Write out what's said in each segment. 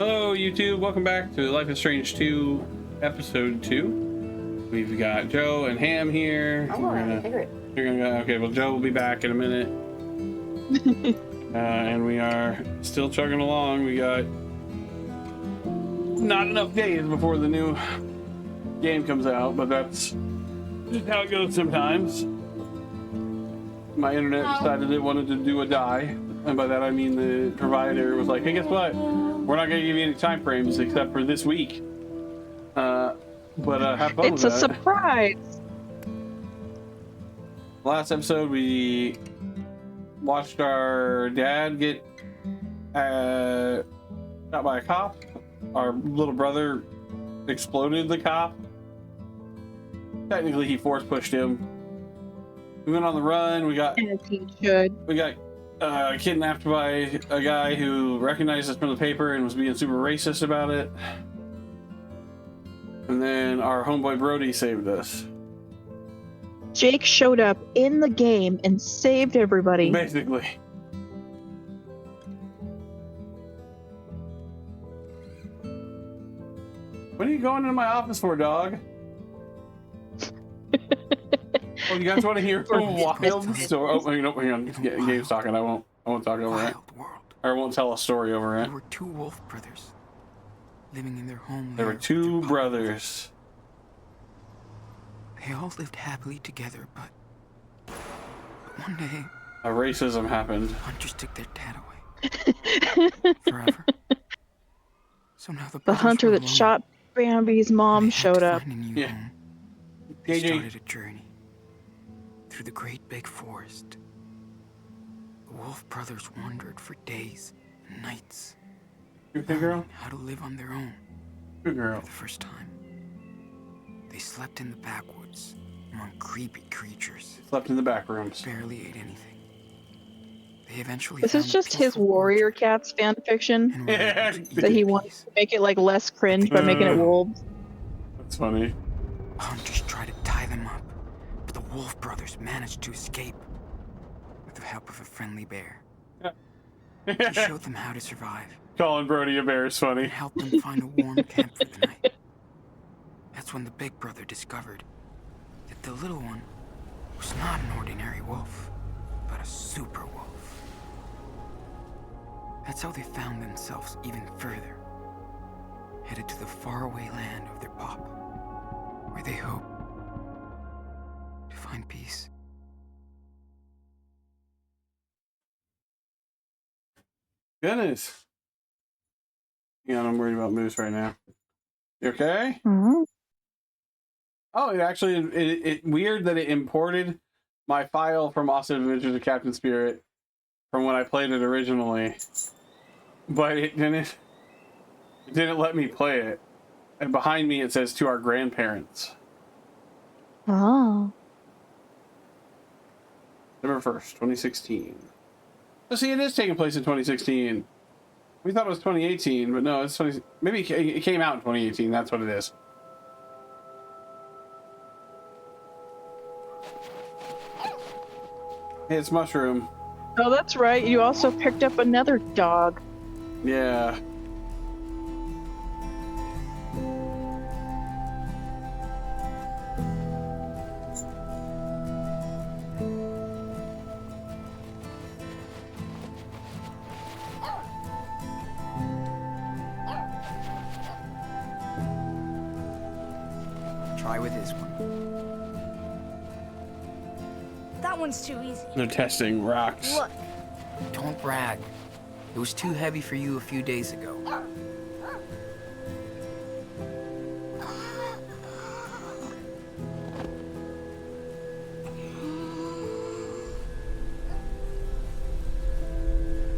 Hello YouTube, welcome back to Life is Strange 2 episode 2. We've got Joe and Ham here. Okay, well Joe will be back in a minute. And we are still chugging along. We got not enough days before the new game comes out, but that's just how it goes sometimes. My internet decided it wanted to do a die, and by that I mean the provider was like, hey, guess what? We're not going to give you any time frames except for this week. But have fun with that. It's a surprise. Last episode, we watched our dad get shot by a cop. Our little brother exploded the cop. Technically, he force pushed him. We went on the run. We got. As he should. We got kidnapped by a guy who recognized us from the paper and was being super racist about it. And then our homeboy Brody saved us. Jake showed up in the game and saved everybody. Basically. What are you going into my office for, dog? Oh, you guys want to hear a wild story? Oh, hang on. Gabe's talking. I won't talk over it. Or I won't tell a story over it. There were two wolf brothers living in their home. There were two brothers. They all lived happily together, but one day A racism happened. hunters took their dad away forever. So now The hunter that shot Bambi's mom showed up. Yeah. They started a journey through the great big forest. The wolf brothers wandered for days and nights, Good girl. how to live on their own. Good girl. For the first time, they slept in the backwoods among creepy creatures. Slept in the back rooms. Barely ate anything. They eventually This found is a just his peaceful Warrior orchard Cats fan fiction and were able to eat that he in wants peace. to make it like less cringe by making it wolves. That's funny. Hunters tried to tie them up, but the wolf brothers managed to escape with the help of a friendly bear. He showed them how to survive Calling Brody a bear is funny. and helped them find a warm camp for the night. That's when the big brother discovered that the little one was not an ordinary wolf, but a super wolf. That's how they found themselves even further, headed to the faraway land of their pop, where they hope to find peace. Goodness. Yeah, I'm worried about Moose right now. You okay? Mhm. Oh, it weird that it imported my file from Awesome Adventures of Captain Spirit from when I played it originally, but it didn't let me play it. And behind me it says to our grandparents. Oh. November 1st, 2016. So see, it is taking place in 2016. We thought it was 2018, but no, it's 20. Maybe it came out in 2018. That's what it is. Hey, it's Mushroom. Oh, that's right. You also picked up another dog. Yeah. Try with this one. That one's too easy. They're testing rocks. Look, Don't brag. It was too heavy for you a few days ago.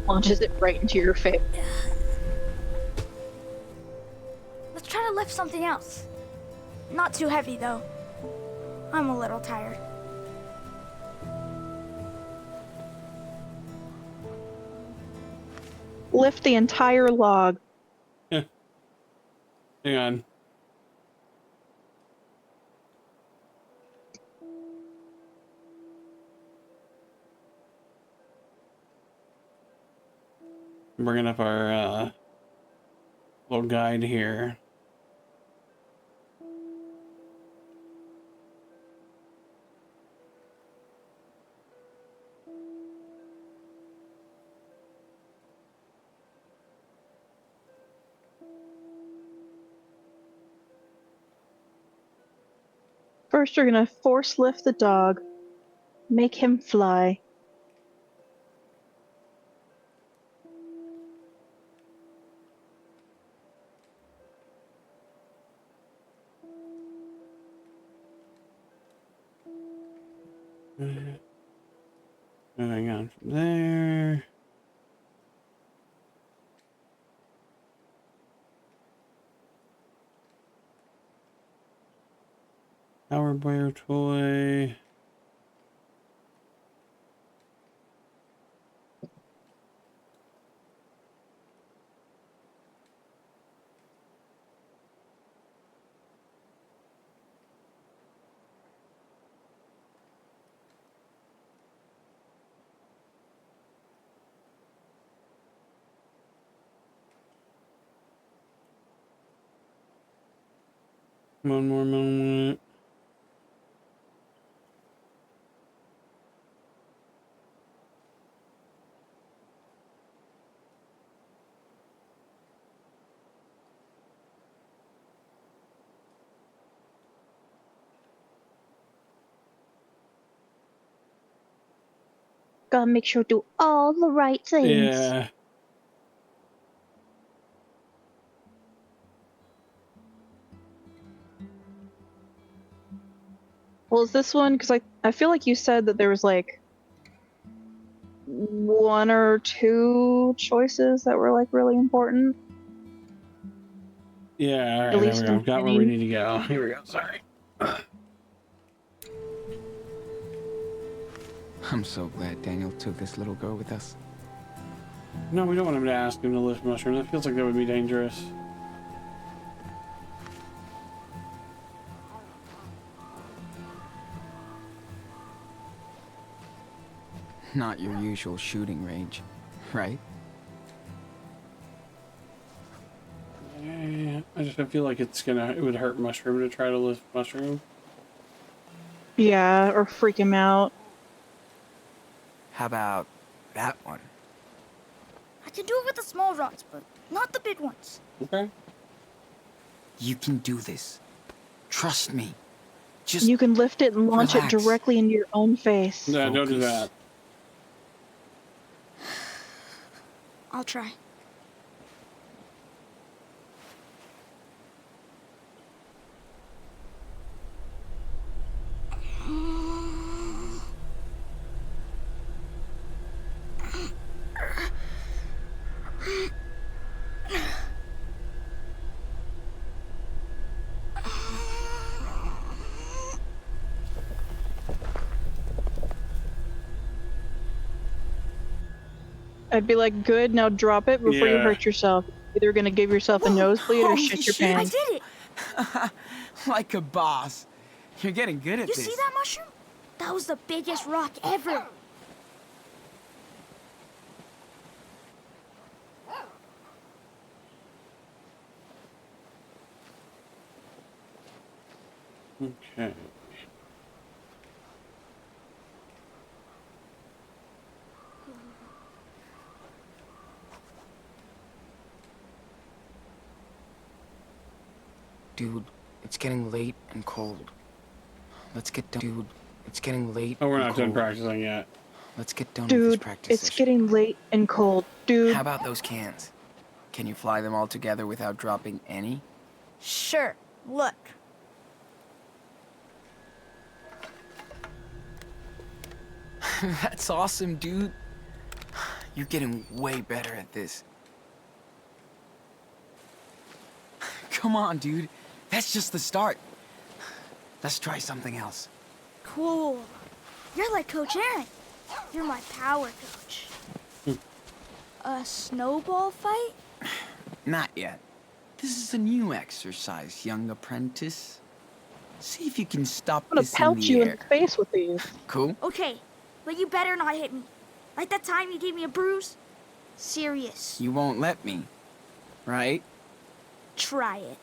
Launches it right into your face. let's try to lift something else. Not too heavy, though. I'm a little tired. Lift the entire log. Hang on. I'm bringing up our little guide here. First, you're gonna force lift the dog, make him fly. Moving on from there. Power Bear toy. One more moment. Gotta make sure to do all the right things. Yeah. Well, is this one? Because I feel like you said that there was like one or two choices that were like really important. Yeah, all right, At there least we in go. the Got where we beginning. need to go. Here we go. Sorry. I'm so glad Daniel took this little girl with us. No, we don't want him to ask him to lift mushrooms. That feels like that would be dangerous. Not your usual shooting range, right? Yeah, I feel like it would hurt mushroom to try to lift mushroom. Yeah, or freak him out. How about that one? I can do it with the small rocks, but not the big ones. Okay. You can do this. Trust me. Just You can lift it and launch relax. it directly into your own face. No, don't do Focus. that. I'll try. I'd be like, good, now drop it before you Yeah. hurt yourself. Either gonna give yourself a nosebleed or Holy shit your shit. I pants. did it! Like a boss. You're getting good at You this. see that mushroom? That was the biggest rock ever. Okay. Dude, it's getting late and cold. Let's get done. Dude, it's getting late. Oh, we're and not done cold. practicing yet. Let's get done with this Dude, practice it's session. getting late and cold. Dude, How about those cans? Can you fly them all together without dropping any? Sure, look. That's awesome, dude. You're getting way better at this. Come on, dude. That's just the start. Let's try something else. Cool. You're like Coach Aaron. You're my power coach. A snowball fight? Not yet. This is a new exercise, young apprentice. See if you can stop I'm gonna this pelt in you the in air. the face with these. Cool? Okay, but you better not hit me. Like that time you gave me a bruise? Serious. You won't let me, right? Try it.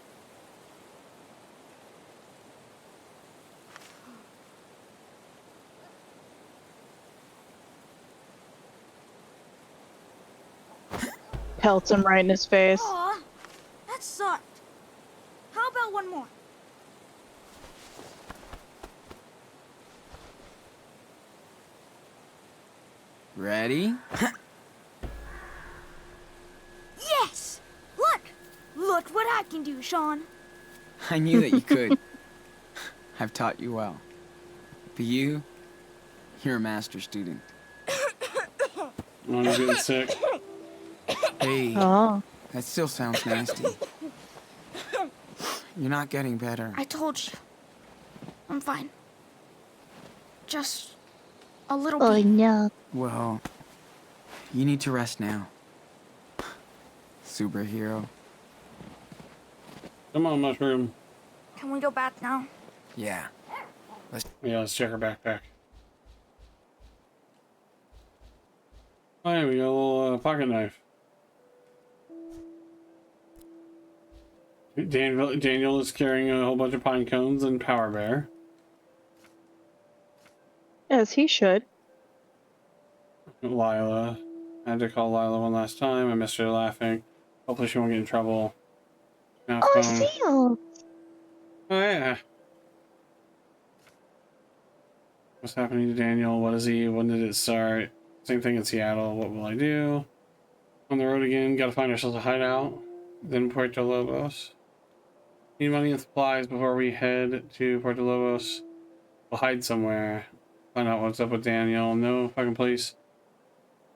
Pelts him right in his face. Aw, that sucked. How about one more? Ready? Yes! Look! Look what I can do, Sean. I knew that you could. I've taught you well. But you're a master student. Oh, I'm getting sick. Hey, Oh. that still sounds nasty. You're not getting better. I told you. I'm fine. Just a little Oh bit. no. Well, you need to rest now. Superhero. Come on, Mushroom. Can we go back now? Yeah. Yeah, let's check her backpack. Oh, yeah, we got a little pocket knife. Daniel is carrying a whole bunch of pine cones and Power Bear. As he should. Lila. I had to call Lila one last time. I missed her laughing. Hopefully she won't get in trouble. Now Oh, phone. Seal! Oh, yeah. What's happening to Daniel? What is he? When did it start? Same thing in Seattle. What will I do? On the road again. Gotta find ourselves a hideout. Then Puerto Lobos. Need money and supplies before we head to Puerto Lobos. We'll hide somewhere. Find out what's up with Daniel. No fucking place.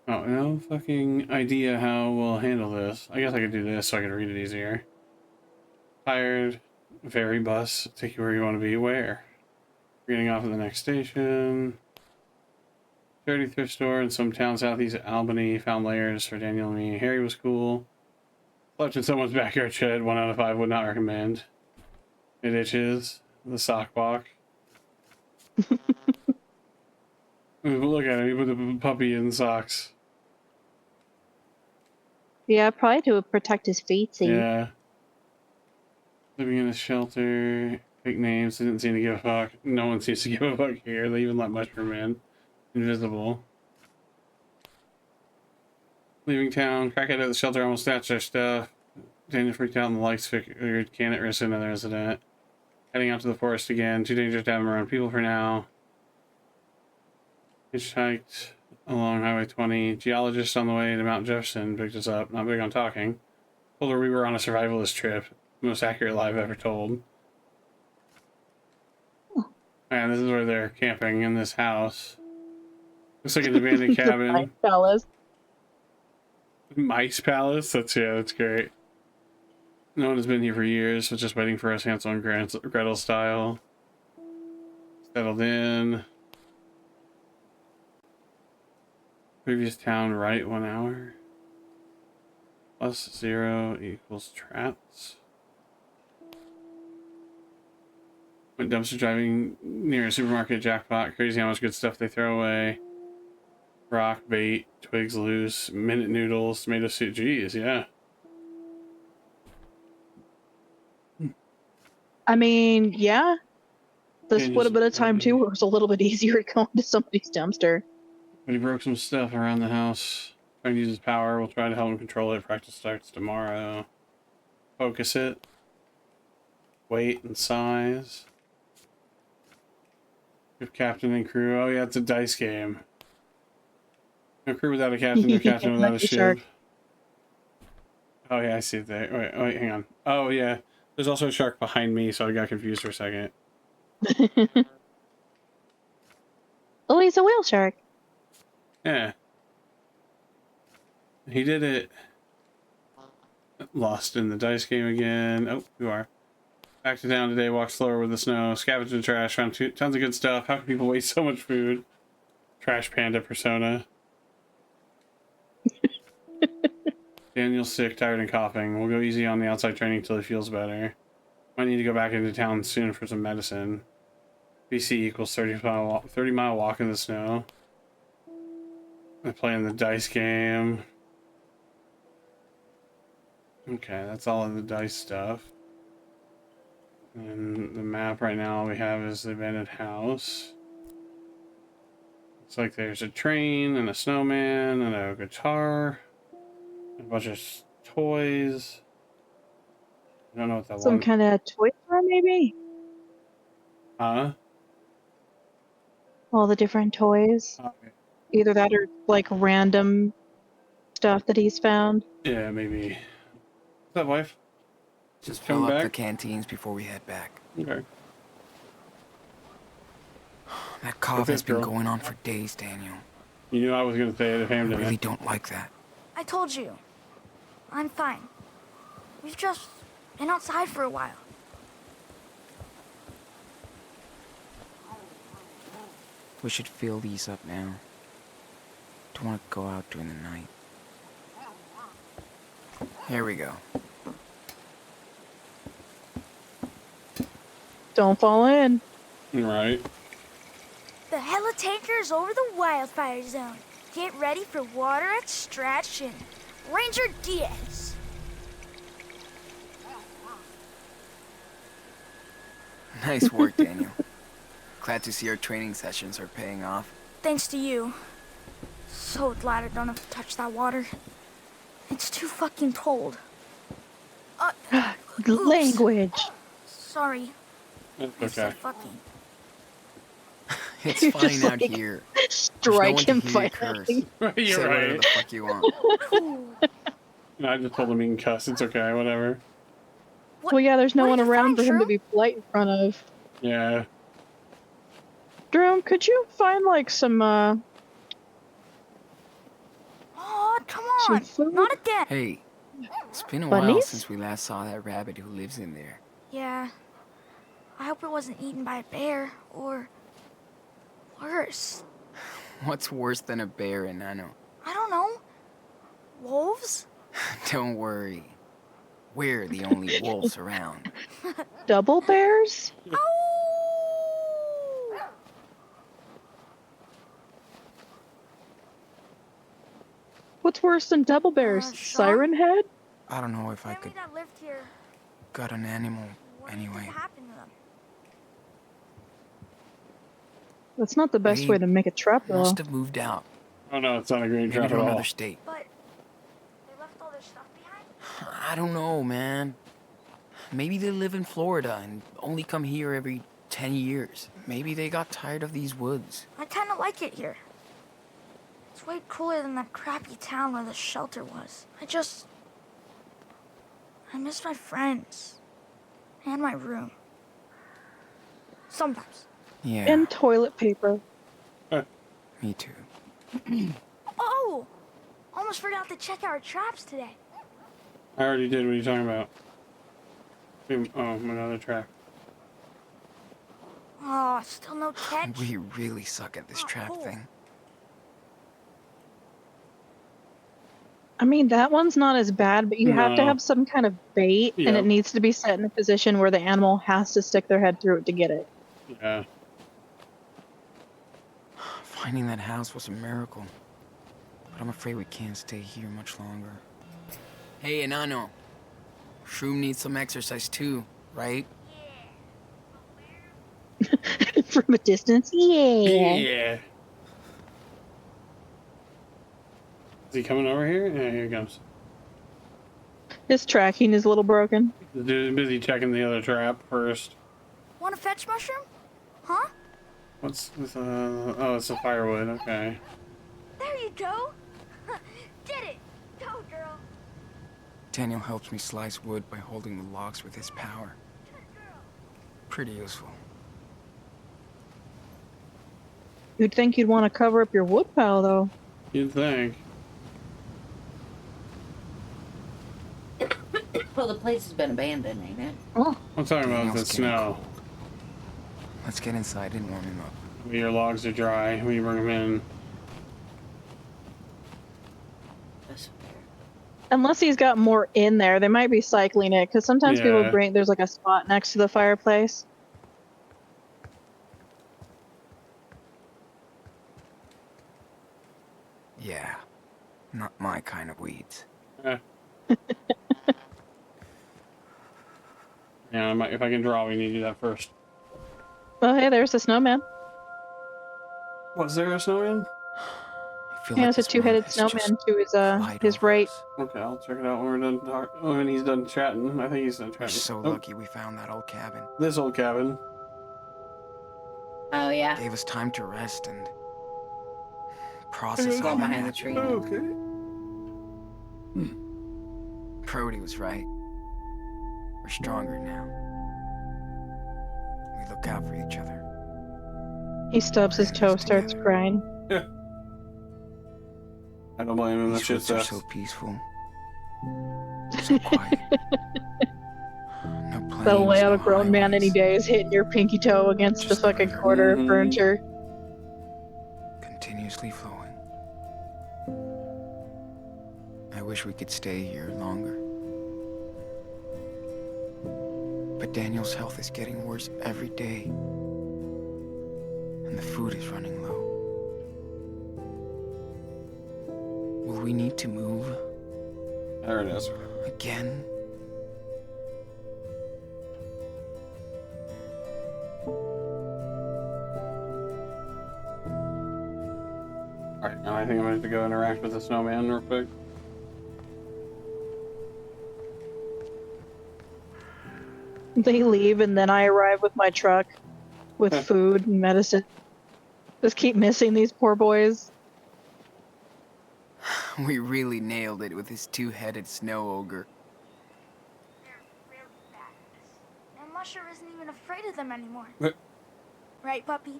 Oh, no fucking idea how we'll handle this. I guess I could do this so I could read it easier. Tired. Ferry bus. Take you where you want to be. Where? We're getting off at the next station. Charity thrift store in some town southeast of Albany. Found layers for Daniel and me. Harry was cool. Slept in someone's backyard shed. 1 out of 5 would not recommend. It itches. The sock walk. Look at him. He put the puppy in socks. Yeah, probably to protect his feet. Yeah. Living in a shelter. Fake names. Didn't seem to give a fuck. No one seems to give a fuck here. They even let Mushroom in. Invisible. Leaving town. Crackhead at the shelter almost snatched our stuff. Daniel freaked out and the lights figured can't at risk another incident. Heading out to the forest again. Too dangerous to have him around people for now. Hitchhiked along Highway 20. Geologist on the way to Mount Jefferson picked us up. Not big on talking. Told her we were on a survivalist trip. Most accurate lie I've ever told. And this is where they're camping, in this house. Looks like an abandoned cabin. Fellas. Mice Palace? That's great. No one has been here for years, so just waiting for us Hansel and Gretel style. Settled in. Previous town right 1 hour. Plus 0 equals traps. Went dumpster driving near a supermarket. Jackpot. Crazy how much good stuff they throw away. Rock, bait, twigs loose, minute noodles, tomato soup. Geez, yeah. I mean, yeah. This Yeah, would have been a time too where it was a little bit easier to go into somebody's dumpster. But he broke some stuff around the house. Trying to use his power. We'll try to help him control it. Practice starts tomorrow. Focus it. Weight and size. Give captain and crew. Oh yeah, it's a dice game. No crew without a captain, no captain without a ship. Oh yeah, I see it there. Wait, hang on. Oh yeah, there's also a shark behind me, so I got confused for a second. Oh, he's a whale shark. Yeah. He did it. Lost in the dice game again. Oh, you are. Back to town today, walk slower with the snow. Scavenged the trash, found tons of good stuff. How can people waste so much food? Trash panda persona. Daniel's sick, tired, and coughing. We'll go easy on the outside training till he feels better. Might need to go back into town soon for some medicine. BC equals 30-mile walk in the snow. I'm playing the dice game. Okay, that's all of the dice stuff. And the map right now all we have is the abandoned house. It's like there's a train and a snowman and a guitar, a bunch of toys. I don't know what that Some one. kind of toy store, maybe? Huh? All the different toys. Okay. Either that or like random stuff that he's found. Yeah, maybe. What's up, wife? Just Coming fill up the back? canteens before we head back. Okay. That cough Okay, has been girl. going on for days, Daniel. You knew I was gonna say it if I Ham really didn't. don't like that. I told you. I'm fine. We've just been outside for a while. We should fill these up now. Don't want to go out during the night. Here we go. Don't fall in. Right. The heli tanker's over the wildfire zone. Get ready for water extraction. Ranger Diaz. Nice work, Daniel. Glad to see our training sessions are paying off. Thanks to you. So glad I don't have to touch that water. It's too fucking cold. Oops. Language. Sorry. That's I okay. said fucking. It's You're fine just out like- here. Strike him There's no one to hear you fighting. curse. You're Say whatever right. the fuck you want. Ooh. No, I just told him he can cuss. It's okay, whatever. What- Well, yeah, there's no what one did you around find, for him to Shroom? be polite in front of. Yeah. Jerome, could you find like some Oh, come some on. food? Not again. Hey, it's been a while Bunnies? since we last saw that rabbit who lives in there. Yeah. I hope it wasn't eaten by a bear or worse. What's worse than a bear, Enano? I don't know. Wolves? Don't worry. We're the only wolves around. Double bears? Oh! What's worse than double bears? Sean? Siren head? I don't know if I Family could that lived here. gut an animal What do you think anyway. happened to them? That's not the best They way to make a trap, though. Must have moved out. Oh no, it's not a green Maybe trap to at all. another state. But they left all their stuff behind? I don't know, man. Maybe they live in Florida and only come here every 10 years. Maybe they got tired of these woods. I kind of like it here. It's way cooler than that crappy town where the shelter was. I miss my friends. And my room. Sometimes. Yeah, And toilet paper. me too. Oh! Almost forgot to check our traps today. I already did. What are you talking about? Oh, another trap. Oh, still no catch? We really suck at this Oh, trap cool. thing. I mean, that one's not as bad, but you have to No. have some kind of bait, and Yep. it needs to be set in a position where the animal has to stick their head through it to get it. Yeah. Finding that house was a miracle. But I'm afraid we can't stay here much longer. Hey, Enano. Shroom needs some exercise too, right? From a distance, yeah. Yeah. Is he coming over here? Yeah, here he comes. His tracking is a little broken. The dude's busy checking the other trap first. Want a fetch mushroom? Huh? What's this? Oh, it's a firewood. Okay. There you go. Did it. Go, girl. Daniel helps me slice wood by holding the logs with his power. Pretty useful. You'd think you'd want to cover up your wood pile, though. You'd think. Well, the place has been abandoned, ain't it? Oh, I'm talking about the Daniel's getting snow. Let's get inside and warm him up. Your logs are dry when you bring them in. That's fair. unless he's got more in there, they might be cycling it, because sometimes people Yeah. bring, there's like a spot next to the fireplace. Yeah, not my kind of weeds. Eh. Yeah, if I can draw, we need to do that first. Well, hey, there's the snowman. Was there a snowman? I feel Yeah, like it's a this month two-headed has just snowman to flied his over right. us. Okay, I'll check it out when we're done. When he's done chatting. I think he's done We're chatting. so Oh, lucky we found that old cabin. this old cabin. Oh, yeah. Gave us time to rest and process It's all all that behind the happened. tree. Okay. Brody was right. We're stronger now. We look out for each other. He stubs his We're in toe, this starts together. crying. Yeah. I don't blame him. That's These just woods are us. so peaceful. So quiet. No planes, They'll lay out no a grown man any highways. day is hitting your pinky toe against the Just the fucking river. quarter of Mhm. furniture. Continuously flowing. I wish we could stay here longer. But Daniel's health is getting worse every day. And the food is running low. Will we need to move There it is. again? Alright, now I think I'm gonna have to go interact with the snowman real quick. They leave, and then I arrive with my truck with food and medicine. Just keep missing these poor boys. We really nailed it with this two-headed snow ogre. They're really badass. And Musher isn't even afraid of them anymore. But- Right, puppy?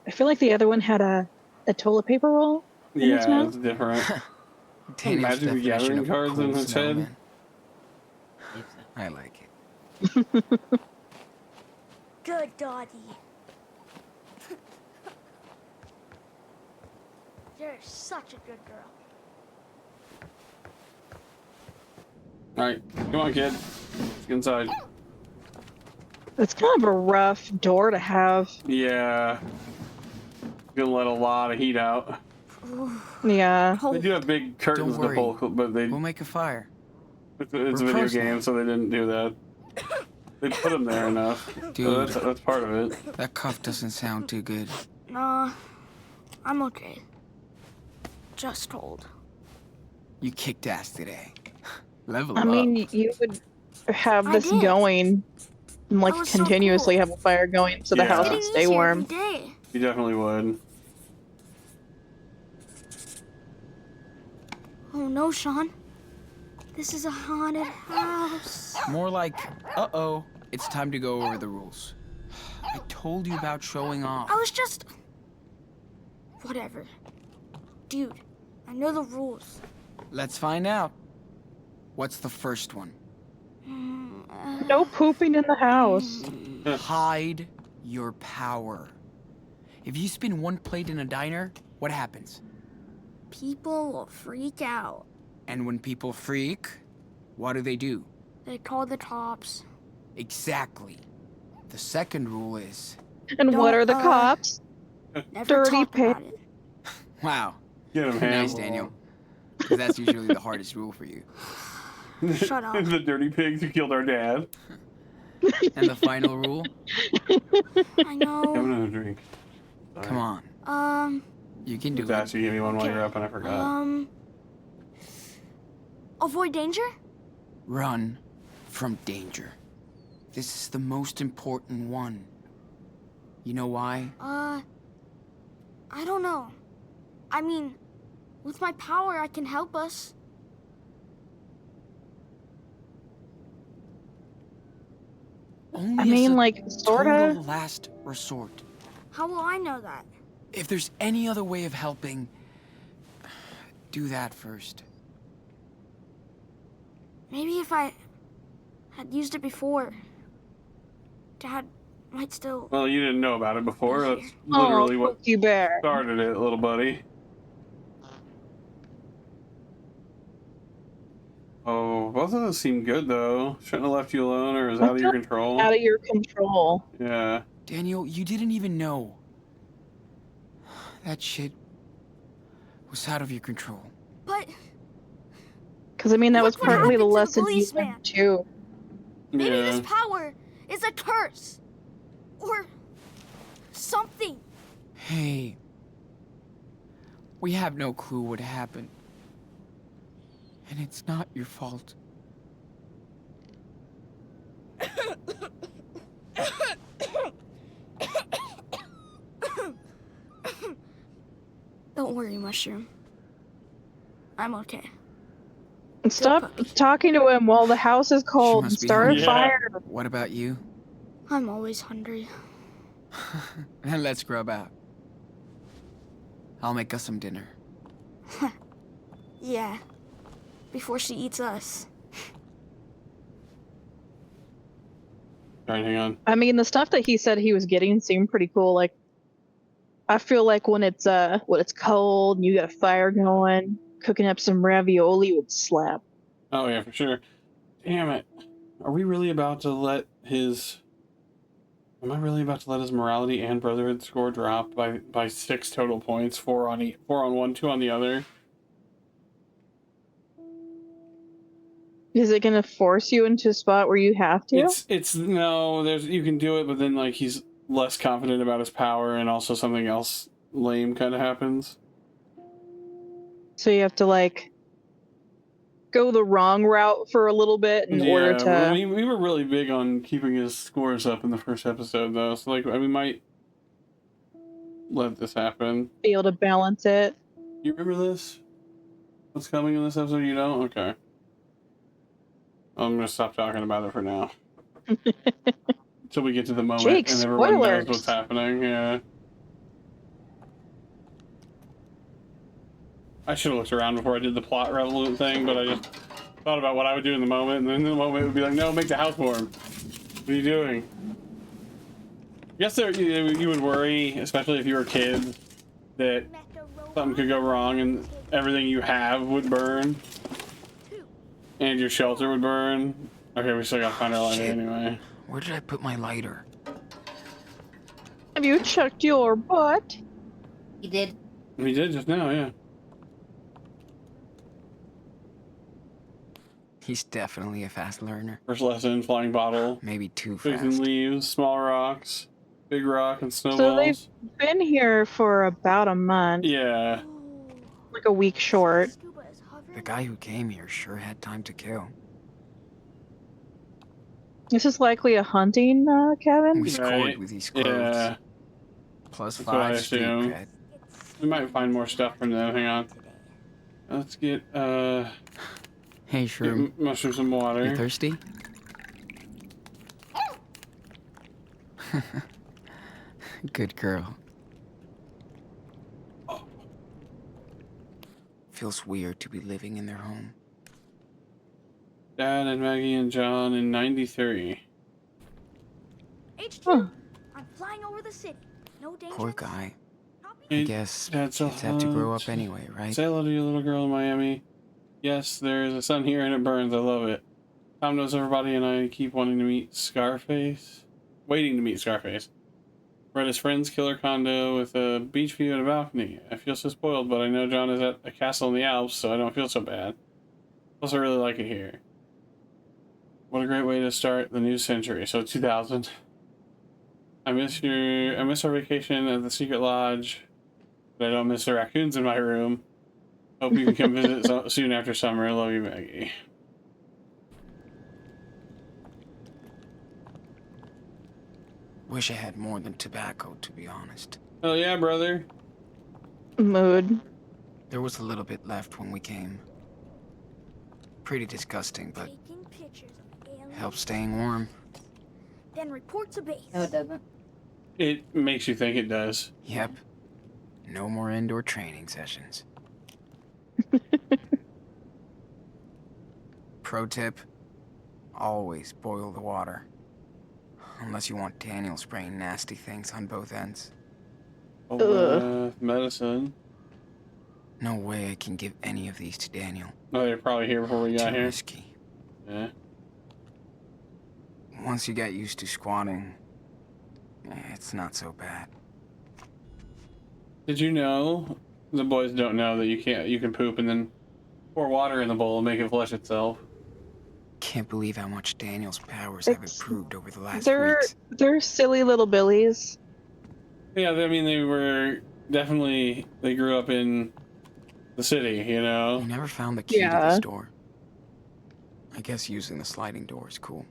I feel like the other one had a toilet paper roll. In its Yeah, mouth? it's different. Daniel's Magic the definition Gathering of a cards in cool his head. snowman. I like it. Good doggy. You're such a good girl. Alright, come on, kid. Let's get inside. It's kind of a rough door to have. Yeah. Gonna let a lot of heat out. Yeah. They do have big curtains Don't to worry. pull, but We'll make a fire. it's We're a video pros game, now. so they didn't do that. They put them there enough. Dude. So that's part of it. That cough doesn't sound too good. Nah, I'm okay. Just cold. You kicked ass today. Level I up. mean, you would have I this did. going, and like That was so continuously cool. have a fire going so the Yeah. house Getting would stay easier warm. every day. You definitely would. Oh no, Sean. This is a haunted house. More like, uh-oh, it's time to go over the rules. I told you about showing off. I was just... Whatever. Dude, I know the rules. Let's find out. What's the first one? No pooping in the house. Hide your power. If you spin one plate in a diner, what happens? People will freak out. And when people freak, what do? They call the cops. Exactly. The second rule is, And what Don't, are the cops? Never Dirty talk pig. about it. wow, Get him, Ham. nice, Daniel. Because that's usually the hardest rule for you. Shut up. The dirty pigs who killed our dad. And the final rule? I Have know. another drink. Sorry. Come on, you can do Just asked it. you to give me one while Okay. you're up and I forgot. Avoid danger? Run from danger. This is the most important one. You know why? I don't know. I mean, with my power, I can help us. Only I as mean, a like, sorta. total last resort. How will I know that? If there's any other way of helping, do that first. Maybe if I had used it before, Dad might still... Well, you didn't know about it before. That's Oh, literally what Pookie Bear. started it, little buddy. Oh, both of those seem good though. Shouldn't have left you alone, or is it out of your control? Out of your control. Yeah. Daniel, you didn't even know. That shit was out of your control. But Because I mean, that was Look what partly the happened to the lesson you policeman. learned too. Maybe Yeah. this power is a curse. Or something. Hey. We have no clue what happened. And it's not your fault. Don't worry, Mushroom. I'm okay. Stop talking to him while the house is She cold and must be start a hungry. fire. What about you? I'm always hungry. Then let's grub out. I'll make us some dinner. Yeah. Before she eats us. Alright, hang on. I mean, the stuff that he said he was getting seemed pretty cool. Like, I feel like when it's cold and you got a fire going, cooking up some ravioli would slap. Oh yeah, for sure. Damn it. Are we really about to let his... Am I really about to let his morality and brotherhood score drop by 6 total points? 4 on 1, 2 on the other? Is it gonna force you into a spot where you have to? It's no, you can do it, but then like he's less confident about his power, and also something else lame kind of happens. So you have to like go the wrong route for a little bit in order Yeah, but to we were really big on keeping his scores up in the first episode, though. So like, we might let this happen. be able to balance it. You remember this? What's coming in this episode? You don't? Okay. I'm gonna stop talking about it for now. Until we get to the moment Jake, and everyone knows spoilers. what's happening. Yeah. I should have looked around before I did the plot revolute thing, but I just thought about what I would do in the moment, and then in the moment it would be like, no, make the house warm. What are you doing? I guess you would worry, especially if you were a kid, that something could go wrong and everything you have would burn. And your shelter would burn. Okay, we still gotta find our lighter Shit. anyway. Where did I put my lighter? Have you checked your butt? He did. We did just now, yeah. He's definitely a fast learner. First lesson, flying bottle, Maybe too twigs and fast. leaves, small rocks, big rock, and So snowballs. they've been here for about a month, Yeah. like a week short. The guy who came here sure had time to kill. This is likely a hunting cabin. We scored Right. with these clothes. Yeah. Plus That's what I 5 street assume. cred. We might find more stuff from them. Hang on. Let's get Hey, Shroom. mushrooms and water. You thirsty? Good girl. Feels weird to be living in their home. Dad and Maggie and John in '93. H2, Huh. I'm flying over the city. No danger. Poor guy. I Hey, guess Dad, so kids have to grow hot. up anyway, right? Say hello to your little girl in Miami. Yes, there is a sun here and it burns. I love it. Tom knows everybody, and I keep wanting to meet Scarface. Waiting to meet Scarface. We're at his friend's killer condo with a beach view and a balcony. I feel so spoiled, but I know John is at a castle in the Alps, so I don't feel so bad. Plus, I really like it here. What a great way to start the new century. So 2000. I miss our vacation at the Secret Lodge, but I don't miss the raccoons in my room. Hope you can come visit soon after summer. I love you, Maggie. Wish I had more than tobacco, to be honest. Oh yeah, brother. Mood. There was a little bit left when we came. Pretty disgusting, but Taking pictures of aliens. helps staying warm. Then report to base. No, it doesn't. It makes you think it does. Yep. No more indoor training sessions. Pro tip, always boil the water. Unless you want Daniel spraying nasty things on both ends. Oh, medicine. No way I can give any of these to Daniel. Oh, they're probably here before we got Too here. risky. Yeah. Once you get used to squatting, it's not so bad. Did you know? The boys don't know that you can poop and then Pour water in the bowl and make it flush itself. Can't believe how much Daniel's powers have It's- improved over the last They're weeks. they're silly little billies. Yeah, I mean, they were definitely, they grew up in the city, you We know? never found the key to Yeah. this door. I guess using the sliding door is cool.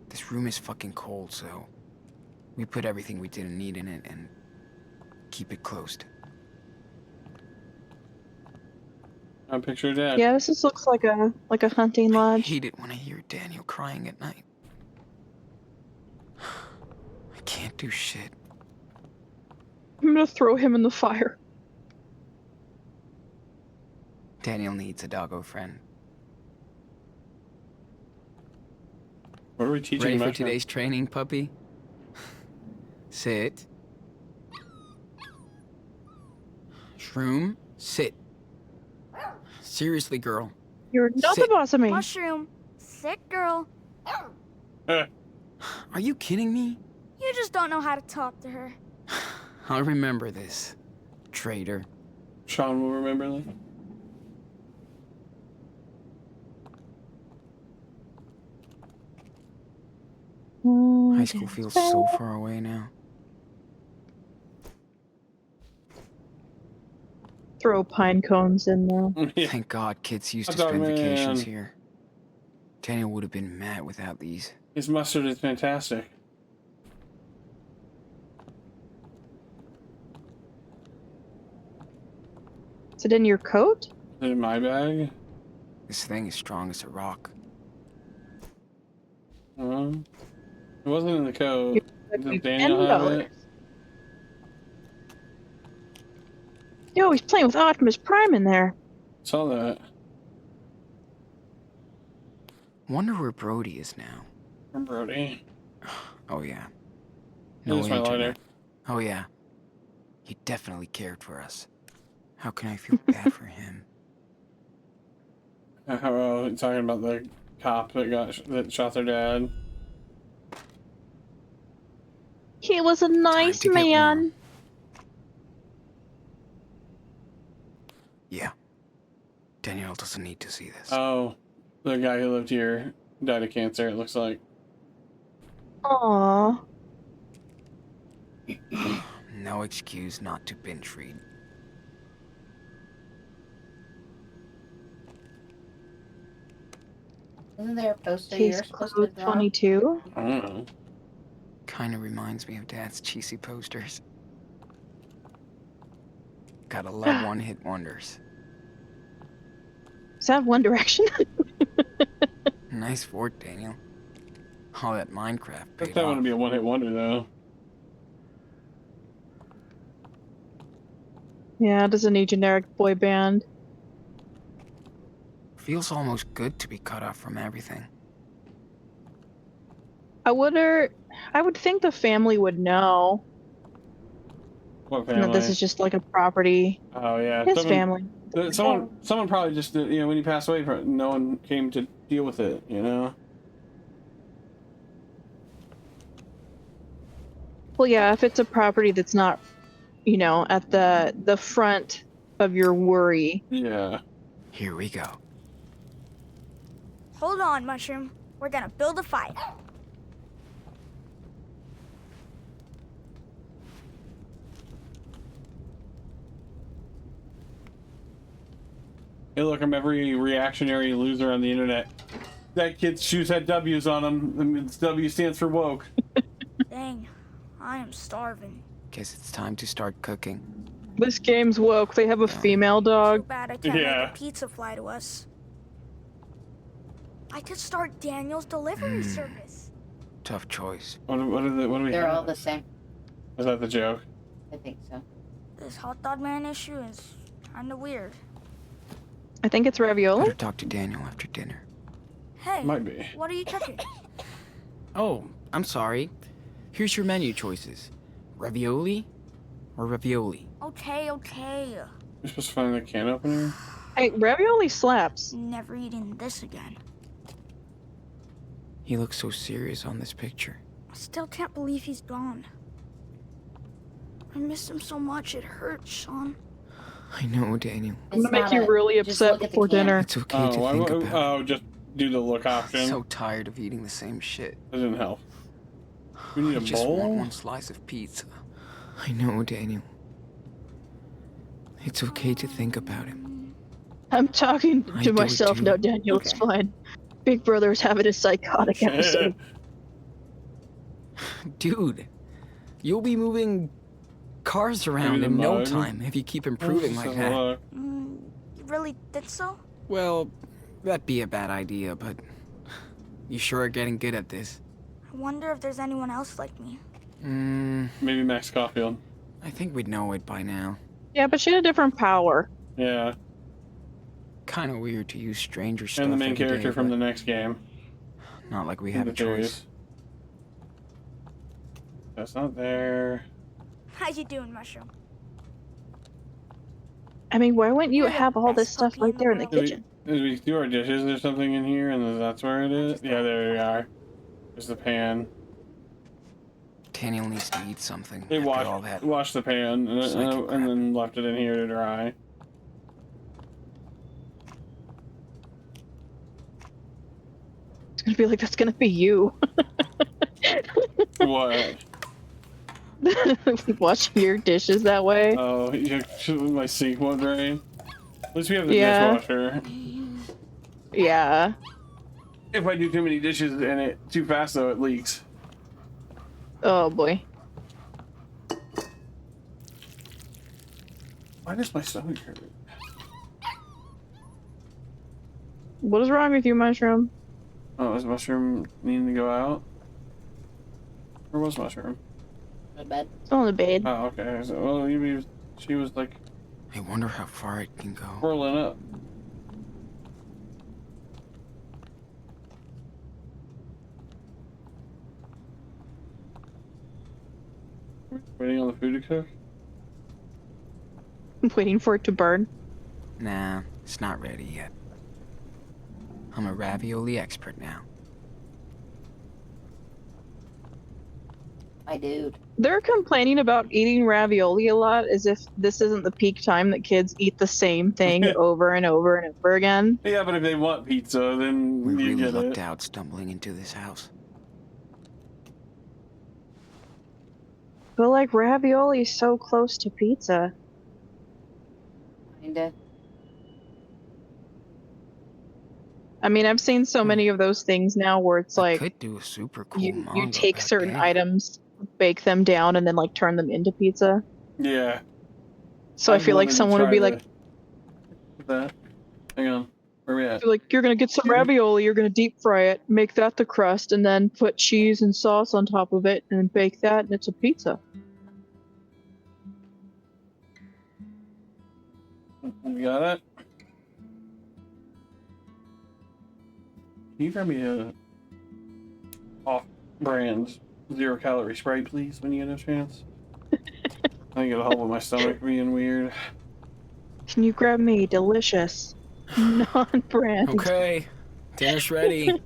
This room is fucking cold, so we put everything we didn't need in it and keep it closed. I picture Dad. Yeah, this just looks like a hunting I lodge. hate it when I hear Daniel crying at night. I can't do shit. I'm gonna throw him in the fire. Daniel needs a doggo friend. What are we teaching Ready him for about? today's training, puppy? Sit. Shroom, sit. Seriously, girl. You're not the Sit. boss of me. Mushroom, sick girl. Are you kidding me? You just don't know how to talk to her. I'll remember this, traitor. Sean will remember that. High school feels so far away now. Throw pine cones in there. Yeah. Thank God kids used to Hot dog spend vacations man. here. Daniel would have been mad without these. His mustard is fantastic. Is it in your coat? Is it in my bag? This thing is strong as a rock. It wasn't in the coat. Like Does Daniel have it? Yo, he's playing with Optimus Prime in there. Saw that. Wonder where Brody is now. From Brody. Oh yeah. Here's my lighter. internet. Oh yeah. He definitely cared for us. How can I feel bad for him? Oh, talking about the cop that shot their dad. He was a nice to get man. warm. Yeah. Danielle doesn't need to see this. Oh, the guy who lived here died of cancer, it looks like. Aww. No excuse not to binge read. Isn't there a poster Case you're supposed to code draw? 22. I don't know. Kinda reminds me of Dad's cheesy posters. Gotta love one-hit wonders. Does that have One Direction? Nice fort, Daniel. All that Minecraft paid That off. wouldn't be a one-hit wonder, though. Yeah, it is a new generic boy band. Feels almost good to be cut off from everything. I would think the family would know What that family? this is just like a property. Oh, yeah. His family. Someone probably just, when he passed away, no one came to deal with it, you know? Well, yeah, if it's a property that's not, at the front of your worry. Yeah. Here we go. Hold on, Mushroom. We're gonna build a fire. Hey, look, I'm every reactionary loser on the internet. That kid's shoes had W's on them, and W stands for woke. Dang, I am starving. Guess it's time to start cooking. This game's woke. They have a female Too dog. bad I can't Yeah. make a pizza fly to us. I could start Daniel's delivery service. Tough choice. What do we They're have? all the same. Is that the joke? I think so. This hot dog man issue is kinda weird. I think it's ravioli. Better talk to Daniel after dinner. Hey, Might be. what are you cooking? Oh, I'm sorry. Here's your menu choices. Ravioli or ravioli? Okay. You're supposed to find the can opener? Hey, ravioli slaps. Never eating this again. He looks so serious on this picture. I still can't believe he's gone. I miss him so much, it hurts, Sean. I know, Daniel. I'm gonna make not you really just upset look at the before can. dinner. It's okay to why think would- about it. just do the look option. So tired of eating the same shit. That didn't help. We need I a just bowl? want one slice of pizza. I know, Daniel. It's okay to think about him. I'm talking I to do myself. too. No, Daniel, it's Okay. fine. Big Brother's having a psychotic episode. Dude, you'll be moving cars around Maybe the in no mug. time if you keep improving like that. You really think so? Well, that'd be a bad idea, but you sure are getting good at this. I wonder if there's anyone else like me. Maybe Max Caulfield. I think we'd know it by now. Yeah, but she had a different power. Yeah, Kind of weird to use stranger stuff. and the main every character day, from but the next game. not like we in have the a choice. series. That's not there. How you doing, Mushroom? I mean, why wouldn't you You're the have all this best stuff puppy right in the there in the world. kitchen? Did we do our dishes? There's something in here, and that's where it is? Yeah, there we are. There's the pan. Daniel needs to eat something They after all that. washed the pan Psychic crap. and then left it in here to dry. It's gonna be like, that's gonna be you. What? Washing your dishes that way. Oh, my sink won't drain. At least we have the Yeah. dishwasher. Yeah. If I do too many dishes in it too fast, though, it leaks. Oh boy. Why does my stomach hurt? What is wrong with you, Mushroom? Oh, is Mushroom needing to go out? Where was Mushroom? Go to bed. It's on the bed. Oh, okay. So, well, maybe she was like I wonder how far it can go. rolling up. Waiting on the food to cook? I'm waiting for it to burn. Nah, it's not ready yet. I'm a ravioli expert now. My dude. They're complaining about eating ravioli a lot as if this isn't the peak time that kids eat the same thing over and over and over again. Yeah, but if they want pizza, then We you really get lucked it. out stumbling into this house. But like ravioli is so close to pizza. Kinda. I mean, I've seen so many of those things now where it's I like could do a super cool you manga take about certain that. items, bake them down, and then like turn them into pizza. Yeah. So I feel like wanted to someone would try be like, that. Hang on. Where we at? like, you're gonna get some ravioli, you're gonna deep fry it, make that the crust, and then put cheese and sauce on top of it, and bake that, and it's a pizza. You got it? Can you grab me a off-brand zero-calorie Sprite, please, when you get a chance? I think it'll help with my stomach being weird. Can you grab me delicious, non-brand? Okay, dinner's ready.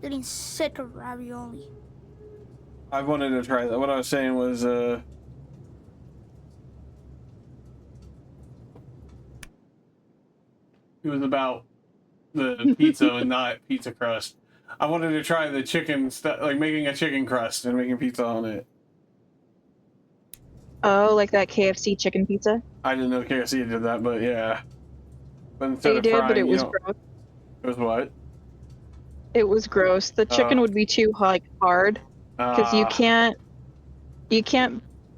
Getting sick of ravioli. I wanted to try that. What I was saying was, it was about the pizza and not pizza crust. I wanted to try the chicken stuff, like making a chicken crust and making pizza on it. Oh, like that KFC chicken pizza? I didn't know KFC did that, but yeah. But instead They of did, frying, but it you was don't- gross. It was what? It was gross. The chicken would be too like hard because you can't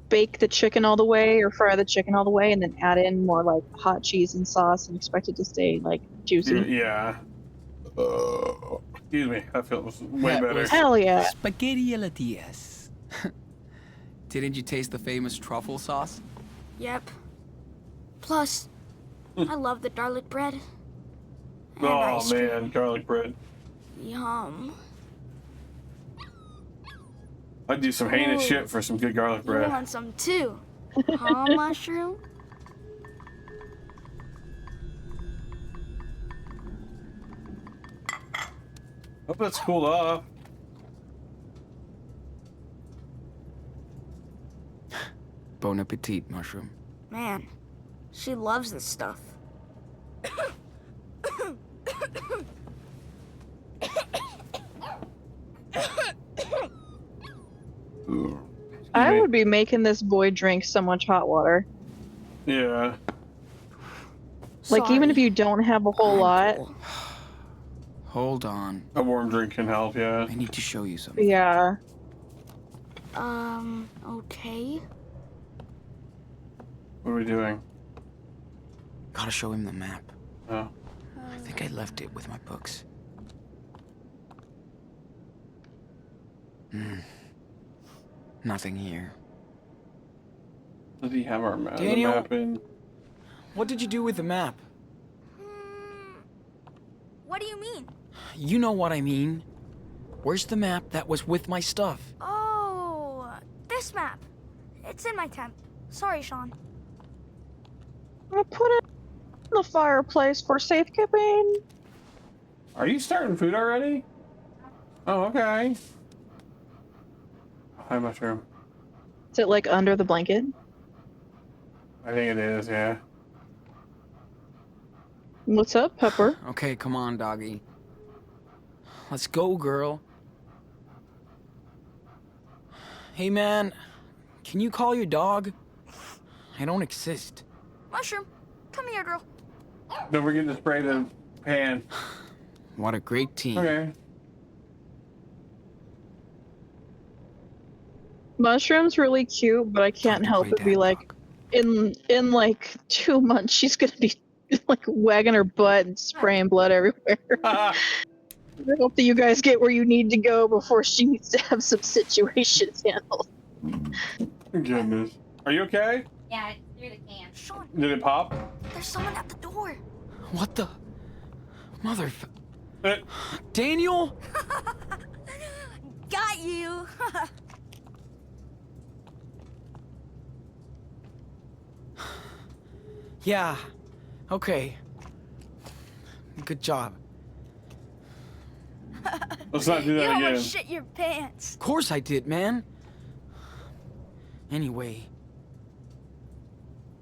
bake the chicken all the way or fry the chicken all the way and then add in more like hot cheese and sauce and expect it to stay like juicy. Yeah. Excuse me. That feels way That better. was- Hell yeah! Spaghetti alla Diaz. Didn't you taste the famous truffle sauce? Yep. Plus, I love the garlic bread. And Oh ice cream. man, garlic bread. Yum. I'd do some heinous Ooh. shit for some good garlic You bread. want some too? Huh, Mushroom? Hope that's cooled off. Bon appetit, Mushroom. Man, she loves this stuff. I would be making this boy drink so much hot water. Yeah. Like, even if you don't have a whole lot. Cool. Hold on. A warm drink can help, yeah. I need to show you something. Yeah. Okay. What are we doing? Gotta show him the map. Oh. I think I left it with my books. Nothing here. Does he have our map? Daniel? The map in? What did you do with the map? What do you mean? You know what I mean. Where's the map that was with my stuff? Oh, this map. It's in my tent. Sorry, Sean. I put it in the fireplace for safekeeping. Are you starting food already? Oh, okay. Hi, Mushroom. Is it like under the blanket? I think it is, yeah. What's up, Pepper? Okay, come on, doggy. Let's go, girl. Hey, man. Can you call your dog? I don't exist. Mushroom, come here, girl. Don't forget to spray the pan. What a great team. Okay. Mushroom's really cute, but I can't Time to help play but be dad like, dog. in like 2 months, she's gonna be like wagging her butt and spraying blood everywhere. I hope that you guys get where you need to go before she needs to have some situations handled. Goodness. Are you okay? Yeah, I threw the can. Sean, Did it pop? there's someone at the door. What the? Mother... Eh, Daniel? Got you. Yeah. Okay. Good job. let's not do You that again. almost shit your pants. Of course I did, man. Anyway,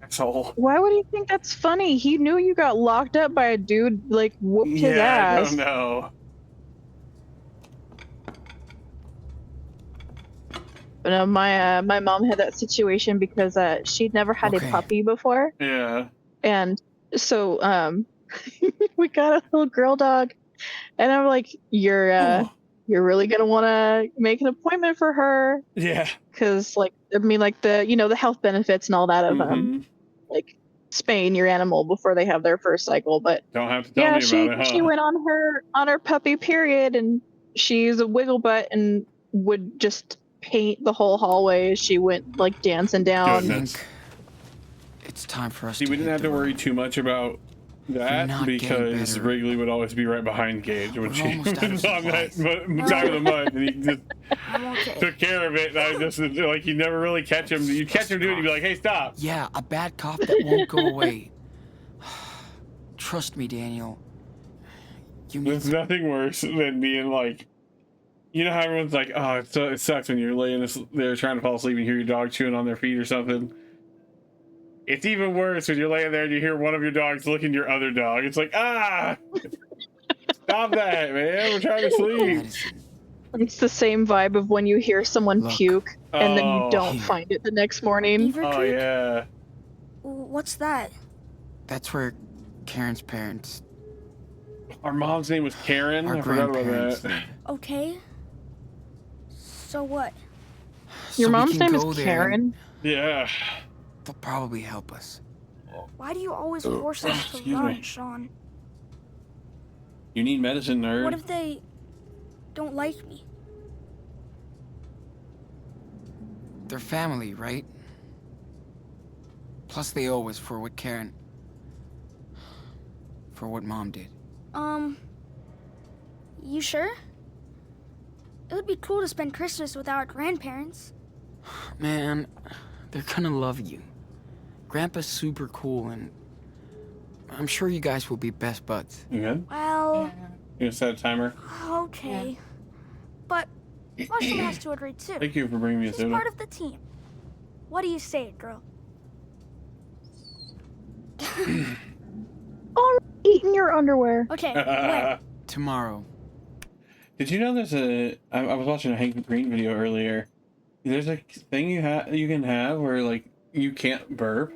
Asshole. Why would he think that's funny? He knew you got locked up by a dude, like, whooped his Yeah, I ass. don't know. But no, my mom had that situation because she'd never had Okay. a puppy before, Yeah. and so we got a little girl dog, and I'm like, you're really gonna want to make an appointment for her, Yeah. because like I mean like the health benefits and all that of Mhm. like spaying your animal before they have their first cycle. But Don't have to tell yeah, me she about it, huh? she went on her puppy period, and she's a wiggle butt and would just paint the whole hallway as she went like dancing I down. Goodness. think it's time for us See, to we didn't hit have the to worry road. too much about that not getting because better. Wrigley would always be right behind Gage when We're she almost out of was on that supplies. time of the month, and he just I'm okay. took care of it. And I just like you never really catch him. You catch him doing it, you'd be like, "Hey, stop!" Yeah, a bad cough that won't go away. Trust me, Daniel. You need There's nothing worse than being like, you know how everyone's like, "Oh, it sucks when you're laying there trying to fall asleep and hear your dog chewing on their feet or something." It's even worse when you're laying there and you hear one of your dogs licking your other dog. It's like, stop that, man. We're trying to sleep. medicine. It's the same vibe of when you hear someone Look. puke and then you Oh. don't find it the next morning. Beaver Oh, Creek? yeah. What's that? That's where Karen's parents, Our mom's name was Karen. our I forgot about grandparents that. live. Okay. So what? Your So we mom's can name go is there Karen. Yeah. They'll probably help us. Why do you always force us to excuse run, me. Sean? You need medicine, nerd. What if they don't like me? They're family, right? Plus they owe us for what for what Mom did. You sure? It would be cool to spend Christmas with our grandparents. Man, they're gonna love you. Grandpa's super cool, and I'm sure you guys will be best buds. You good? Well, You gonna set a timer? Okay. But Mushroom has to agree too. Thank you for bringing me a She's soda. part of the team. What do you say, girl? Oh, eat in your underwear. Okay, when? Tomorrow. Did you know there's I was watching a Hank Green video earlier. There's a thing you can have where like you can't burp.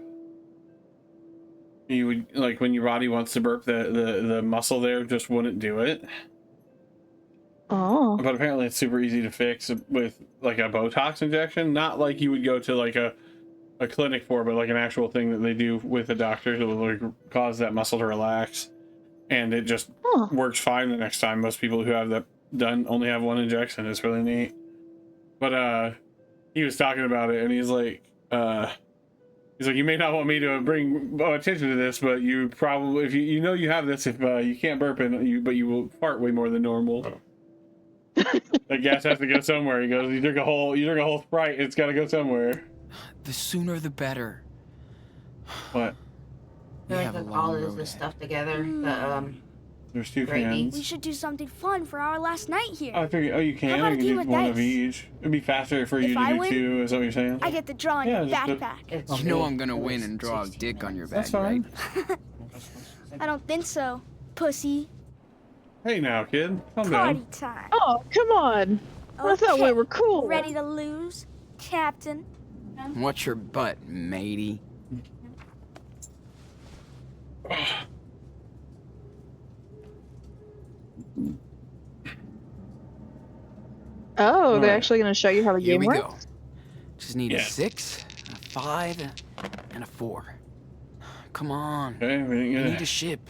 You would like when your body wants to burp, the muscle there just wouldn't do it. Oh. But apparently it's super easy to fix with like a Botox injection. Not like you would go to like a clinic for, but like an actual thing that they do with a doctor to like cause that muscle to relax. And it just works fine the next time. Most people who have that done only have one injection. It's really neat. But he was talking about it and he's like, you may not want me to bring attention to this, but you probably, if you know you have this, if you can't burp but you will fart way more than normal. That gas has to go somewhere. He goes, you drink a whole Sprite, it's got to go somewhere. The sooner the better. What? We I have a cook all long of road this ahead. stuff together. There's two Gravy. cans. We should do something fun for our last night here. I figured, you How can. about a You game can of do one of dice? each. It'd be faster for you If to I do win, two. Is that what you're saying? I get to draw in Yeah, your just a- backpack. You know I'm gonna win and draw a dick on your back, That's fine. right? I don't think so, pussy. Hey now, kid. Calm Party down. time. Oh, come on. I thought we were cool. Ready to lose, Captain? What's your butt, matey? Oh, they're Alright. actually going to show you how the Here game we works? go. Just need Yeah. a 6, a 5, and a 4. Come on. Okay, we ain't I gonna- need a ship.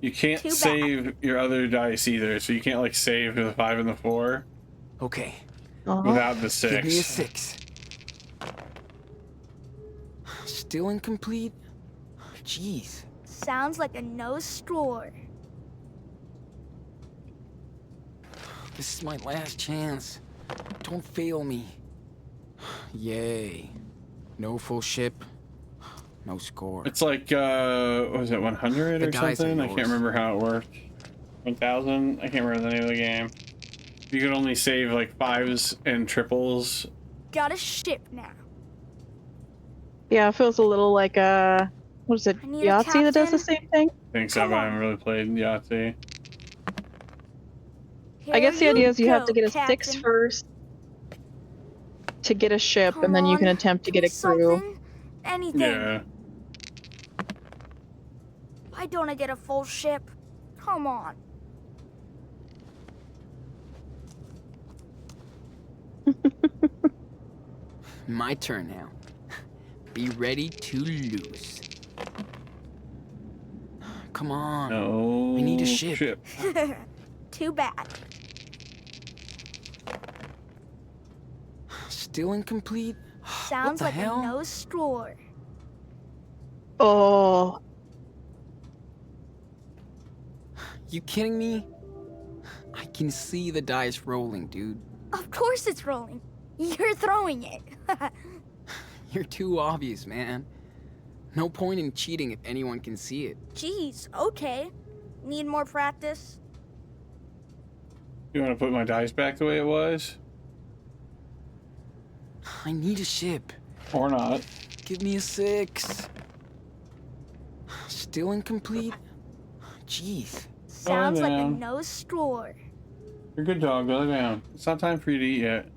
you can't Too bad. save your other dice either, so you can't like save the 5 and the 4 Okay, without the give me a 6. 6. Still incomplete? Jeez. Sounds like a no score. This is my last chance. Don't fail me. Yay. No full ship. No score. It's like what was it, 100 The or dice are something? I can't yours. remember how it worked. 1000? I can't remember the name of the game. You could only save like 5s and triples. Got a ship now. Yeah, it feels a little like, what is it, I need a Yahtzee that does the captain. same thing? I think so, Come but I on. haven't really played Yahtzee. I guess the Here idea is you have go, to get a 6 Captain. first to get a ship, Come and then you can on, attempt to give get me a crew. something. Anything. Yeah. Why don't I get a full ship? Come on. My turn now. Be ready to lose. Come on. No. I need a ship. Too bad. Still incomplete? Sounds the like hell? a no score. Oh, You kidding me? I can see the dice rolling, dude. Of course it's rolling. You're throwing it. You're too obvious, man. No point in cheating if anyone can see it. Jeez, okay. Need more practice? You want to put my dice back the way it was? I need a ship. Or not? Give me a 6. Still incomplete? Jeez. Sounds like a down. no score. You're a good dog, go lay down. It's not time for you to eat yet.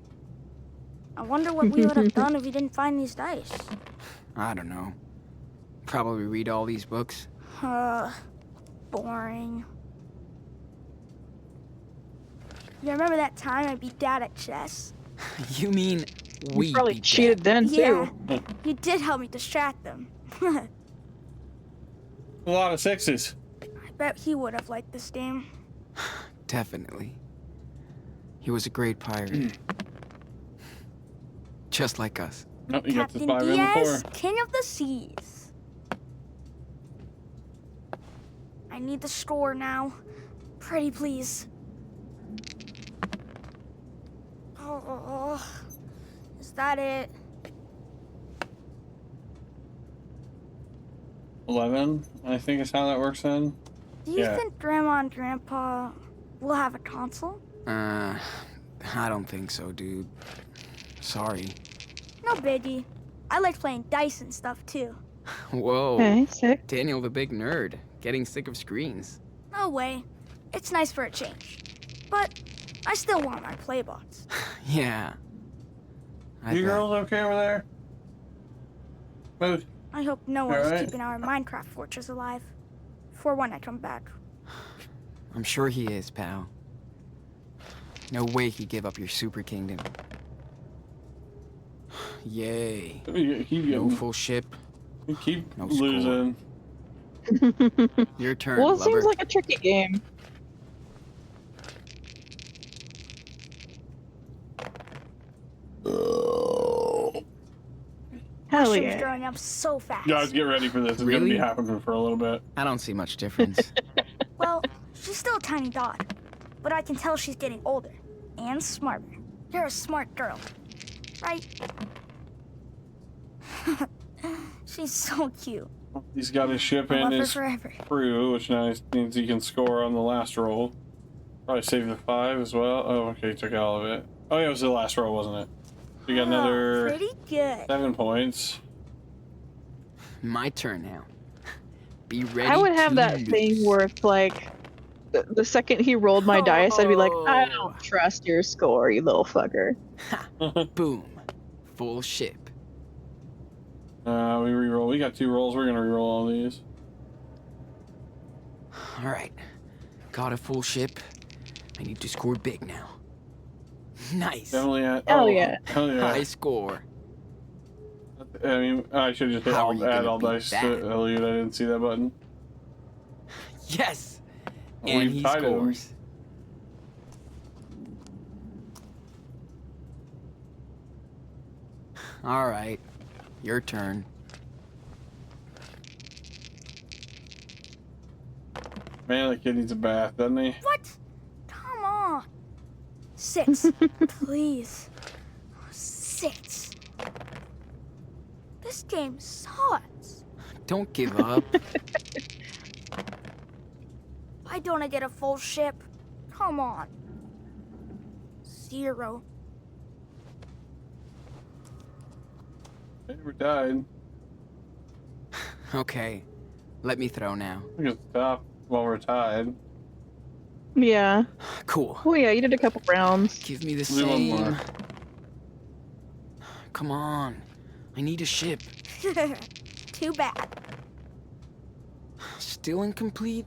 I wonder what we would have done if we didn't find these dice. I don't know. Probably read all these books. Boring. You remember that time I beat Dad at chess? You mean we you probably beat cheated then, Yeah, too. you did help me distract them. A lot of 6s. I bet he would have liked this game. Dad? Definitely. He was a great pirate. Just like us. Oh, you got the Captain 5 and the Diaz, 4. King of the Seas. I need the score now. Pretty please. Oh, is that it? 11, I think is how that works then. Do you think Grandma and Grandpa will have a console? I don't think so, dude. Sorry. No biggie. I like playing dice and stuff too. Whoa. Okay, sick. Daniel the big nerd, getting sick of screens. No way. It's nice for a change. But I still want my playbots. Yeah. You girls okay over there? Mood. I hope no one's Alright. keeping our Minecraft fortress alive. For when I come back. I'm sure he is, pal. No way he'd give up your super kingdom. Yay. You keep No getting, full ship. you keep no losing. Your turn, Well, it lover. seems like a tricky game. Hell Mushrooms yeah. growing up so fast. Guys, get ready for this. It's gonna be Really? happening for a little bit. I don't see much difference. Well, she's still a tiny dot. But I can tell she's getting older. And smarter. You're a smart girl. Right? She's so cute. He's got his ship I and love her his forever. crew, which nice means he can score on the last roll. Probably save the 5 as well. Oh, okay, he took all of it. Oh, yeah, it was the last roll, wasn't it? You got Oh, another pretty good. 7 points. My turn now. Be ready. I would have to that lose. thing where it's like, the second he rolled my dice, I'd be like, I Oh. don't trust your score, you little fucker. Boom. Full ship. We reroll. We got 2 rolls. We're gonna reroll all these. All right. Got a full ship. I need to score big now. Nice. Definitely at. Hell yeah. Hell yeah. High score. I mean, I should just hit How are all, you add gonna all beat dice that? to Elliot. I didn't see that button. Yes. We And he tied him. scores. All right. Your turn. Man, that kid needs a bath, doesn't he? What? Come on. 6. Please. 6. This game sucks. Don't give up. Why don't I get a full ship? Come on. 0. They never died. Okay. Let me throw now. We can stop while we're tied. Yeah. Cool. Oh yeah, you did a couple rounds. Give me the Do one same. more. Come on. I need a ship. Too bad. Still incomplete?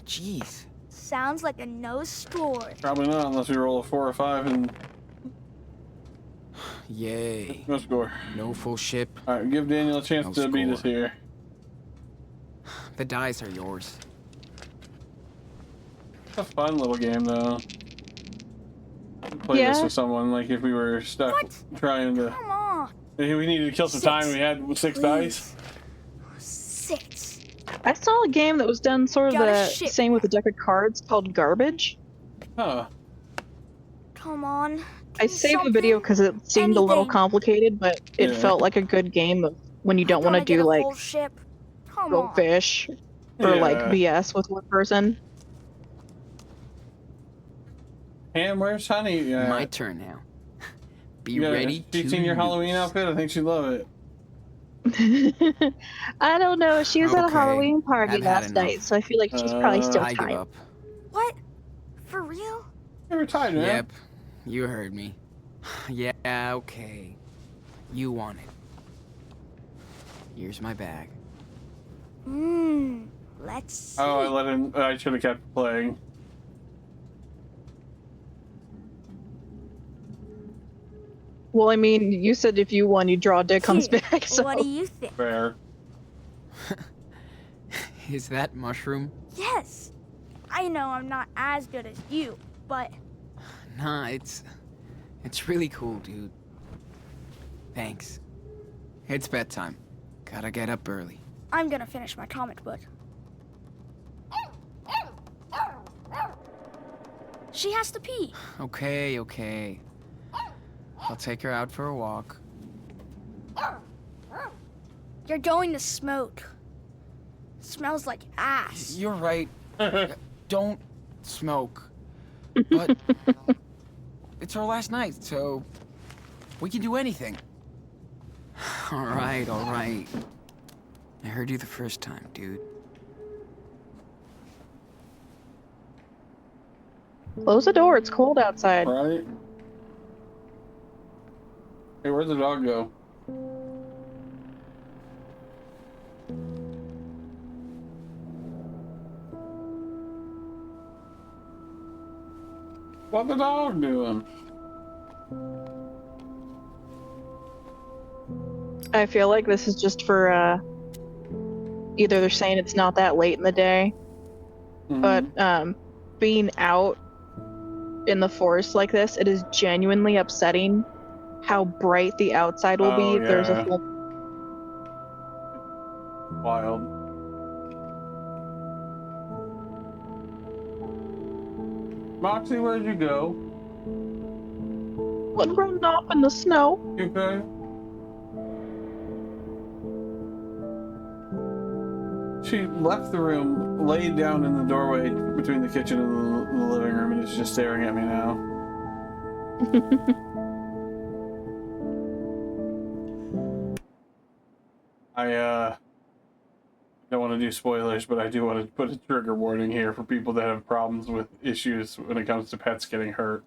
Jeez. Sounds like a no score. Probably not unless we roll a 4 or 5 and Yay. no score. No full ship. All right, give Daniel a chance No to beat us score. here. The dice are yours. It's a fun little game, though. Play this Yeah. with someone, like if we were stuck What? trying to. Come on. If we needed to kill some 6. time, we had 6 dice. Please. 6. I saw a game that was done sort of Got a the ship. same with a deck of cards called Garbage. Huh. Come on. I Give me saved the video something. because it seemed a little Anything. complicated, but it Yeah. felt like a good game of when you don't want to Gonna get do a like full ship. Come go on. fish or like Yeah. BS with one person. Ham, where's Honey? Yeah. My turn now. Be You got- ready to She's seen your Halloween lose. outfit? I think she'd love it. I don't know. She was at a Okay, Halloween party I've had last enough. night, so I feel like she's probably still I give tired. up. What? For real? You're tired, man. Yep. You heard me. Yeah, okay. You want it. Here's my bag. Let's see. Oh, I let him. I should have kept playing. Well, I mean, you said if you won, you'd draw a dick on his Here, back. So What do you think? Fair. Is that mushroom? Yes. I know I'm not as good as you, but Nah, it's really cool, dude. Thanks. It's bedtime. Gotta get up early. I'm gonna finish my comic book. She has to pee. Okay, okay. I'll take her out for a walk. You're going to smoke. Smells like ass. You're right. Don't smoke. But it's our last night, so we can do anything. All right, all right. I heard you the first time, dude. Close the door. It's cold outside. Right? Hey, where'd the dog go? What the dog doing? I feel like this is just for either they're saying it's not that late in the day, but being out in the forest like this, it is genuinely upsetting how bright the outside will be. Yeah. There's a full Wild. Moxie, where'd you go? one running off in the snow. You okay? She left the room, laid down in the doorway between the kitchen and the living room, and is just staring at me now. I don't want to do spoilers, but I do want to put a trigger warning here for people that have problems with issues when it comes to pets getting hurt.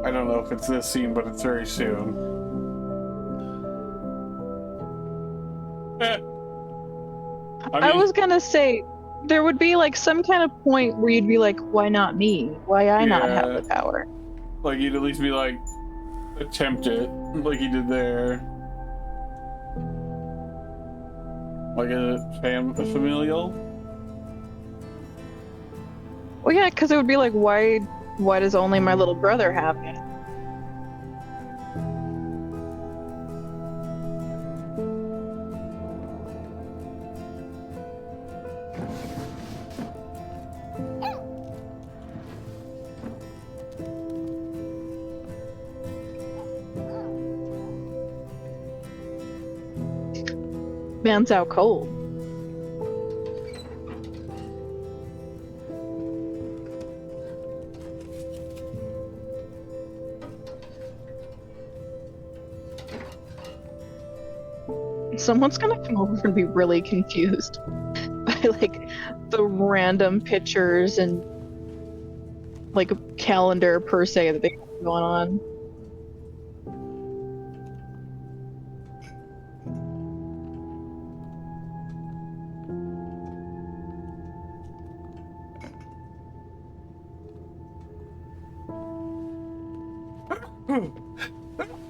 I don't know if it's this scene, but it's very soon. I was gonna say there would be like some kind of point where you'd be like, why not me? Why I not have the power? Like you'd at least be like, attempt it, like you did there. Like a familial? Well, yeah, because it would be like, why does only my little brother have it? Man's out cold. Someone's gonna come over and be really confused by like the random pictures and like a calendar per se that they have going on.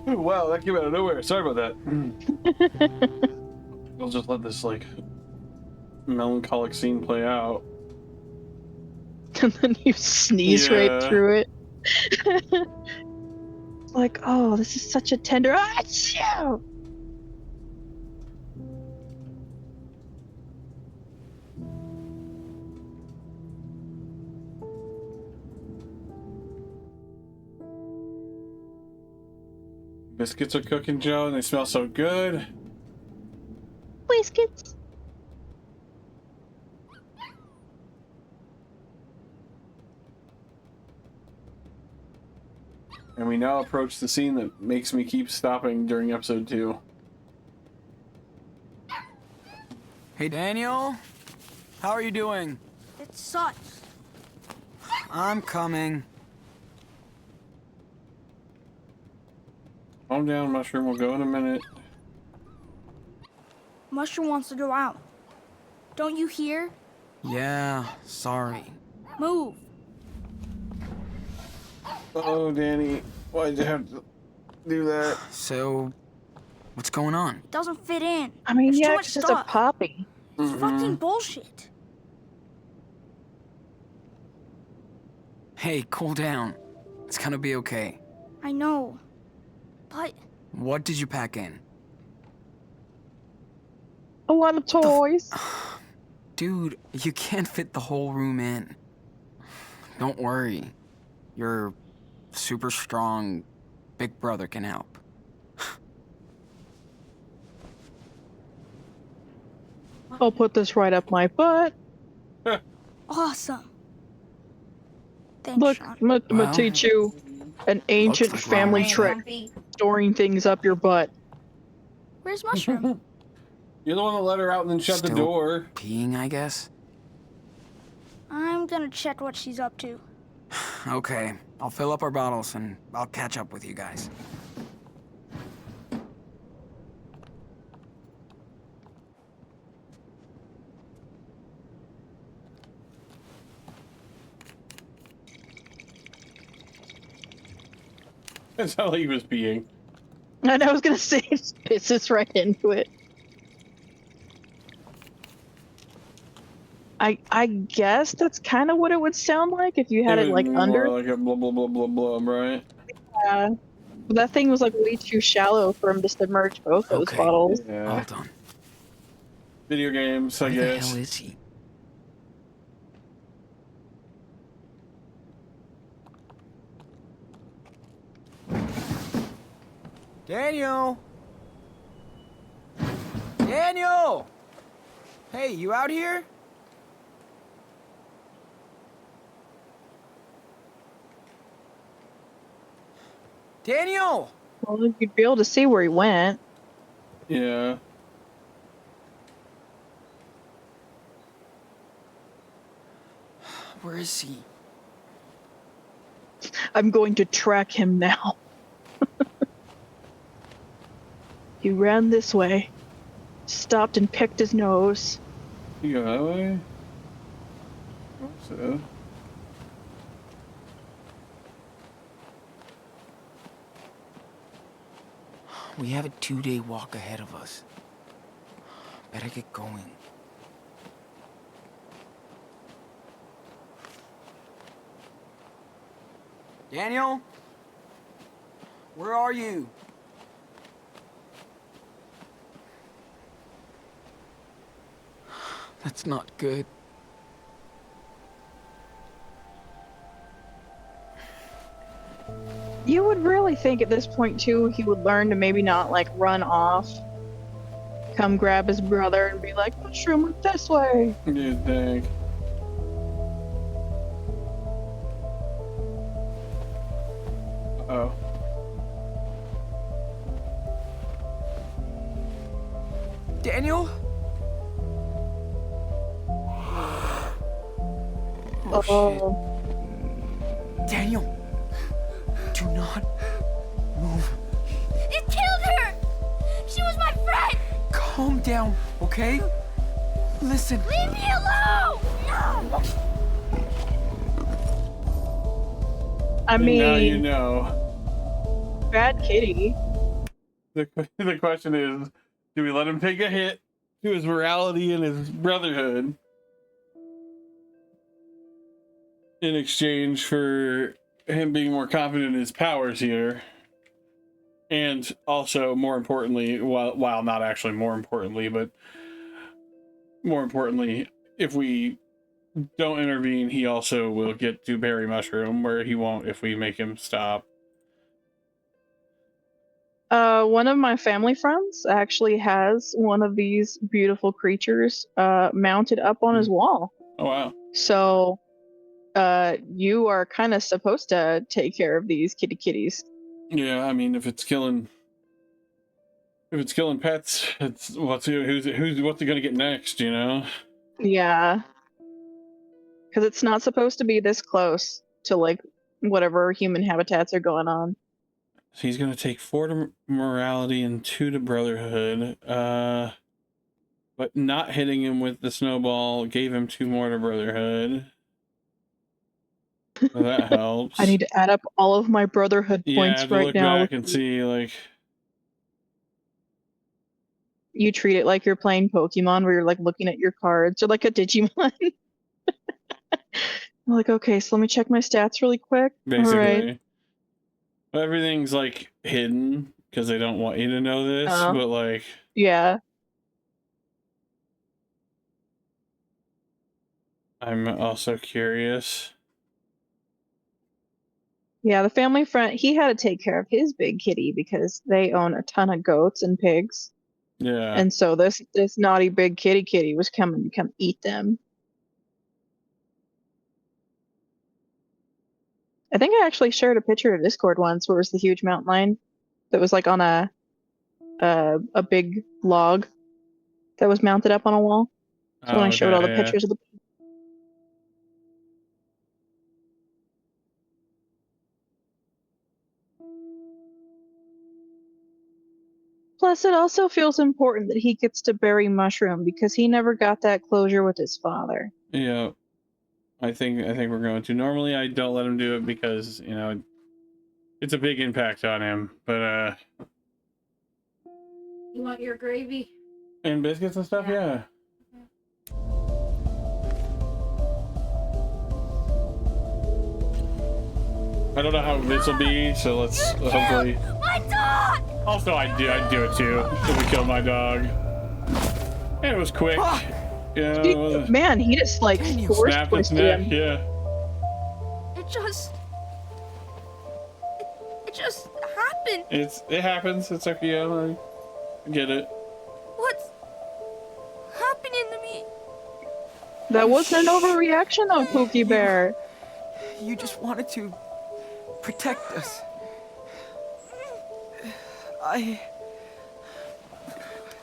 Ooh, wow, that came out of nowhere. Sorry about that. We'll just let this like melancholic scene play out. And then you sneeze right through it. Like, oh, this is such a tender. Achoo! Biscuits are cooking, Joe, and they smell so good. Biscuits. And we now approach the scene that makes me keep stopping during episode 2. Hey, Daniel. How are you doing? It sucks. I'm coming. Calm down, Mushroom. We'll go in a minute. Mushroom wants to go out. Don't you hear? Yeah, sorry. Move. Oh, Danny. Why'd you have to do that? So, what's going on? It doesn't fit in. I mean, There's yeah, too much it's just a stuff. poppy. It's fucking bullshit. Hey, cool down. It's gonna be okay. I know. But What did you pack in? A lot of toys. Dude, you can't fit the whole room in. Don't worry. Your super strong big brother can help. I'll put this right up my butt. Awesome. Thanks, Look, Sean. I'm gonna Well, teach you an ancient looks like we're family almost trick. Comfy. Storing things up your butt. Where's Mushroom? You're the one that let her out and then shut the Still door. peeing, I guess? I'm gonna check what she's up to. Okay, I'll fill up our bottles and I'll catch up with you guys. That's how he was peeing. And I was gonna say, it just pisses right into it. I guess that's kind of what it would sound like if you had it like was under. more like a blah blah blah blah blah, right? But that thing was like way too shallow for him to submerge both those Okay. bottles. Yeah. All done. Video games, I Where the guess. hell is he? Daniel! Daniel! Hey, you out here? Daniel! Well, you'd be able to see where he went. Yeah. Where is he? I'm going to track him now. He ran this way, stopped and picked his nose. You go that way? So. We have a 2-day walk ahead of us. Better get going. Daniel? Where are you? That's not good. You would really think at this point, too, he would learn to maybe not, like, run off, come grab his brother and be like, Mushroom, look this way. You think? Uh-oh. Daniel? Oh, Daniel! Do not move. It killed her! She was my friend! Calm down, okay? Listen. Leave me alone! No! I And mean, now you know. bad kitty. The question is, do we let him take a hit to his morality and his brotherhood in exchange for him being more confident in his powers here? And also, more importantly, while not actually more importantly, but more importantly, if we don't intervene, he also will get to berry mushroom, where he won't if we make him stop. One of my family friends actually has one of these beautiful creatures mounted up on his wall. Oh wow. So, you are kind of supposed to take care of these kitties. Yeah, I mean, if it's killing pets, it's what's it gonna get next, you know? Yeah. Because it's not supposed to be this close to, like, whatever human habitats are going on. So he's gonna take 4 to morality and 2 to brotherhood. But not hitting him with the snowball gave him 2 more to brotherhood. So that helps. I need to add up all of my brotherhood I points have to right look now. back and see, like, You treat it like you're playing Pokemon, where you're like looking at your cards, or like a Digimon. I'm like, okay, so let me check my stats really quick. basically. All right. Everything's like hidden because they don't want you to know this, but like, Yeah. I'm also curious. Yeah, the family friend, he had to take care of his big kitty because they own a ton of goats and pigs. Yeah. And so this naughty big kitty was coming to come eat them. I think I actually shared a picture of Discord once where it was the huge mountain lion that was like on a big log that was mounted up on a wall. So when I showed all the Okay, pictures of the Plus, it also feels important that he gets to bury Mushroom because he never got that closure with his father. yeah. I think we're going to. Normally, I don't let him do it because you know it's a big impact on him. But You want your gravy? and biscuits and stuff, yeah. I don't know how this will be, so let's hopefully. My dog! Also, I'd do it too if we killed my dog. And it was quick. Yeah, Man, he just like force snapped its twisted neck. him. Yeah. It just happened. It happens. It's okay. Yeah, I get it. What's happening to me? That wasn't an overreaction though, Pookie Bear. You just wanted to protect us.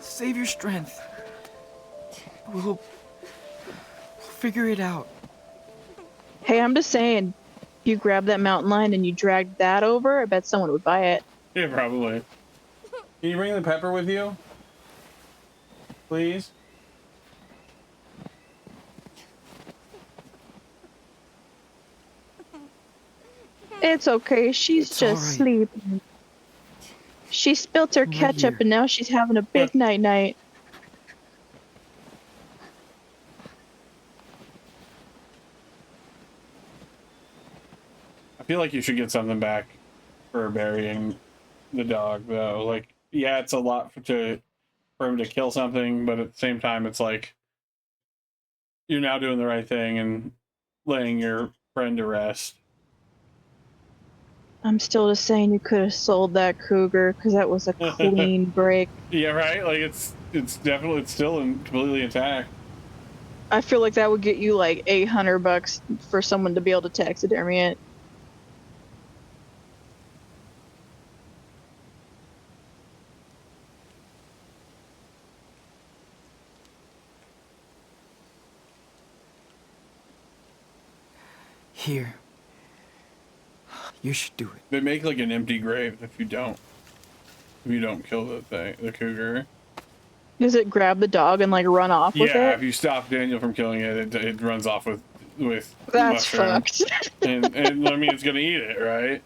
Save your strength. We'll figure it out. Hey, I'm just saying, you grabbed that mountain lion and you dragged that over, I bet someone would buy it. Yeah, probably. Can you bring the pepper with you? Please? It's okay, she's It's just all right. sleeping. She spilt her Right ketchup here. and now she's having a big night-night. I feel like you should get something back for burying the dog, though. Like, yeah, it's a lot for him to kill something, but at the same time, it's like you're now doing the right thing and laying your friend to rest. I'm still just saying you could have sold that cougar because that was a clean break. Yeah, right. Like it's definitely still completely intact. I feel like that would get you like $800 for someone to be able to taxidermy it. Here. You should do it. They make like an empty grave if you don't kill the cougar. Does it grab the dog and like run off with Yeah, it? if you stop Daniel from killing it, it runs off with That's mushroom. fucked. and I mean it's gonna eat it, right?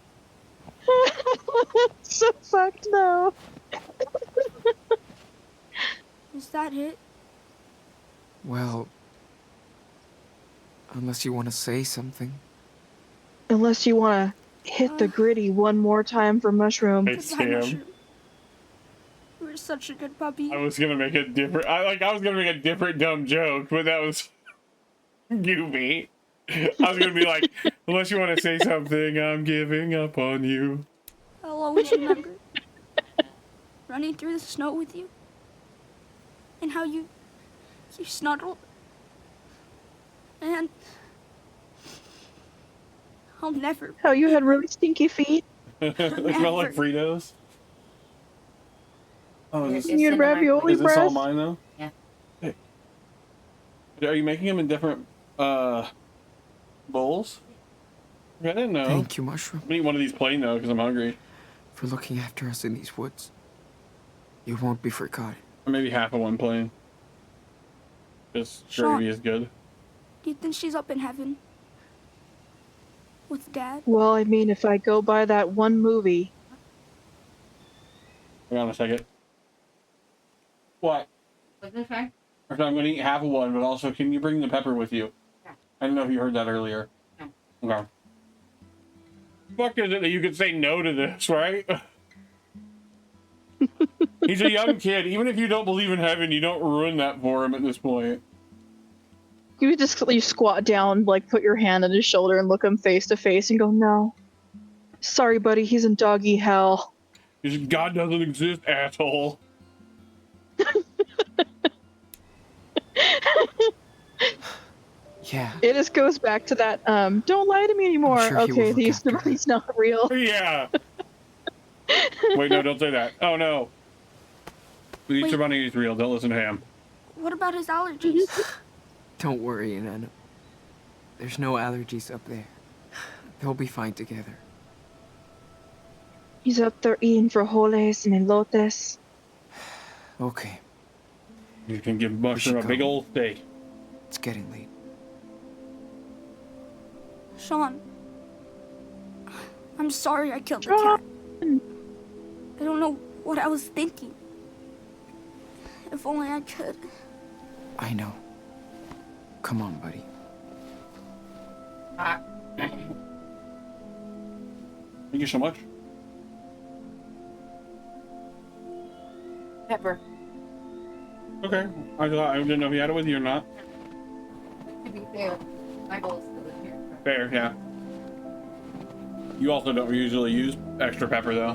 So fucked though. Is that it? Well, unless you want to say something. Unless you want to hit the gritty one more time for Mushroom. It's Goodbye, him. Mushroom. You were such a good puppy. I was gonna make a different. I was gonna make a different dumb joke, but that was goofy. I was gonna be like, unless you want to say something, I'm giving up on you. I'll always remember running through the snow with you, and how you snuggled, and I'll never. How you had really stinky feet. They smell like Fritos. Oh, It's is You had in the ravioli microwave. this all breast. mine though? Yeah. Hey. Are you making them in different bowls? I didn't know. Thank you, Mushroom, I'm gonna eat one of these plain though, because I'm hungry. for looking after us in these woods. You won't be forgotten. Or maybe half of one plain. This Sean. gravy is good. Do you think she's up in heaven with Dad? Well, I mean, if I go by that one movie, Hang on a second. What? What's this one? Okay, I'm gonna eat half of one, but also, can you bring the pepper with you? Yeah. I don't know if you heard that earlier. No. Okay. Fuck is it that you could say no to this, right? He's a young kid. Even if you don't believe in heaven, you don't ruin that for him at this point. You squat down, like put your hand on his shoulder and look him face to face and go, "No, sorry, buddy, he's in doggy hell." God doesn't exist, asshole. Yeah. It just goes back to that. Don't lie to me anymore. sure he will Okay, look the Easter after her. Bunny's not real. Yeah. Wait, no, don't say that. Oh no. The Easter Bunny is real. Don't listen to Ham. What about his allergies? Don't worry, Nana. There's no allergies up there. They'll be fine together. He's up there eating frijoles and elotes. Okay, You can give Mushroom a go. big old steak. it's getting late. Sean, I'm sorry I killed the cat. I don't know what I was thinking. If only I could. I know. Come on, buddy. Thank you so much. Pepper. Okay. I didn't know if you had it with you or not. To be fair, my goal is to live here. Fair, yeah. You also don't usually use extra pepper, though.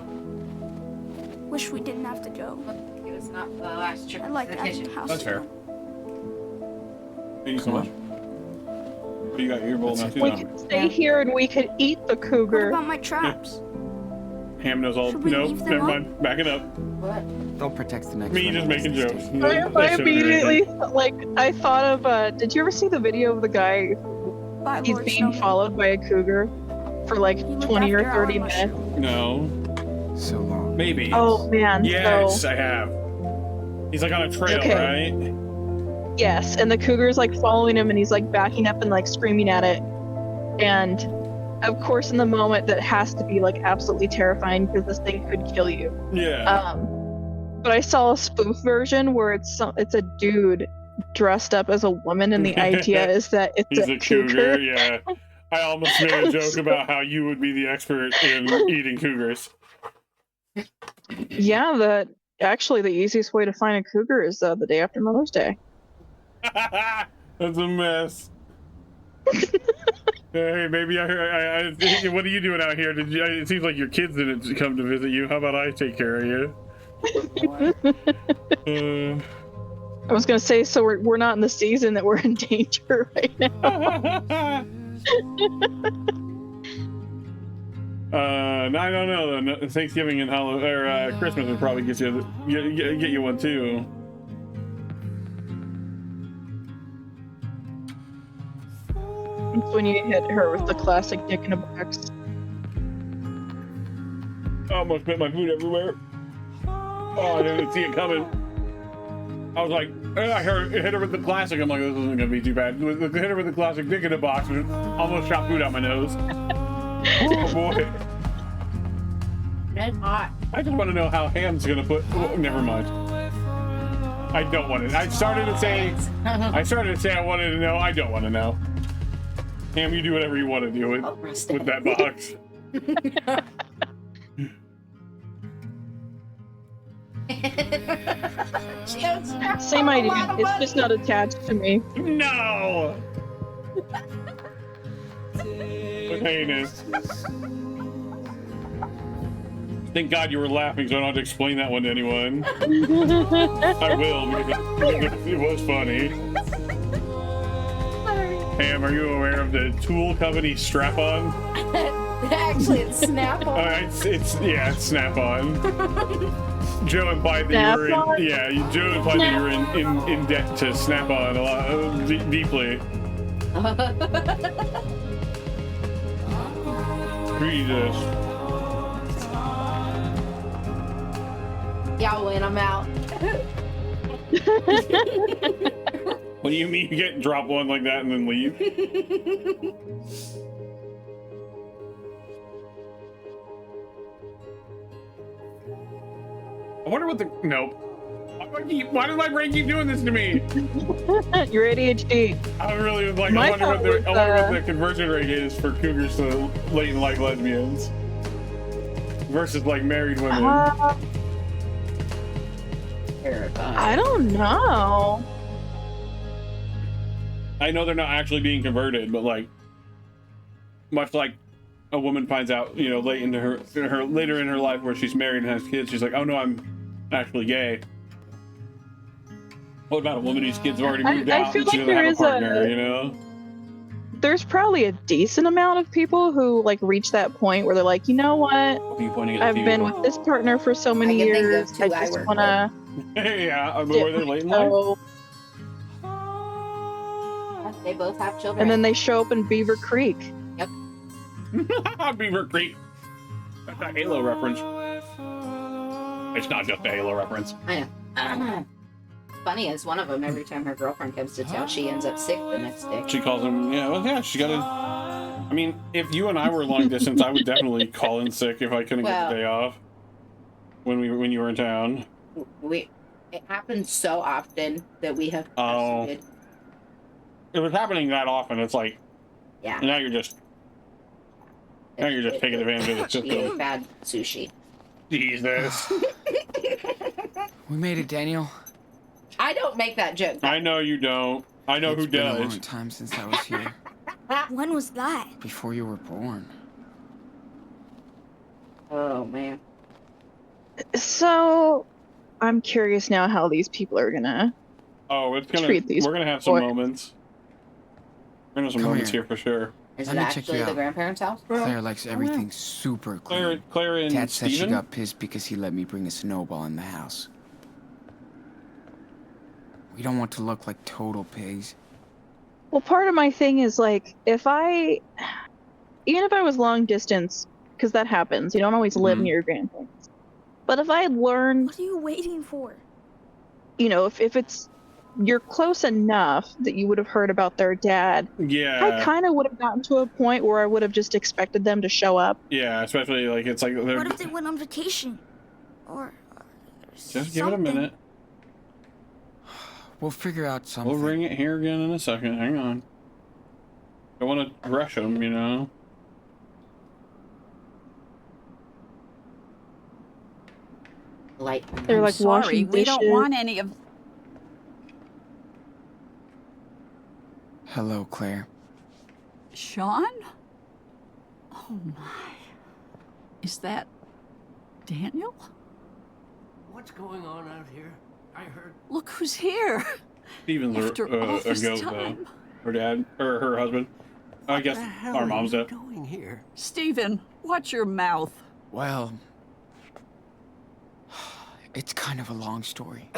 Wish we didn't have to go. It was not the last trip I to like the that kitchen. house. That's fair. too. Thank you so Come much. What do you got? Your bowl now, too, We now. could stay here and we could eat the What cougar. about my traps? Ham knows all. Should we Nope, leave them never up? mind. Back it up. What? They'll protect the next Me one. just making jokes. I immediately, like, I thought of, did you ever see the video of the guy? By He's Lord being Snowman. followed by a cougar for like He looked 20 or after our 30 mushroom. minutes. No. So long. Maybe. Oh man, Yes, so I have. He's like on a trail, Okay. right? yes, and the cougar's like following him and he's like backing up and like screaming at it. And of course in the moment that has to be like absolutely terrifying because this thing could kill you. Yeah. But I saw a spoof version where it's a dude dressed up as a woman and the idea is that it's He's a a cougar, cougar. yeah. I almost made a joke about how you would be the expert in eating cougars. Yeah, that actually the easiest way to find a cougar is the day after Mother's Day. That's a mess. Hey, maybe I what are you doing out here? It seems like your kids didn't come to visit you. How about I take care of you? I was gonna say, so we're not in the season that we're in danger right now. No, I don't know. No, Thanksgiving and Christmas would probably get you one too. It's when you hit her with the classic dick in a box. I almost spit my food everywhere. Oh, I didn't see it coming. I was like, I hit her with the classic. I'm like, this isn't gonna be too bad. Hit her with the classic dick in a box. And almost shot food out my nose. Oh boy. Red hot. I just want to know how Ham's gonna put. Oh, never mind. I don't want to. I started to say I wanted to know. I don't want to know. Ham, you do whatever you want to do with that box. Same idea. It's just not attached to me. No. Heinous. Thank God you were laughing, so I don't have to explain that one to anyone. I will because it was funny. Pam, are you aware of the tool company Strap-On? Actually, it's Snap-on. It's Snap-On. Joe implied that you were in, Joe implied that you were in debt to Snap-On a lot deeply. Jesus. Yeah, when I'm out. What do you mean you get drop one like that and then leave? I wonder what the... Nope. Why does my brain keep doing this to me? Your ADHD. I really like. I wonder what the conversion rate is for cougars to latent like lesbians versus like married women. I don't know. I know they're not actually being converted, but like, much like a woman finds out, you know, later in her life where she's married and has kids, she's like, oh no, I'm actually gay. What about a woman whose kids have already moved I out feel and she like doesn't there have a is partner, you know? There's probably a decent amount of people who like reach that point where they're like, you know what? What are you pointing at the I've TV been for? with this partner for so many can think of years. two I I just work wanna Yeah, I mean, dip were they my late in life? toe. They both have children. And then they show up in Beaver Creek. Beaver Creek. That's a Halo reference. It's not just a Halo reference. I know. Funny is one of them, every time her girlfriend comes to town, she ends up sick the next day. She calls him, yeah, well, yeah, she got in. I mean, if you and I were long distance, I would definitely call in sick if I couldn't get the day off when you were in town. It happens so often that we have. Oh. If it's happening that often, it's like, Yeah. now you're just taking advantage of the She system. ate bad sushi. Jesus. We made it, Daniel. I don't make that joke. I know you don't. I know who It's been a does. long time since I was here. When was that? Before you were born. Oh man. So I'm curious now how these people are gonna Oh, it's gonna. treat these We're gonna have some boys. moments. We're gonna have some Come moments here. here for sure. Is Let it me check actually you the out. grandparents' house? Claire likes everything super clean. Claire and Dad said she Steven? got pissed because he let me bring a snowball in the house. We don't want to look like total pigs. Well, part of my thing is like, even if I was long distance, because that happens, you don't always live Mhm. near your grandparents. But if I had learned, What are you waiting for? you know, if you're close enough that you would have heard about their dad, I Yeah, kind of would have gotten to a point where I would have just expected them to show up. yeah. Especially like it's like they're. What if they went on vacation? Or Just give it a minute. We'll figure out something. We'll ring it here again in a second. Hang on. Don't want to rush them, you know. They're I'm like sorry, washing we don't dishes. want any of... Hello, Claire. Sean? Oh my. Is that Daniel? What's going on out here? I heard. Look who's here. Steven's After all a this ghost though. time. Her dad or her husband. I guess the hell our are mom's you dead. doing here? Stephen, watch your mouth. Well, it's kind of a long story.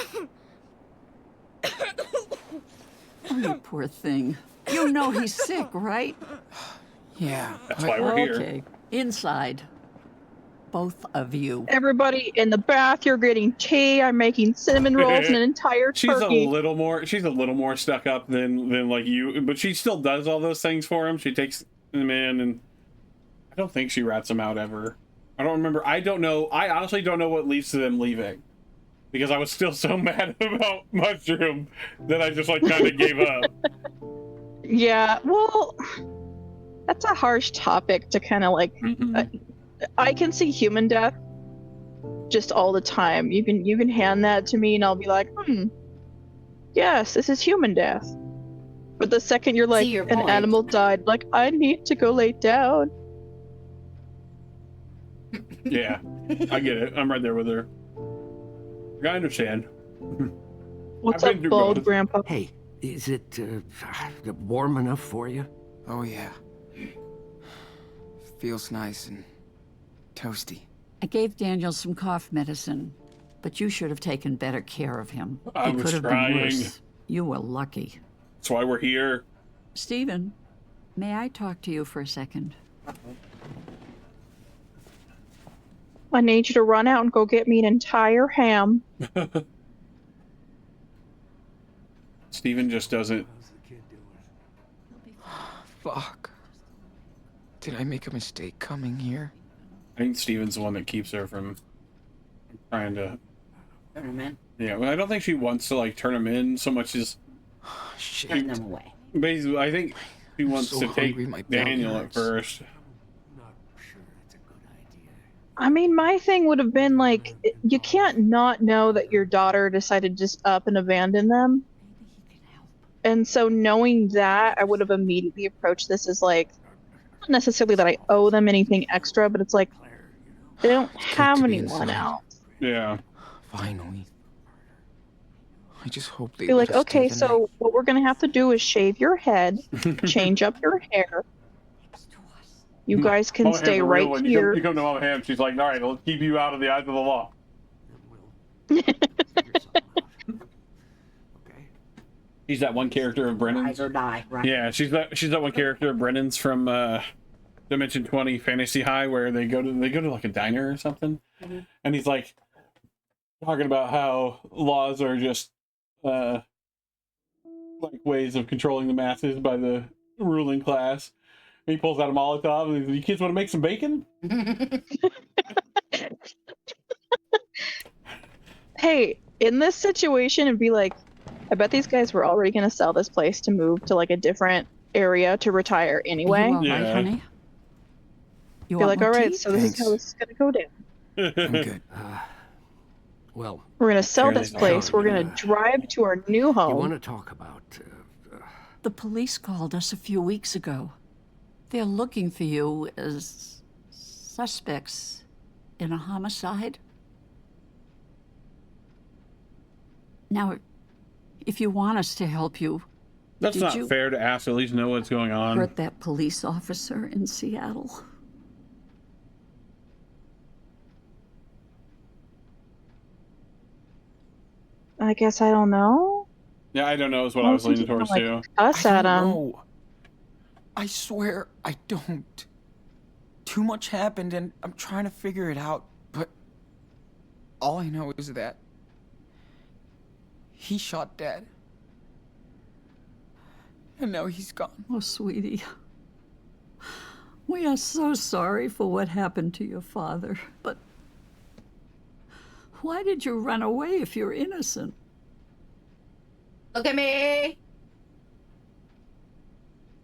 Oh, you poor thing. You know he's sick, right? Yeah. That's but- why we're here. Okay. Inside. Both of you. Everybody in the bath, you're getting tea. I'm making cinnamon rolls and an entire She's turkey. a little more stuck up than like you, but she still does all those things for him. She takes him in, and I don't think she rats him out ever. I don't remember. I don't know. I honestly don't know what leads to them leaving, because I was still so mad about Mushroom that I just like kind of gave up. Yeah, well, that's a harsh topic to kind of like. I can see human death just all the time. You can hand that to me and I'll be like, yes, this is human death. But the second you're like, your an point. animal died, like, I need to go lay down. Yeah, I get it. I'm right there with her. I understand. What's I've up, been through bald both. grandpa? Hey, is it warm enough for you? Oh, yeah. Feels nice and toasty. I gave Daniel some cough medicine, but you should have taken better care of him. I It was could have trying. been worse. You were lucky. That's why we're here. Stephen, may I talk to you for a second? I need you to run out and go get me an entire ham. Steven just doesn't. Fuck. Did I make a mistake coming here? I think Steven's the one that keeps her from trying to. Turn them in. Yeah, well, I don't think she wants to like turn him in so much as Shit. Turn them away. basically. I think she wants so to take hungry, my belly Daniel at hurts. first. Not sure it's a good idea. I mean, my thing would have been like, you can't not know that your daughter decided to just up and abandon them. And so knowing that, I would have immediately approached this as like, not necessarily that I owe them anything extra, but it's like they don't It's good have to be anyone inside. else. Yeah. Finally. I just hope they Be let like, us stay okay, the night. so what we're gonna have to do is shave your head, change up your hair. You guys can Mama Ham's stay a real right one. here. You come to Mama Ham, she's like, all right, let's keep you out of the eyes of the law. Then we'll figure something out. Okay? She's that one character of Brennan's. Rise or die, right? Yeah, she's that one character of Brennan's from Dimension 20 Fantasy High, where they go to like a diner or something, and he's like talking about how laws are just like ways of controlling the masses by the ruling class. And he pulls out a Molotov and he's like, "You kids want to make some bacon?" Hey, in this situation, it'd be like, I bet these guys were already gonna sell this place to move to like a different area to retire You anyway. all right, Yeah. honey? You Be want like, more all right, tea? so this is how this is gonna go down. I'm good. Well, We're gonna sell Fairly this place. fine. We're gonna drive to our new you home. want to talk about... The police called us a few weeks ago. They're looking for you as suspects in a homicide. Now, if you want us to help you, That's Did not you- fair to ask. At least know what's going on. hurt that police officer in Seattle. I guess I don't know. Yeah, I don't know. Is what I was leaning towards like, too. Us I at don't him. know. I swear I don't. Too much happened and I'm trying to figure it out, but all I know is that he shot Dad. And now he's gone. Oh, sweetie. We are so sorry for what happened to your father, but why did you run away if you're innocent? Look at me.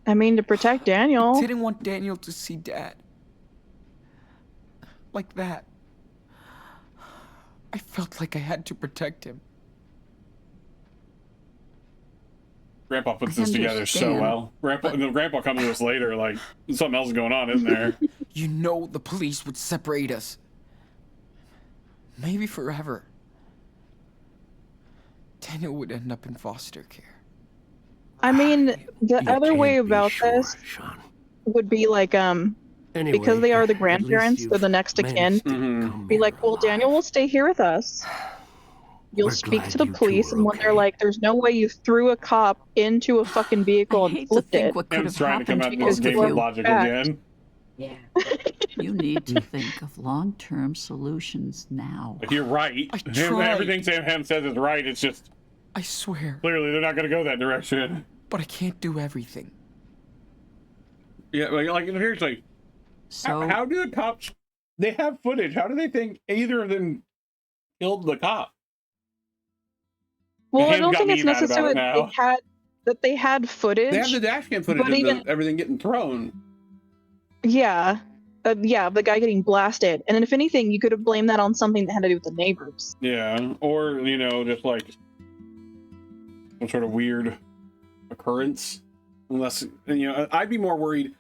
I mean, to protect Daniel. Didn't want Daniel to see Dad. Like that. I felt like I had to protect him. Grandpa puts I this together so understand, well. Grandpa comes to us later, like something else is going on, isn't there? You know the police would separate us. Maybe forever. Daniel would end up in foster care. I mean, the you other way can't be about sure, this Sean. would be like, Anyway, because they are the at least grandparents, they're the you've next of kin. managed to Mhm. come Be here like, well, alive. Daniel will stay here with us. You'll We're speak glad to the you two police, are and when they're okay. like, there's no way you threw a cop into a fucking vehicle I and hate to flipped think it. what could Ham's have trying to come happened out to of this both game of of you. logic Fact. again. Yeah. You need to think of long-term solutions now. Like, you're right. I tried. Everything Sam Ham says is right. It's just I swear, clearly they're not going to go that direction. but I can't do everything. Yeah, like seriously, So how do the cops? They have footage. How do they think either of them killed the cop? Well, I Ham's don't got think me it's mad about necessarily it that they had footage. They have the dash cam footage But of even- everything getting thrown. Yeah. Yeah, the guy getting blasted. And then if anything, you could have blamed that on something that had to do with the neighbors. Yeah, or just like some sort of weird occurrence. Unless I'd be more worried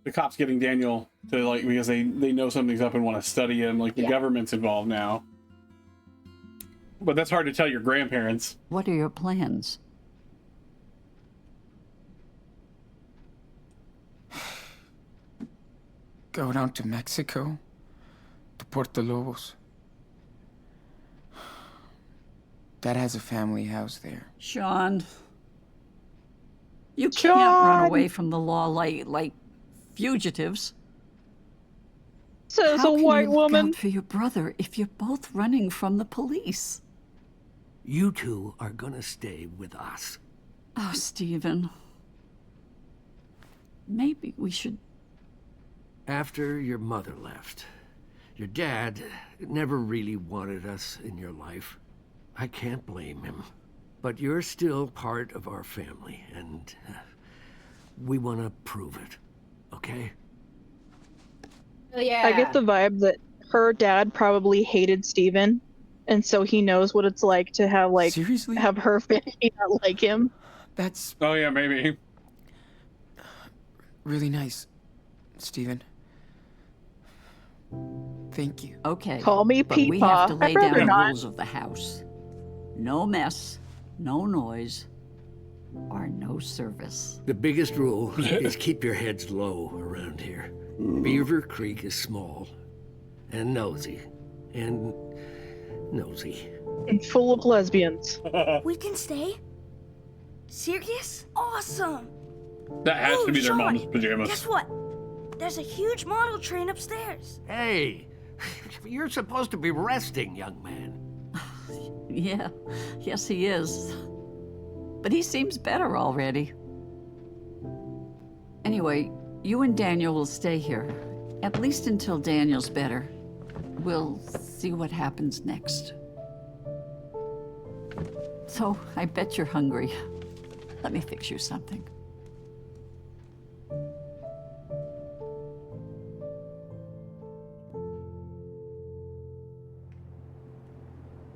the cops getting Daniel to because they know something's up and want to study him. Like the Yeah. government's involved now. But that's hard to tell your grandparents. what are your plans? Go down to Mexico, to Puerto Lobos. Dad has a family house there. Sean, you can't run Sean! away from the law like fugitives. Says How a can white you look woman. out for your brother if you're both running from the police? You two are gonna stay with us. Oh, Stephen. Maybe we should. After your mother left, your dad never really wanted us in your life. I can't blame him. But you're still part of our family, and we want to prove it, okay? Oh, yeah. I get the vibe that her dad probably hated Steven, and so he knows what it's like to have Seriously? have her family not like him. That's Oh yeah, maybe. really nice, Stephen. Thank you. Okay. Call me but we have to Peepaw. lay I'd rather down not. rules of the house. No mess, no noise, or no service. The biggest rule is keep your heads low around here. Beaver Creek is small and nosy. And nosy. And full of lesbians. We can stay? Serious? Awesome! That has Oh, to be their Sean, mom's pajamas. Guess what? There's a huge model train upstairs. Hey, you're supposed to be resting, young man. Yeah, yes, he is. But he seems better already. Anyway, you and Daniel will stay here, at least until Daniel's better. We'll see what happens next. So, I bet you're hungry. Let me fix you something.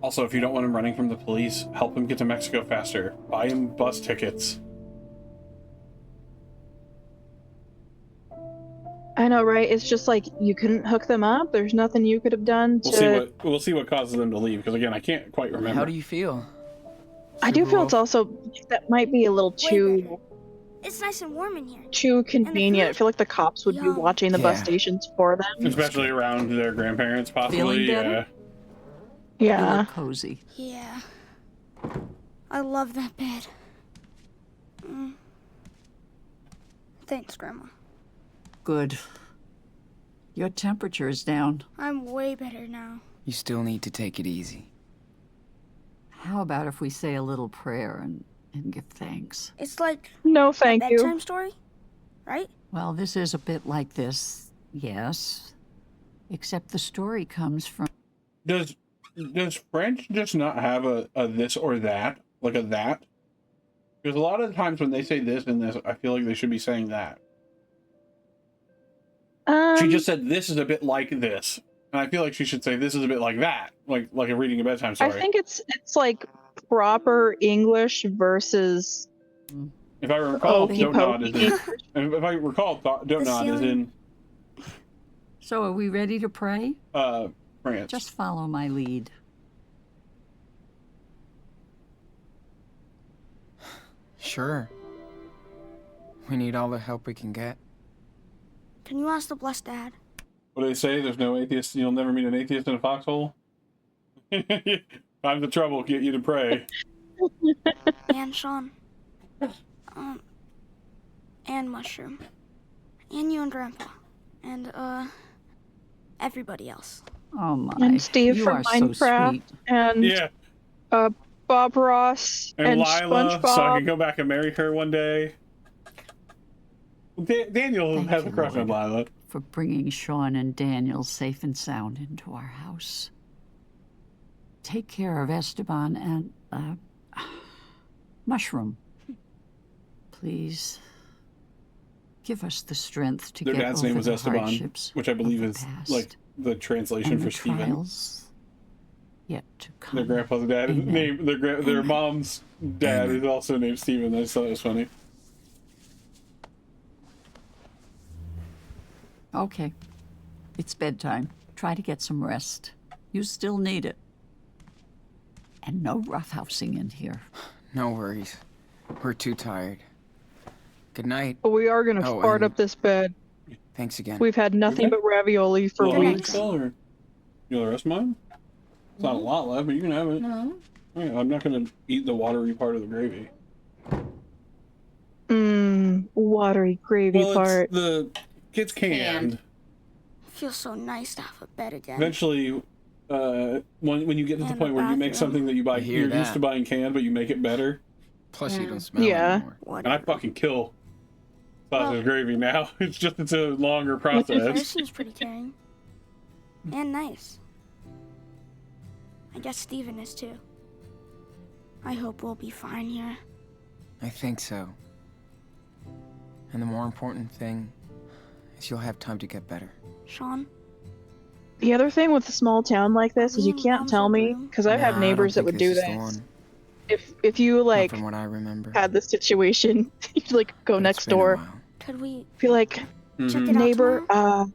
Also, if you don't want him running from the police, help him get to Mexico faster. Buy him bus tickets. I know, right? It's just like you couldn't hook them up. There's nothing you could have done to. We'll see what causes them to leave. Because again, I can't quite remember. How do you feel? I do feel Superwolf? it's also that might be a little Way too better. It's nice and warm in here. too convenient. I food? feel like the cops would be Yum. watching the bus Yeah. stations for them. Especially around their grandparents, possibly. Feeling better? Yeah. You Yeah. look cozy. Yeah. I love that bed. Thanks, Grandma. Good. Your temperature is down. I'm way better now. You still need to take it easy. How about if we say a little prayer and give thanks? It's like No, a thank bedtime you. story, right? Well, this is a bit like this, yes. Except the story comes from... Does French just not have a this or that? Like a that? Because a lot of the times when they say this and this, I feel like they should be saying that. She just said this is a bit like this. And I feel like she should say this is a bit like that. Like a reading a bedtime I story. think it's like proper English versus If I recall, Okey don't nod is pokey. in. If I recall, don't The nod is ceiling. in So are we ready to pray? France. Just follow my lead. Sure. We need all the help we can get. Can you ask the blessed dad? What do they say? There's no atheist. You'll never meet an atheist in a foxhole. I'm the trouble. Get you to pray. And Sean. And Mushroom. And you and Grandpa. And, everybody else. Oh my. and Steve you from are Minecraft so sweet. and Yeah, Bob Ross and Lila, SpongeBob. so I can go back and marry her one day. Daniel Thank has you, a crush on Lord. Lila. For bringing Sean and Daniel safe and sound into our house. Take care of Esteban and, Mushroom. Please. Give us the strength to Their get dad's over name was the Esteban, hardships which I believe of is the past like the translation and for the Stephen. trials yet to come. Their grandpa's dad is Amen. named. Their Amen. mom's dad Amen. is also named Stephen. I just thought it was funny. Okay. It's bedtime. Try to get some rest. You still need it. And no roughhousing in here. No worries. We're too tired. Good night. But we are gonna Oh, fart and- up this bed. Thanks again. We've had nothing Okay. but ravioli for You want weeks. still, or you want the rest of mine? It's not a lot left, but you can have it. No. Yeah, I'm not gonna eat the watery part of the gravy. Watery gravy Well, part. it's the kids canned. It feels so nice to have a bed again. Eventually, when you get to the And point a where you make bathroom. something that you buy, I hear you're used that. to buying canned, but you make it better. Plus, you Yeah. don't smell Yeah. anymore. And I fucking kill sausage gravy now. It's a longer This process. seems pretty caring. And nice. I guess Steven is too. I hope we'll be fine here. I think so. And the more important thing is you'll have time to get better. Sean? The other thing with a small town like this is you Are we in can't Mom's tell old me room? because I've had Nah, I neighbors don't that would think do this is the this. one. if you Not like from what I remember. had this situation, you'd like go But it's next been a door, while. Could we be like, check Mhm. it out neighbor, tomorrow?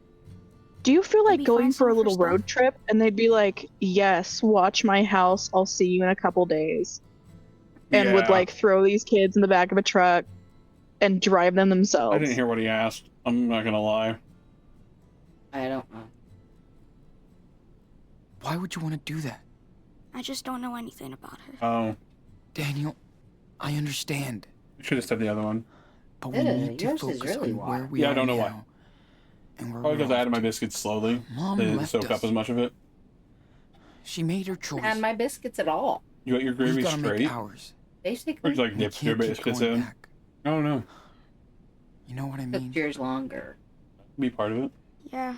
do you feel Did like we going find for some a of her little stuff? road trip? And they'd be like, yes, watch my house. I'll see you in a couple days. And would Yeah. like throw these kids in the back of a truck and drive them I themselves. didn't hear what he asked. I'm not gonna lie. I don't know. Why would you want to do that? I just don't know anything about her. Oh, Daniel, I understand. you should have said the other one. But we Ew, need to yours is focus really on where wild. we Yeah, I are don't know why. now. And where Probably we're because I off added my to. biscuits slowly. Mom They didn't left soak up us. as much of it. She made her choice. And my biscuits at all. You got your We've gravy got to straight? make ours. Or Basically, you like We dipped your can't keep biscuits going in? back. I don't know. You know what I took mean? yours longer. Be part of it. Yeah,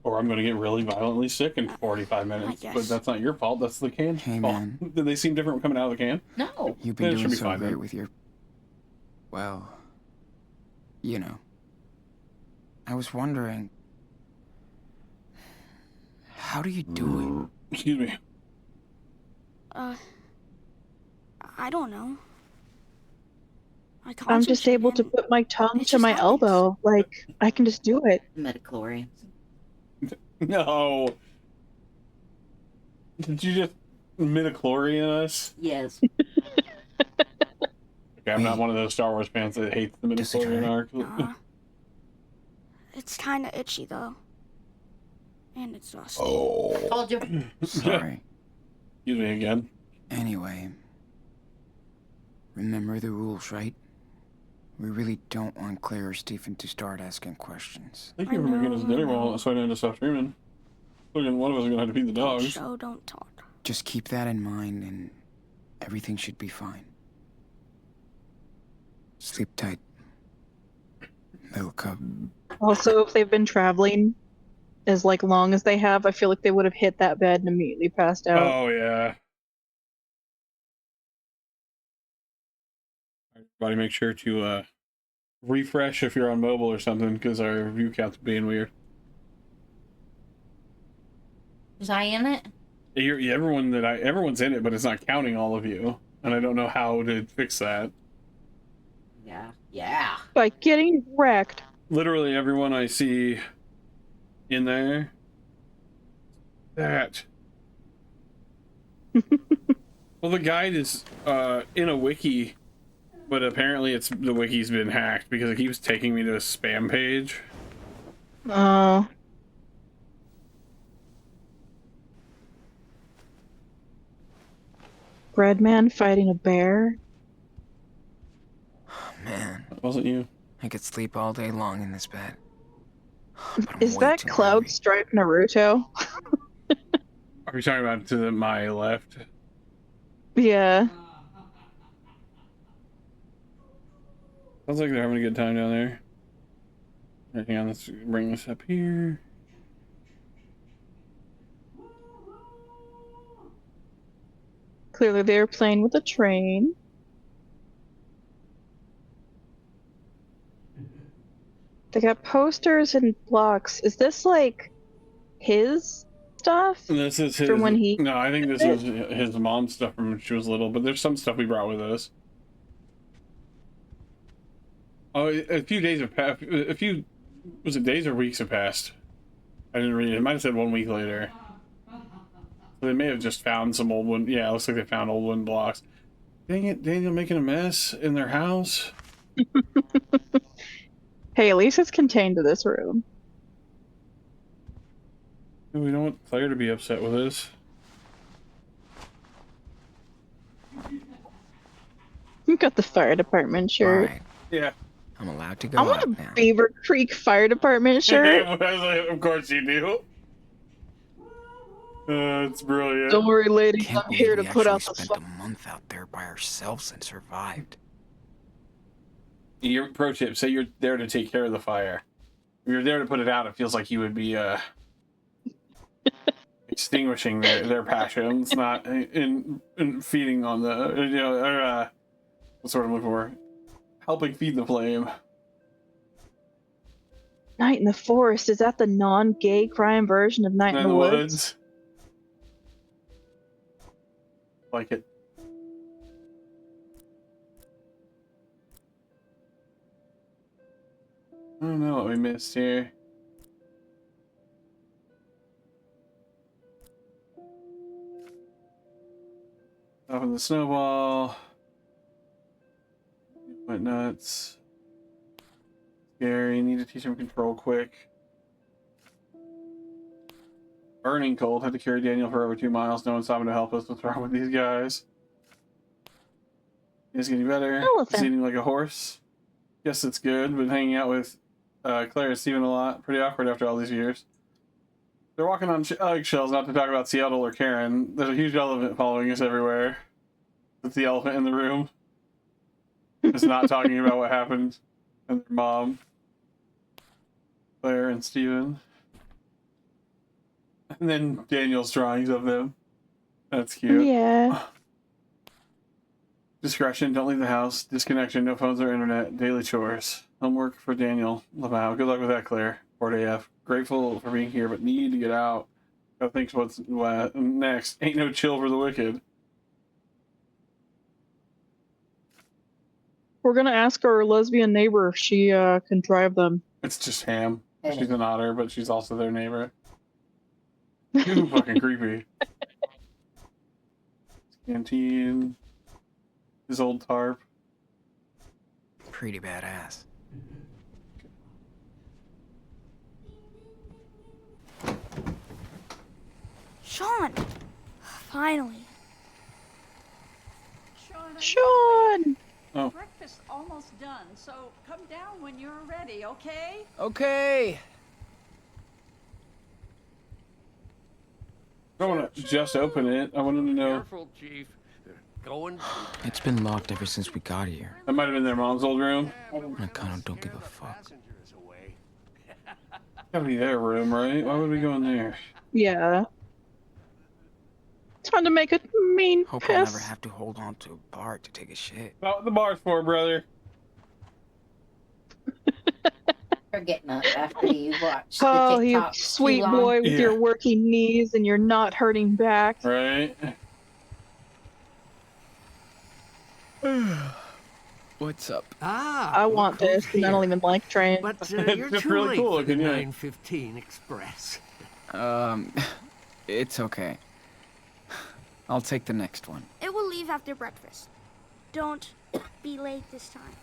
Or I'm gonna get really violently sick in 45 minutes. guess. But that's not your fault. That's the can's Hey, fault. man. Did they seem different coming out of the can? No. You've Yeah, been it should doing be so fine, great then. with your... Well... You know. I was wondering... How do you do Excuse me. I don't know. I I'm just able to concentrate put my tongue It to just my happens. elbow. Like, I can just do it. Metachlorians. No. Did you just midichlorian us? Yes. Okay, I'm not one of those Star Wars fans that hates the Disagree. midichlorian arc. It's kind of itchy though, and it's dusty. Oh. Told you. it? Sorry. Excuse me again. Anyway... Remember the rules, right? We really don't want Claire or Stephen to start asking questions. Thank you for I making us know, dinner I know. while so I didn't have to stop streaming. Looking, one of us is gonna have to feed the Don't dogs. show, don't talk. Just keep that in mind and everything should be fine. Sleep tight. Little cub. Also, if they've been traveling as like long as they have, I feel like they would have hit that bed and immediately passed out. Oh yeah. Everybody, make sure to refresh if you're on mobile or something, because our view count's being weird. Was I in it? Everyone's in it, but it's not counting all of you, and I don't know how to fix that. Yeah. Yeah. By getting wrecked. Literally everyone I see in there. That. Well, the guide is in a wiki, but apparently the wiki's been hacked because it keeps taking me to a spam page. Oh. Breadman fighting a bear? Man, That wasn't you. I could sleep all day long in this bed. But I'm Is way that too Cloud hungry. Stripe Naruto? Are you talking about to my left? Yeah. Sounds like they're having a good time down there. Hang on, let's bring this up here. Clearly they're playing with a train. They got posters and blocks. Is this like his stuff? This is his. From when he- No, I think this is his mom's stuff from when she was little. But there's some stuff we brought with us. Oh, a few days have passed. Was it days or weeks have passed? I didn't read it. It might have said 1 week later. So they may have just found some old one. Yeah, it looks like they found old wooden blocks. Dang it, Daniel making a mess in their house. Hey, at least it's contained to this room. We don't want Claire to be upset with us. You got the fire department shirt. Alright, Yeah. I'm allowed to go I want out a now. Beaver Creek Fire Department shirt. Of course you do. It's brilliant. Don't worry, ladies. Can't I'm here to believe we put actually out the spent fire. a month out there by ourselves and survived. Your pro tip: say you're there to take care of the fire. If you're there to put it out, it feels like you would be extinguishing their passions, not in feeding on the what's the word I'm looking for? Helping feed the flame. Night in the Forest. Is that the non-gay crime version of Night in the Woods? Like it. missed here? Open the snowball. Went nuts. Scary. Need to teach him control quick. Burning cold. Had to carry Daniel for over 2 miles. No one's stopping to help us. What's wrong with these guys? He's getting better. Elephant. He's eating like a horse. Guess it's good. Been hanging out with Claire and Steven a lot. Pretty awkward after all these years. They're walking on eggshells, not to talk about Seattle or Karen. There's a huge elephant following us everywhere. It's the elephant in the room. It's not talking about what happened. And their mom. Claire and Steven. And then Daniel's drawings of them. That's cute. Yeah. Discretion, don't leave the house. Disconnection, no phones or internet. Daily chores. Homework for Daniel. Lamau. Good luck with that, Claire. Port AF. Grateful for being here, but need to get out. Gotta think what's next. Ain't no chill for the wicked. We're gonna ask our lesbian neighbor if she can drive them. It's just Ham. She's an otter, but she's also their neighbor. Too fucking creepy. Canteen. His old tarp. Pretty badass. Sean! Finally. Sean! Oh. Breakfast almost done, so come down when you're ready, okay? Okay. I don't want to just open it. I wanted to know. Careful, Chief. Going. It's been locked ever since we got here. That might have been their mom's old room. I kind of don't give a fuck. Gotta be their room, right? Why would we go in there? Yeah. Time to make a mean Hope I'll never piss. have to hold on to a bar to take a shit. Not what the bar's for, brother. For getting up after you watch Oh, the you TikToks sweet too long. boy with Yeah. your working knees and you're not hurting back. Right? What's up? I want look who's this, and I don't here. even like trains. But you're It's too really late cool for the looking, yeah. 9:15 express. It's okay. I'll take the next one. It will leave after breakfast. Don't be late this time.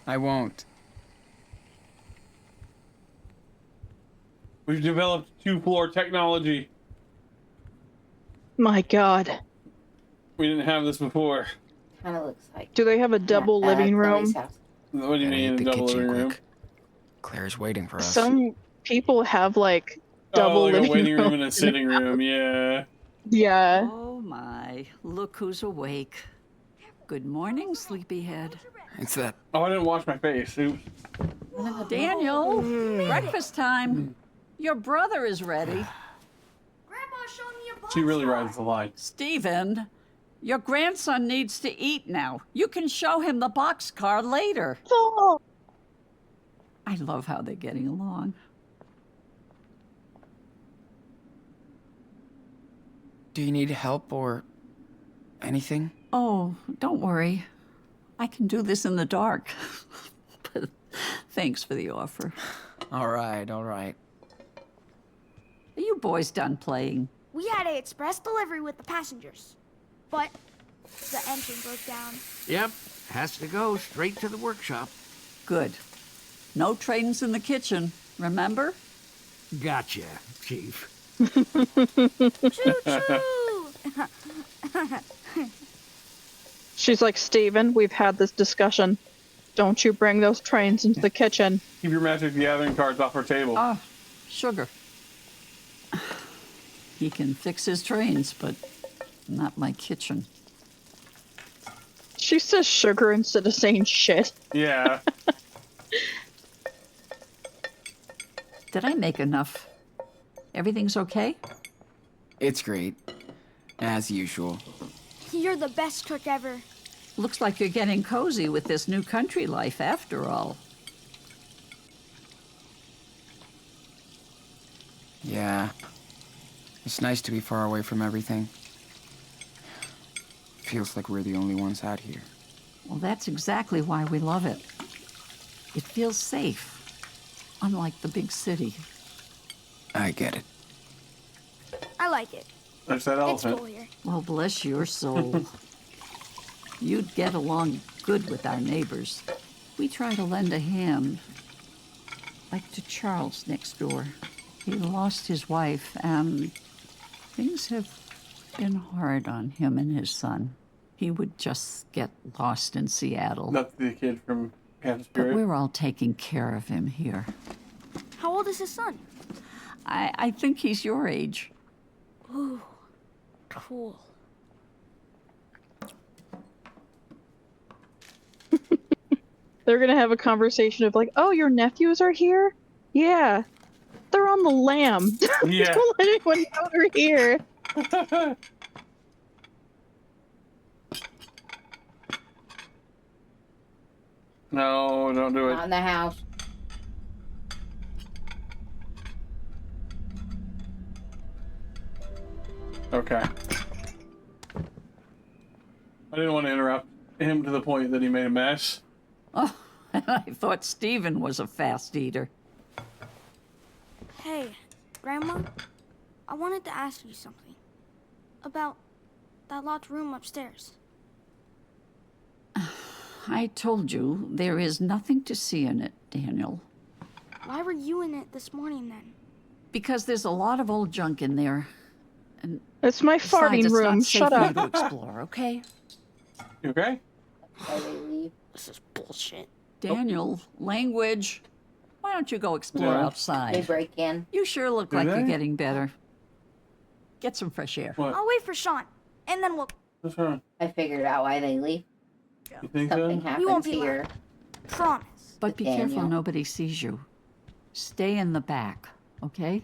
I won't. We've developed 2-floor technology. My God. We didn't have this before. Kind of looks like Do they have a double living Chloe's room? house. What do you Gotta mean, hit a the double kitchen living room? quick. Claire's waiting for us. Some people have like double Oh, like living a waiting room and a rooms. sitting room, yeah. Yeah. Oh my, look who's awake. Good morning, sleepyhead. It's that. Oh, I didn't wash my face. Oops. Daniel, breakfast time. Your brother is ready. Grandma showed me a box. She really rides the line. Stephen, your grandson needs to eat now. You can show him the boxcar later. Oh, I love how they're getting along. Do you need help or anything? Oh, don't worry. I can do this in the dark. But thanks for the offer. All right, all right. Are you boys done playing? We had an express delivery with the passengers, but the engine broke down. Yep, has to go straight to the workshop. Good. No trains in the kitchen, remember? Gotcha, Chief. Choo-choo! she's like, Steven, we've had this discussion. Don't you bring those trains into the kitchen. Keep your Magic the Gathering cards off our table. Oh, sugar. He can fix his trains, but not my kitchen. She says sugar instead of saying shit. Yeah. Did I make enough? Everything's okay? It's great. As usual. You're the best cook ever. Looks like you're getting cozy with this new country life after all. Yeah. It's nice to be far away from everything. Feels like we're the only ones out here. Well, that's exactly why we love it. It feels safe. unlike the big city. I get it. I like it. There's that It's elephant. cool here. Well, bless your soul. You'd get along good with our neighbors. We try to lend a hand, like to Charles next door. He lost his wife, and things have been hard on him and his son. He would just get lost in Seattle. That's the kid from Cat But Spirit. we're all taking care of him here. How old is his son? I think he's your age. Ooh, cool. They're gonna have a conversation of like, oh, your nephews are here? Yeah. They're on the lam. Yeah. Don't let anyone know they're here. No, don't do Not it. in the house. Okay. I didn't want to interrupt him to the point that he made a mess. Oh, I thought Stephen was a fast eater. Hey, Grandma, I wanted to ask you something about that locked room upstairs. I told you there is nothing to see in it, Daniel. Why were you in it this morning then? Because there's a lot of old junk in there. And It's my besides, farting it's room. not safe Shut for you up. to explore, okay? You okay? Why they leave? This is bullshit. Daniel, language. Why don't you go explore Yeah. They outside? break in. You sure look Do like you're they? getting better. Get some fresh air. What? I'll wait for Sean, and then we'll... What's wrong? I figured out why they leave. You think Something so? We won't happens be here. loud. Promise. But be careful Daniel. nobody sees you. Stay in the back, okay?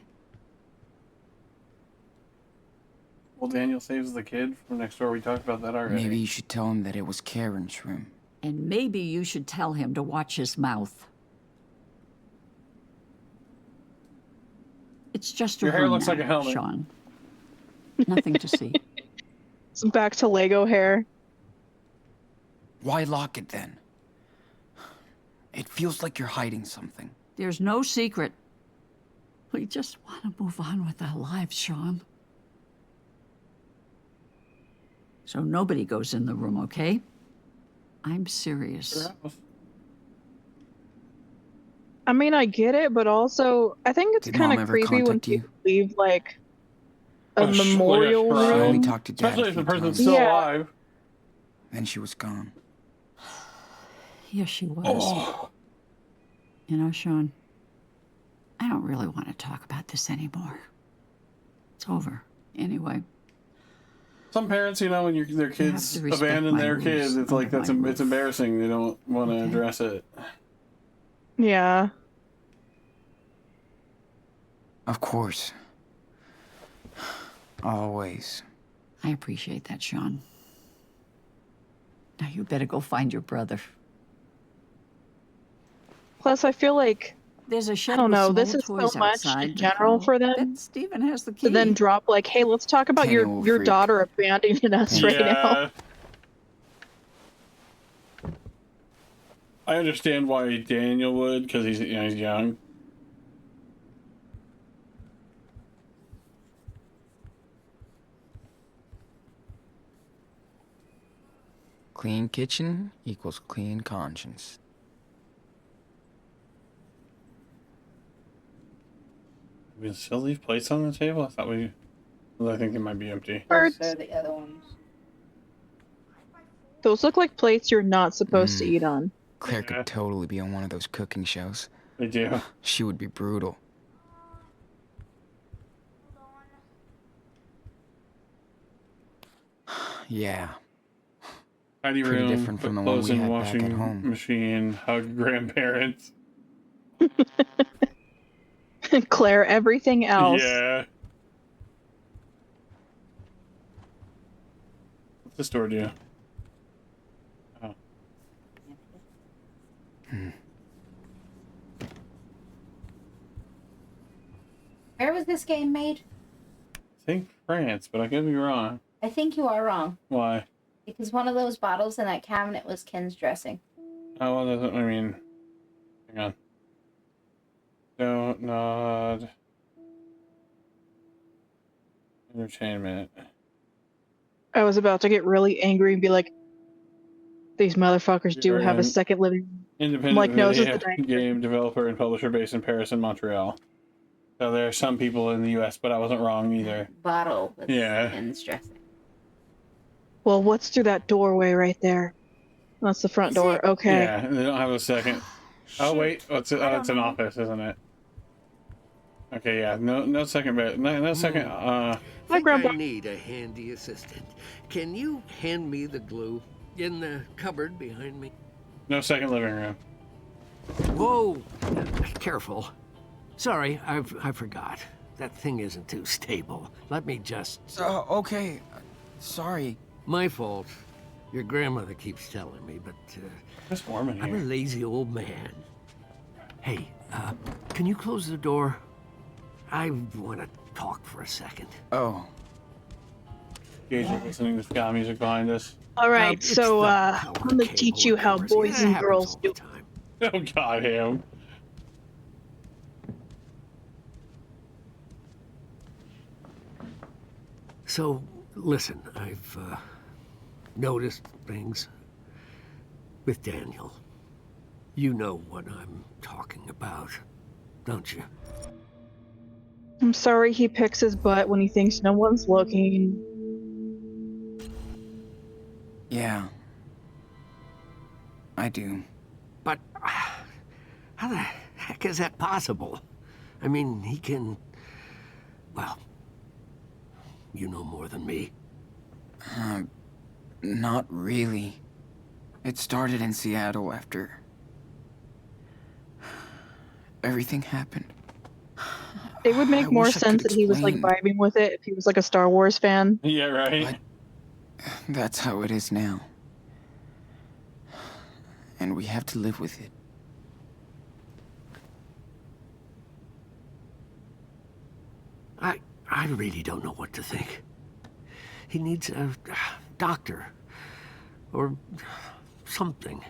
Well, Daniel saves the kid from next door. We talked about that already. Maybe you should tell him that it was Karen's room. And maybe you should tell him to watch his mouth. It's just a Your hair room looks now, like a helmet. Sean. Nothing to see. It's back to Lego hair. Why lock it then? It feels like you're hiding something. There's no secret. We just want to move on with our lives, Sean. So nobody goes in the room, okay? I'm serious. I mean, I get it, but also, I think it's Did kind Mom of ever creepy when contact you? people leave, like, a Like a memorial shrine. She only room. talked to Dad Especially a if the few person's times. still Yeah. alive. Then she was gone. Yes, she was. Oh. You know, Sean, I don't really want to talk about this anymore. It's over. Anyway, Some parents, you know, when their kids to respect abandon my their rules kids, it's like under it's my roof. embarrassing. They don't want to Okay. address it. Yeah. Of course. Always. I appreciate that, Sean. Now you better go find your brother. Plus, I feel like There's a shed I don't with know, some this old is so toys much outside. in general for them Bet Stephen has the key. to then drop like, hey, let's talk about Daniel your will your freak. daughter abandoning us right now. Yeah. I understand why Daniel would, because he's young. Clean kitchen equals clean conscience. We still leave plates on the table? I thought we... Well, I think they might be empty. Birds. So the other ones. Those look like plates you're not supposed to eat on. Claire Yeah. could totally be on one of those cooking shows. They do. She would be brutal. Yeah. Tidy Pretty room, different put from the one clothes we in had back at washing home. machine, hug grandparents. Claire, everything else. Yeah. What's this door do? Oh. Where was this game made? I think France, but I could be wrong. I think you are wrong. Why? Because one of those bottles in that cabinet was Ken's dressing. Oh, well, that's what I mean. Hang on. Don't nod. Entertainment. I was about to get really angry and be like, these motherfuckers do You're have a an second living room. independent Like, no, this is the video dining room. game developer and publisher based in Paris and Montreal. So there are some people in the U.S., but I wasn't wrong either. Bottle. That's Yeah. And stressing. Well, what's through that doorway right there? That's the front Is door. it? Okay. Yeah, they don't have a second. Oh Shoot, wait, what's it? I Oh, don't it's an know. office, isn't it? Okay, yeah, no second bed, no second. Hi, Think Grandpa. I need a handy assistant. Can you hand me the glue in the cupboard behind me? No second living room. Whoa! Careful. Sorry, I forgot. That thing isn't too stable. Let me just... Okay. Sorry. My fault. Your grandmother keeps telling me, but It's warm in I'm a here. lazy old man. Hey, can you close the door? I want to talk for a second. Oh. Gage is listening to ska music behind us. All right, It's so the I'm power gonna cable, teach you of how course. boys It and happens girls all do. the time. Oh God, him. So, listen, I've noticed things with Daniel. You know what I'm talking about, don't you? I'm sorry he picks his butt when he thinks no one's looking. Yeah. I do. But how the heck is that possible? I mean, he can... Well, you know more than me. Not really. It started in Seattle after everything happened. It would make I more wish I sense could that he was like explain. vibing with it if he was like a Star Wars fan. Yeah, right. That's how it is now. And we have to live with it. I really don't know what to think. He needs a doctor. Or something.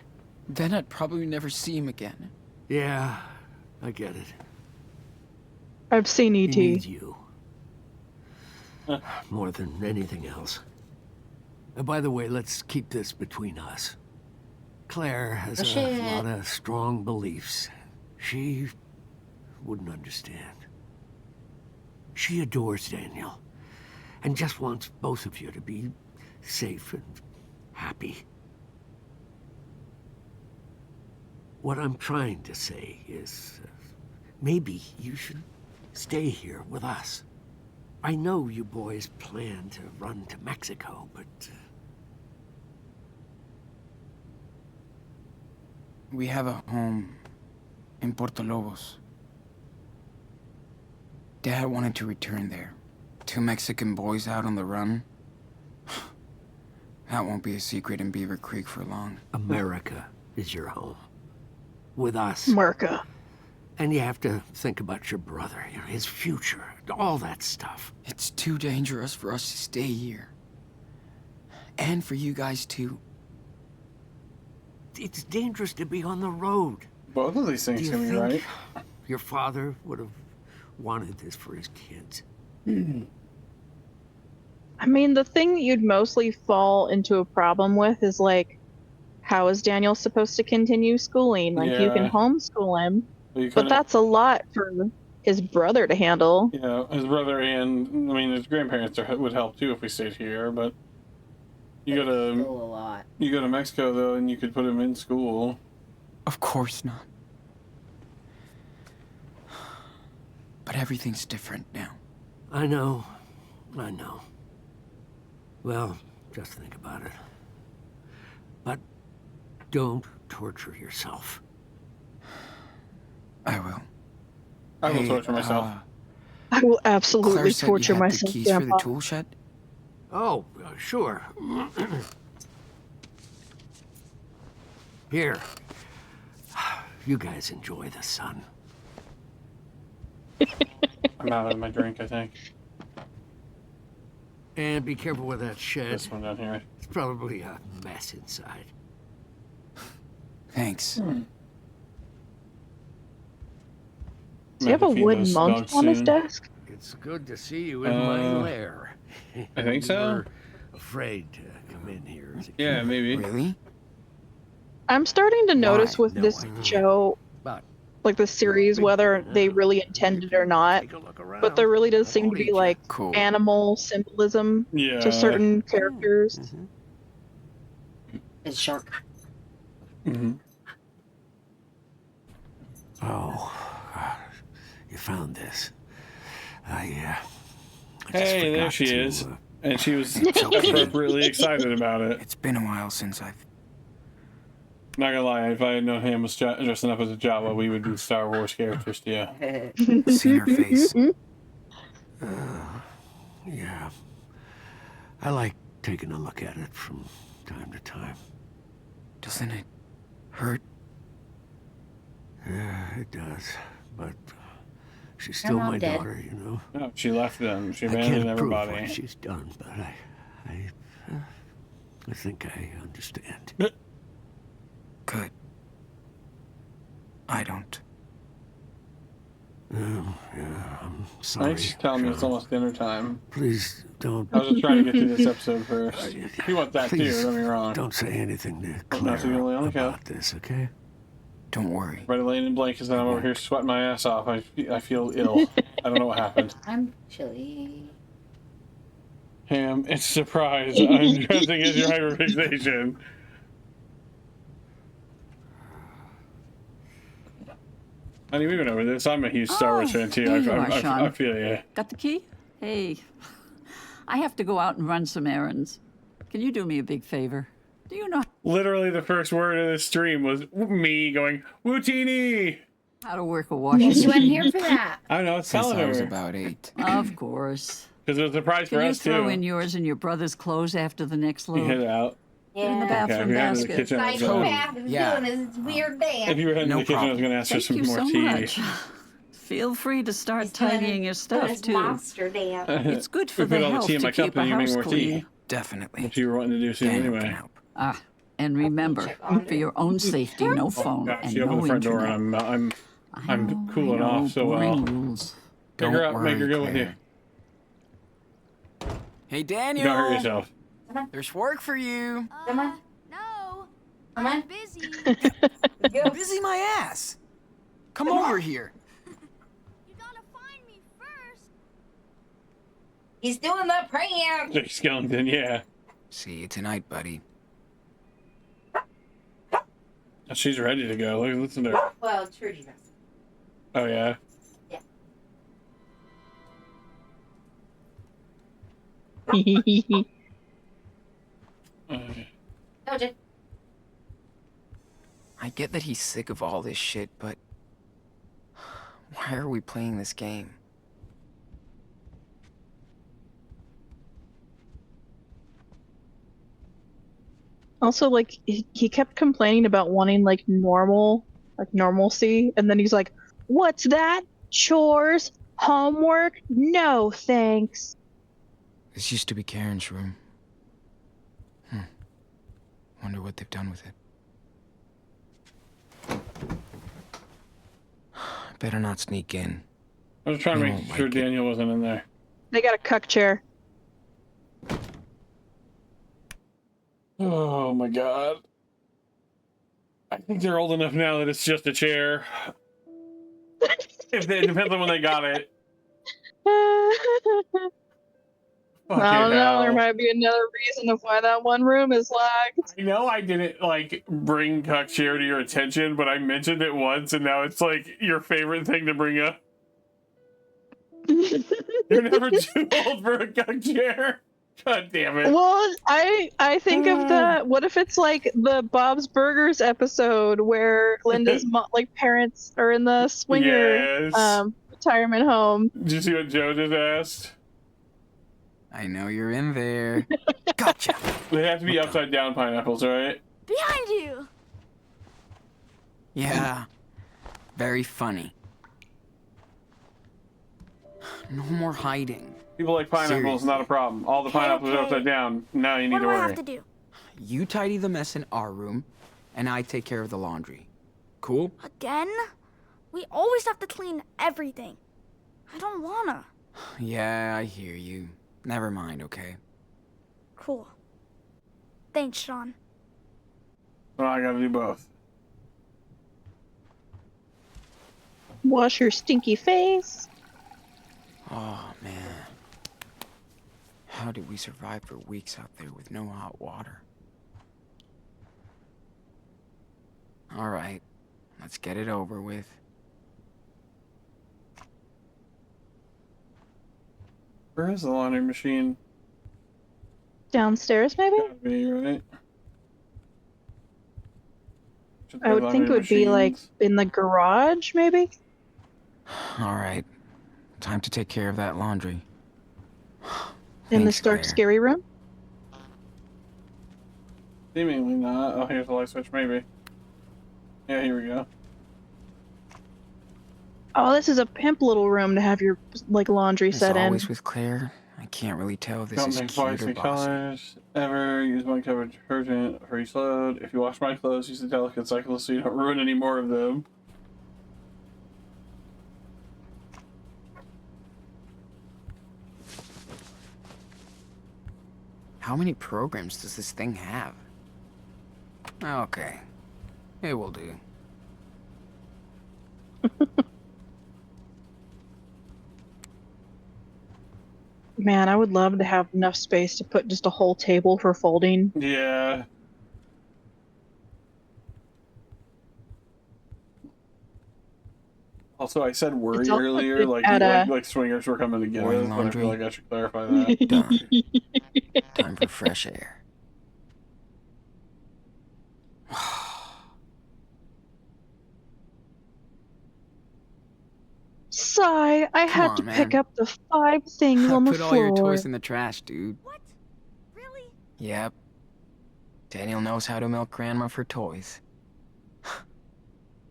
Then I'd probably never see him again. Yeah, I get it. I've seen He ET. needs you. More than anything else. By the way, let's keep this between us. Claire has Oh, a shit. lot of strong beliefs. She wouldn't understand. She adores Daniel and just wants both of you to be safe and happy. What I'm trying to say is, maybe you should stay here with us. I know you boys plan to run to Mexico, but... We have a home in Puerto Lobos. Dad wanted to return there. 2 Mexican boys out on the run. That won't be a secret in Beaver Creek for long. America is your home. With us. America. And you have to think about your brother, you know, his future, all that stuff. It's too dangerous for us to stay here. And for you guys too. It's dangerous to be on the road. Both of these Do things you can be think right. your father would have wanted this for his kids? I mean, the thing that you'd mostly fall into a problem with is like, how is Daniel supposed to continue schooling? Like, you can Yeah. homeschool him, You but couldn't- that's a lot for his brother to handle. You know, his brother and I mean his grandparents would help too if we stayed here, but you go Still to a lot. Mexico though, and you could put him in school. Of course not. But everything's different now. I know. Well, just think about it. But don't torture yourself. I will. I will Hey, torture myself. I will Claire absolutely said torture you had myself, the keys for the Grandpa. tool shed? Oh, sure. Here. You guys enjoy the sun. I'm out of my drink, I think. And be careful with that shed. This one down here. It's probably a mess inside. Thanks. Does he have a wooden monkey on his desk? It's good to see you in my lair. I think You so. were afraid to come in here as a Yeah, kid. maybe. Really? I'm starting to notice Why? with No this idea. show, But like the series, whether they really intended or not, take a look around. but there really does I seem to won't be eat ya. like Cool. animal symbolism Yeah. to certain characters. It's shark. Mm-hmm. Oh, you found this. I just Hey, there forgot she to, is. And she was It's okay. appropriately excited about it. It's been a while since I've... Not gonna lie, if I had known Ham was dressing up as a Jawa, we would be Star Wars characters, yeah. seen her face. yeah. I like taking a look at it from time to time. Doesn't it hurt? Yeah, it does. But she's Her still mom my did. daughter, you know. No, she left them. She I can't abandoned approve everybody. what she's done, but I think I understand. Good. I don't. Yeah, I'm sorry. Thanks for telling me it's Sean. almost dinner time. Please don't. I was just trying to get through this episode first. You want that too, Please don't get me wrong. don't say anything to Oh, no, so you only Claire go. about this, okay? Don't worry. Ready laying in blankets and I'm over here sweating my ass off. I feel ill. I don't know what happened. I'm chilly. Ham, it's a surprise. I'm dressing as your hyperfixation. Honey, we've been over this. I'm a huge Star Wars fan too. here you are, I Sean. feel you. Got the key? Hey, I have to go out and run some errands. Can you do me a big favor? Do you know Literally, the first word of this stream was me going, Wootini! how to work a washing You machine? weren't here for that. I know, it's Since telling I was her. about 8. Of course. Because it was a surprise for Can you us throw too. in yours and your brother's clothes after the next You load? head out. Get in the Yeah. Okay, if bathroom you're heading to the basket. kitchen, I was gonna- Psychopath is Yeah. doing his weird dance. if you were heading No to the kitchen, I was problem. going to ask for Thank some you more so tea. much. Feel free to start He's doing tidying your his stuff too. monster dance. It's good for We put the all the health tea in to my cup keep and a you make house more tea. clean. Definitely. Which you were wanting to do soon Daniel can anyway. help. Ah, and remember, for your own safety, no phone God, and she no opened the front door internet. and I I'm know, cooling I know, off so boring well. rules. Pick her up, make her go with you. Claire. Hey, Don't hurt Daniel. yourself. There's work for you. Come on. No. Come on. I'm busy. Go. Busy my ass. Come over here. You gotta find me first. He's doing the prank. Jake Skellington, yeah. See you tonight, buddy. She's ready to go. Look, listen to her. Well, Trudy's not. Oh, yeah. Told you. I get that he's sick of all this shit, but why are we playing this game? Also, like he kept complaining about wanting like normalcy, and then he's like, "What's that? Chores? Homework? No, thanks." This used to be Karen's room. Wonder what they've done with it. Better not sneak in. I was trying to I make don't sure like it. Daniel wasn't in there. They got a cuck chair. Oh my god. I think they're old enough now that it's just a chair. It depends on when they got it. I don't know. There hell. might be another reason of why that one room is locked. I know I didn't like bring cuck chair to your attention, but I mentioned it once and now it's like your favorite thing to bring up. You're never too old for a cuck chair. God damn it. Well, I think of the what if it's like the Bob's Burgers episode where Linda's like parents are in the swinger Yes. retirement home. Did you see what Joe just asked? I know you're in there. Gotcha. They have to be upside down pineapples, right? Behind you. Yeah. Very funny. No more hiding. People like pineapples, not a problem. All the Okay, pineapples are okay. upside down. Now you need What to do I worry. have to do? You tidy the mess in our room, and I take care of the laundry. Cool? Again? We always have to clean everything. I don't wanna. Yeah, I hear you. Never mind, okay? Cool. Thanks, Sean. Well, I gotta do both. Wash your stinky face. Oh, man. How did we survive for weeks out there with no hot water? All right, let's get it over with. Where is the laundry machine? Downstairs, maybe? Gotta be, right? Should I have would think it laundry would be like machines. in the garage, maybe? All right, time to take care of that laundry. In Thanks, this dark, Claire. scary room? Seemingly not. Oh, here's the light switch, maybe. Yeah, here we go. Oh, this is a pimp little room to have your like laundry As set in. always with Claire, I can't really tell if this Don't is make cute whites or and bossy. colors. Ever use my covered detergent for each load. If you wash my clothes, use the delicate cycle so you don't ruin any more of them. How many programs does this thing have? Okay, it will do. Man, I would love to have enough space to put just a whole table for folding. Yeah. Also, I said worry It's also earlier, good like at like swingers were coming to get Morning us, but I feel laundry. like I should clarify that. Done. Time for fresh air. Sigh, I had on, to pick man. up the 5 things I on the put all your floor. toys in the trash, dude. What? Really? Yep. Daniel knows how to milk Grandma for toys.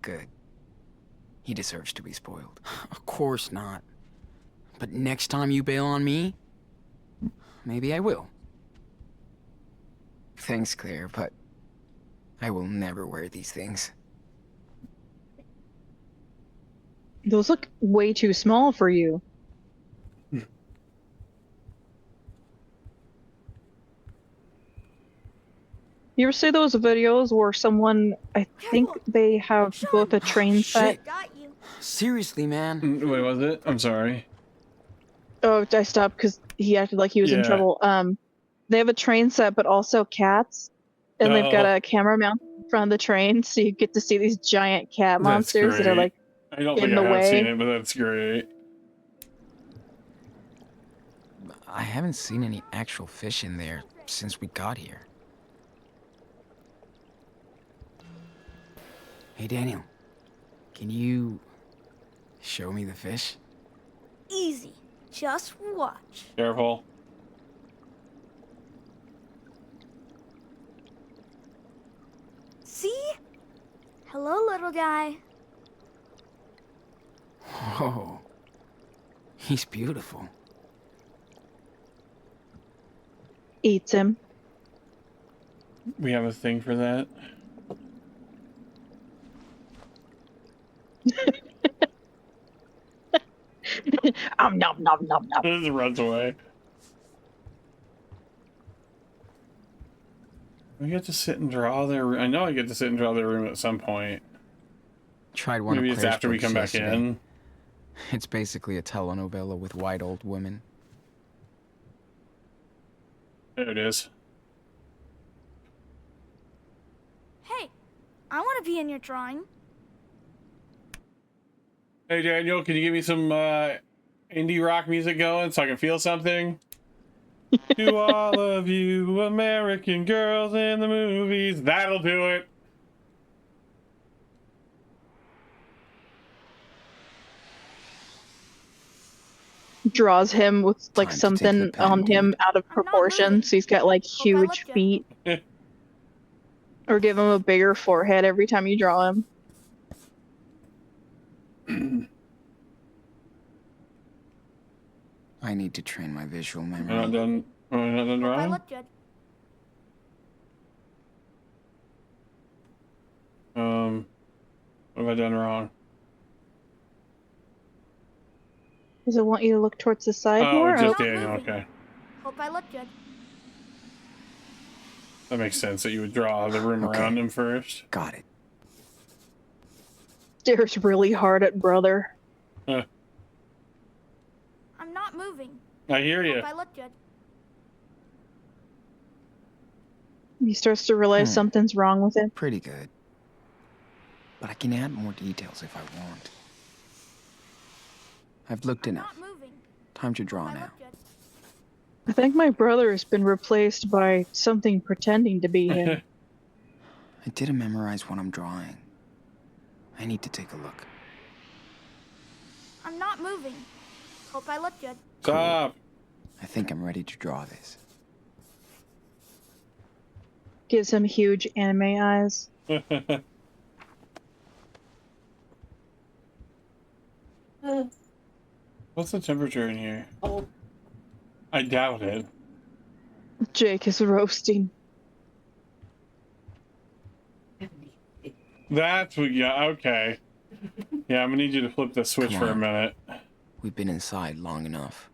Good. He deserves to be spoiled. Of course not. But next time you bail on me, maybe I will. Thanks, Claire, but I will never wear these things. Those look way too small for you. You ever see those videos where someone, I think they have both a train set. Shit. Got you. Seriously, man. Wait, was it? I'm sorry. Oh, I stopped because he acted like he was in Yeah. trouble. They have a train set, but also cats, and they've got Oh. a camera mount in front of the train, so you get to see these giant cat That's monsters that are great. like I don't in think the I have seen way. it, but that's great. I haven't seen any actual fish in there since we got here. Hey, Daniel. Can you show me the fish? Easy. Just watch. Careful. See? Hello, little guy. Whoa. He's beautiful. Eats him. We have a thing for that. Nom nom nom nom. It just runs away. We get to sit and draw their room. I know I get to sit and draw their room at some point. Tried one Maybe of it's Claire's after we books come back yesterday. in. It's basically a telenovela with white old women. There it is. Hey, I want to be in your drawing. Hey Daniel, can you give me some indie rock music going so I can feel something? To all of you American girls in the movies, that'll do it. Draws him with like Time to take something the pen, on him dude. out of I'm not proportion, moving. so he's got like Hope I huge look good. feet. Or give him a bigger forehead every time you draw him. I need to train my visual We're not memory. done. We're not done Hope I drawing. look good. What have I done wrong? Does it want you to look towards the side Oh, more? just Oh, Daniel. Okay, Hope I look good. that makes sense. That you would draw the room Okay. around him first. Got it. stares really hard at brother. Huh. I'm not moving. I hear you. Hope I look good. He starts to realize something's wrong with him. Pretty good. But I can add more details if I want. I've looked I'm enough. not moving. Time to Hope draw I now. look good. I think my brother has been replaced by something pretending to be him. I didn't memorize what I'm drawing. I need to take a look. I'm not moving. Hope I look good. Stop. I think I'm ready to draw this. Gives him huge anime eyes. What's the temperature in here? Oh, I doubt it. Jake is roasting. That's what. Yeah. Okay. Yeah, I'm gonna need you to flip the switch Come for a on. minute. We've been inside long enough.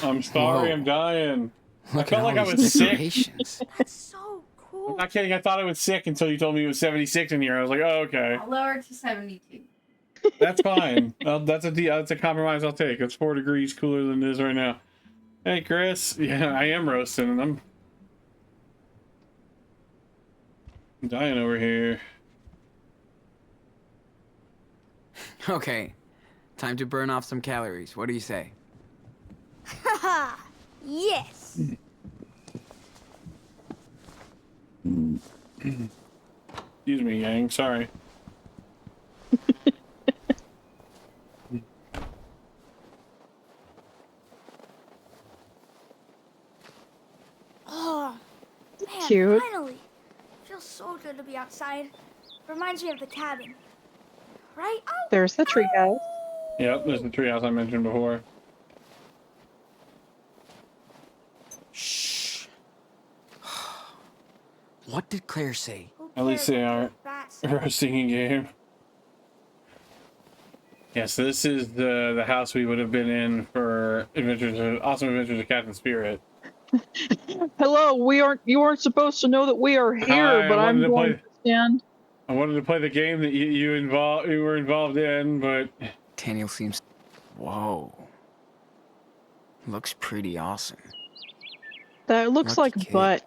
I'm sorry. Whoa. I'm dying. Look felt at like all I these was sick. decorations. That's so cool. I'm not kidding. I thought I was sick until you told me it was 76 in here. I was like, oh, okay. I'll lower it to 72. That's fine. Well, that's a compromise I'll take. It's 4 degrees cooler than it is right now. Hey, Chris. Yeah, I am roasting. I'm dying over here. Okay, time to burn off some calories. What do you say? Haha. Yes. Excuse me, gang. Sorry. Oh, man, Cute. finally. Feels so good to be outside. Reminds me of the cabin. Right? Oh, There's the treehouse. Yep, there's the treehouse I mentioned before. Shh. What did Claire say? who At least cares they what aren't. the bats- Roasting a game. Yes, this is the house we would have been in for Awesome Adventures of Captain Spirit. Hello, you aren't supposed to know that we are here, Hi, but I I'm wanted to going play- to stand. I wanted to play the game that you were involved in, but Daniel seems... Whoa. Looks pretty awesome. That looks Lucky like kid. butt.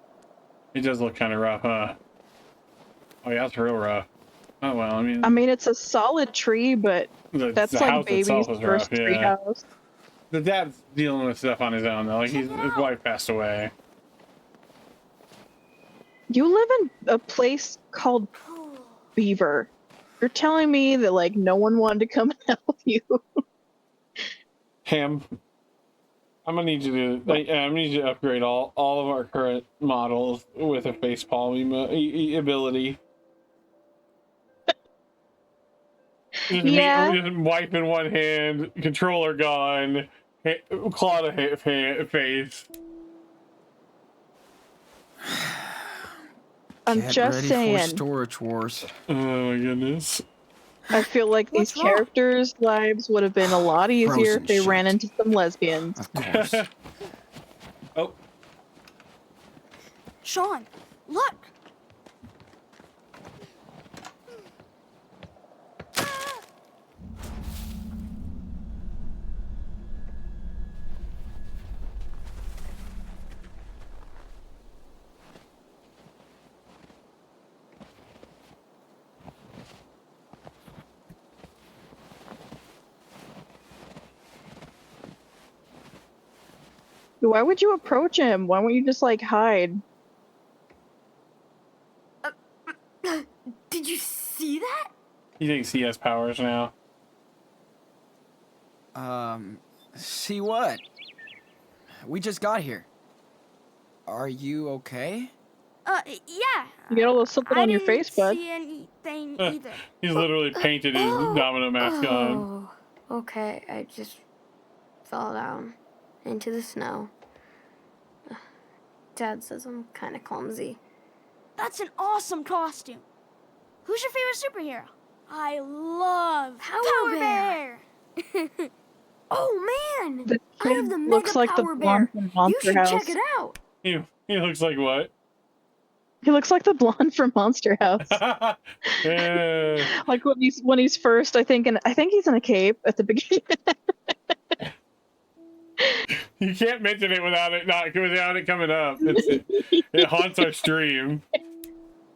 it does look kind of rough, huh? Oh yeah, it's real rough. Oh well, I mean, It's a solid tree, but that's the like house baby's itself is first rough. Yeah, treehouse. the dad's dealing with stuff on his own though. Like his wife passed away. You live in a place called Beaver. You're telling me that like no one wanted to come and help you? Ham, I'm gonna need you to. I'm gonna need you to upgrade all of our current models with a face palm ability. Yeah. Just wipe in one hand, controller gone, claw to face. I'm Get just ready saying. for storage wars. Oh my goodness. I feel like these What's wrong? characters' lives would have been a lot easier Frozen if they ran shut. into some lesbians. Of course. Oh, Sean, look. Why would you approach him? Why won't you just like hide? Did you see that? he thinks he has powers now. See what? We just got here. Are you okay? Yeah. You got a little something I on your didn't face, bud. see anything either. He's literally painted his domino mask on. Oh, okay. I just fell down into the snow. Dad says I'm kind of clumsy. That's an awesome costume. Who's your favorite superhero? I love Power Bear. Oh man! The I have kid the looks mega like the power blonde bear. from You Monster should House. check it out. He looks like what? He looks like the blonde from Monster House. Yeah. Like when he's first, I think he's in a cape at the beginning. You can't mention it without it coming up. It haunts our stream.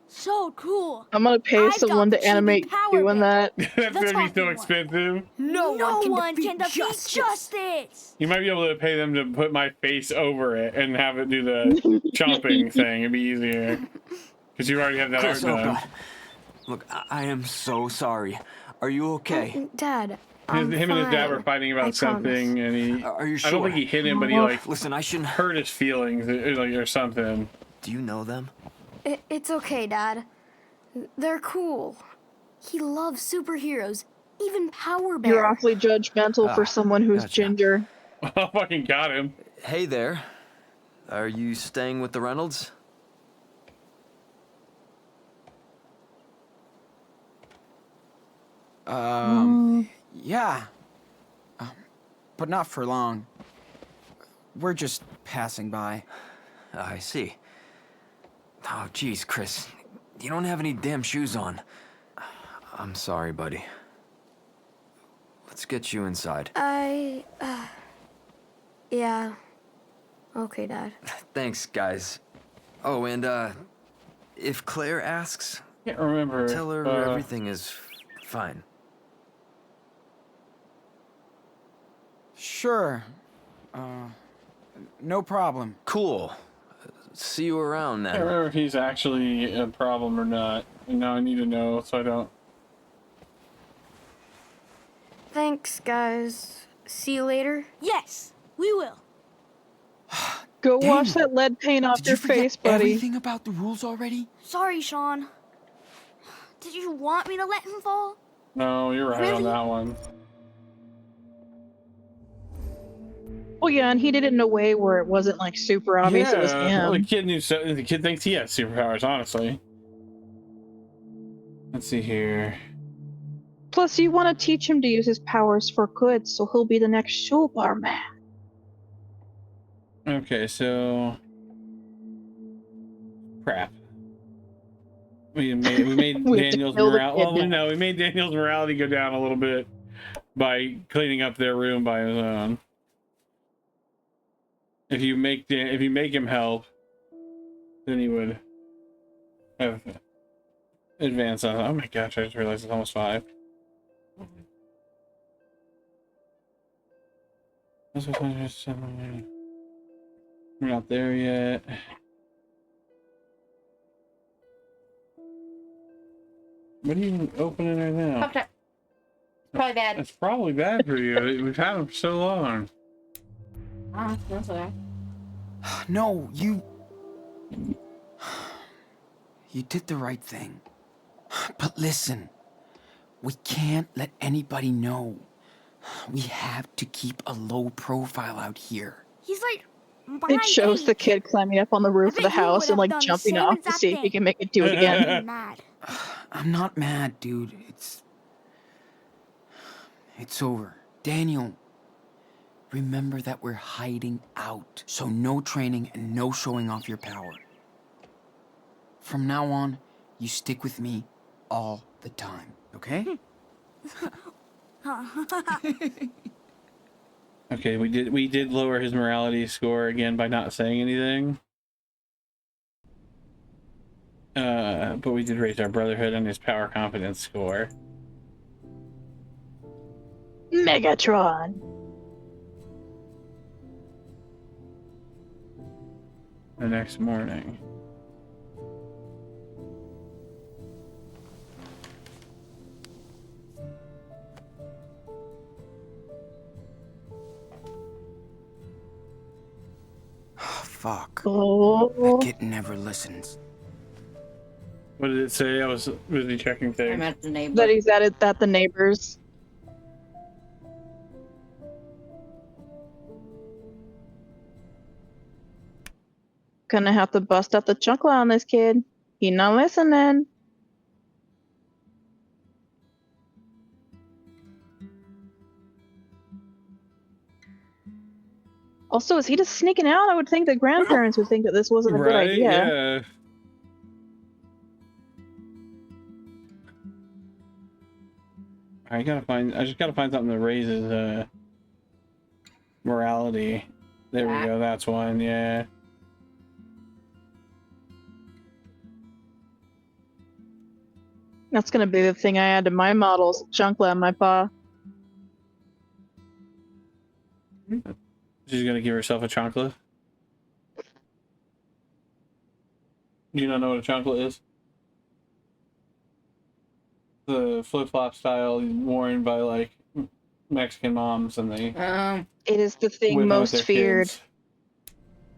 So cool. I'm gonna pay I've someone got to the chibi animate power doing bear. that. That's The gonna be talking so one. expensive. No one can defeat justice. You might be able to pay them to put my face over it and have it do the chomping thing. It'd be easier. Because you already have that Chris, art oh done. God. Look, I am so sorry. Are you okay? Dad, I'm Him and his dad were fine. fighting I about something, and he. Are you I don't sure? think he hit him, but he like Listen, I shouldn't. hurt his feelings, or something. Do you know them? It's okay, Dad. They're cool. He loves superheroes, even Power Bear. You're awfully judgmental for someone who's gotcha. ginger. I fucking got him. Hey there. Are you staying with the Reynolds? Yeah. But not for long. We're just passing by. I see. Oh, geez, Chris. You don't have any damn shoes on. I'm sorry, buddy. Let's get you inside. Yeah. Okay, Dad. Thanks, guys. Oh, and, if Claire asks, Can't remember. tell her everything is fine. Sure. No problem. Cool. See you around I can't then. remember if he's actually a problem or not. And now I need to know so I don't. Thanks, guys. See you later. Yes, we will. Go Daniel, wash that lead paint off Did your you forget face, buddy. everything about the rules already? Sorry, Sean. Did you want me to let him fall? No, you're right on Really? that one. Oh yeah, and he did it in a way where it wasn't like super obvious it was Well, the him. kid knew. The kid thinks he has superpowers. Honestly. Let's see here. Plus, you want to teach him to use his powers for good, so he'll be the next Superman. Okay, so crap. We made We have to Daniel's kill the morale. kid Well, now. no, we made Daniel's morality go down a little bit by cleaning up their room by his own. If you make him help, then he would have advance on. Oh my gosh! I just realized it's almost 5. We're not there yet. What are you opening right now? Popped up. Probably bad. That's probably bad for you. We've had them for so long. That's okay. No, you did the right thing. But listen, we can't let anybody know. We have to keep a low profile out here. He's like my It shows age. the kid climbing up on the roof of the bet you house would and have like done the jumping same off to exact see if he thing. can make it do it again. I'm mad. I'm not mad, dude. It's over. Daniel, remember that we're hiding out. So no training and no showing off your power. From now on, you stick with me all the time, okay? Okay, we did lower his morality score again by not saying anything. But we did raise our brotherhood and his power confidence score. Megatron. The next morning. Fuck. Oh. That kid never listens. What did it say? I was busy checking I'm things. at the neighbor. That he's at the neighbors. Gonna have to bust out the chuckle on this kid. He not listening. Also, is he just sneaking out? I would think the grandparents would think that this wasn't a good Right? idea. Yeah. I just gotta find something that raises morality. There we go. That's one. Yeah. That's gonna be the thing I add to my models. Chunkla on my paw. She's gonna give herself a chocolate. Do you not know what a chocolate is? The flip-flop style worn by like Mexican moms, and they It is the thing whip 'em at most their feared kids.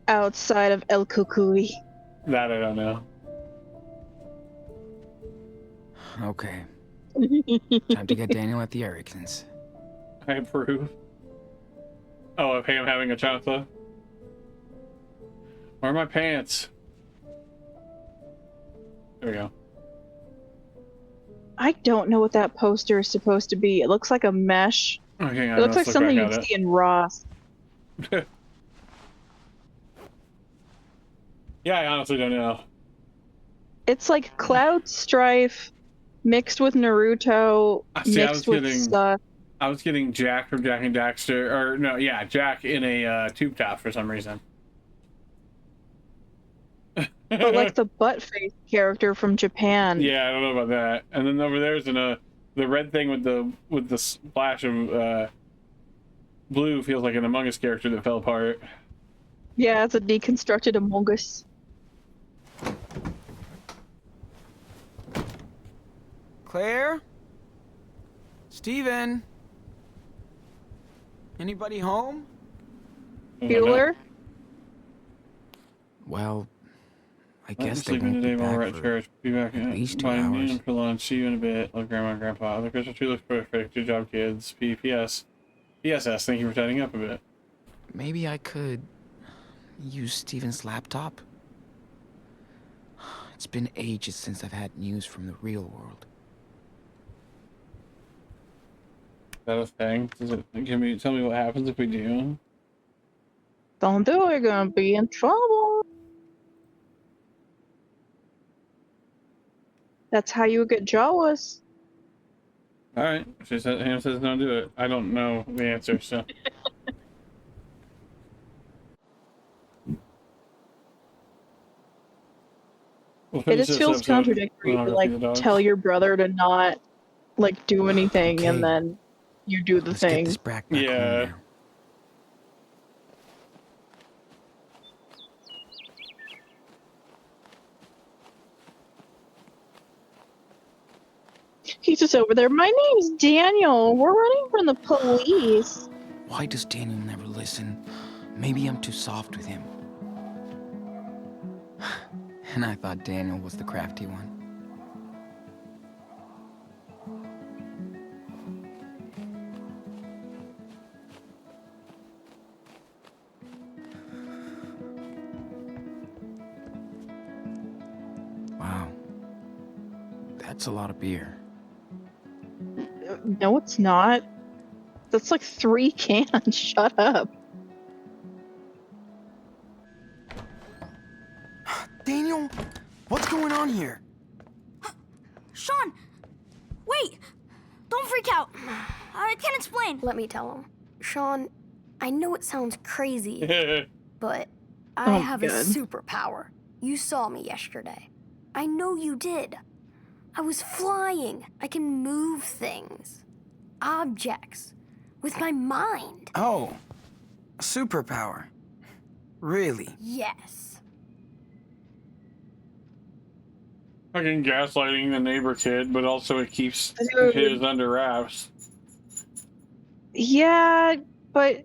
outside of El Cucuy. That I don't know. Okay, time to get Daniel at the Ericksons. I approve. Oh, of him having a chocolate. Where are my pants? There we go. I don't know what that poster is supposed to be. It looks like a mesh. Okay, It looks like something you'd see in Ross. Yeah, I honestly don't know. It's like Cloud Strife mixed with Naruto, See, mixed with stuff. I was getting Jack from Jack and Daxter, or no, yeah, Jack in a tube top for some reason. But like the butt face character from Japan. Yeah, I don't know about that. And then over there's the red thing with the splash of blue feels like an Among Us character that fell apart. Yeah, it's a deconstructed Among Us. Claire? Steven? Anybody home? Bueller? Well, I I'm guess they sleeping won't today be while back we're at for church. Be back at least 2 by hours. noon for lunch. See you in a bit. Love Grandma and Grandpa. The Christmas tree looks perfect. Good job, kids. PPS. PSS. Thank you for tidying up a bit. Maybe I could use Steven's laptop? It's been ages since I've had news from the real world. Is that a thing? Tell me what happens if we do? Don't do it, you're gonna be in trouble. That's how you get jealous. Alright. Ham says don't do it. I don't know the answer, so. It just feels contradictory to like tell your brother to not like do anything Okay. and then you do the Let's get thing. this back home Yeah. now. He's just over there. My name's Daniel. We're running from the police. Why does Daniel never listen? Maybe I'm too soft with him. And I thought Daniel was the crafty one. Wow. That's a lot of beer. No, it's not. That's like 3 cans. Shut up. Daniel, what's going on here? Sean, wait! Don't freak out. I can explain. Let me tell him. Sean, I know it sounds crazy, but I Oh, have a good. superpower. You saw me yesterday. I know you did. I was flying. I can move things, objects, with my mind. Oh, a superpower. Really? Yes. Fucking gaslighting the neighbor kid, but also it keeps Dude. his under wraps. Yeah, but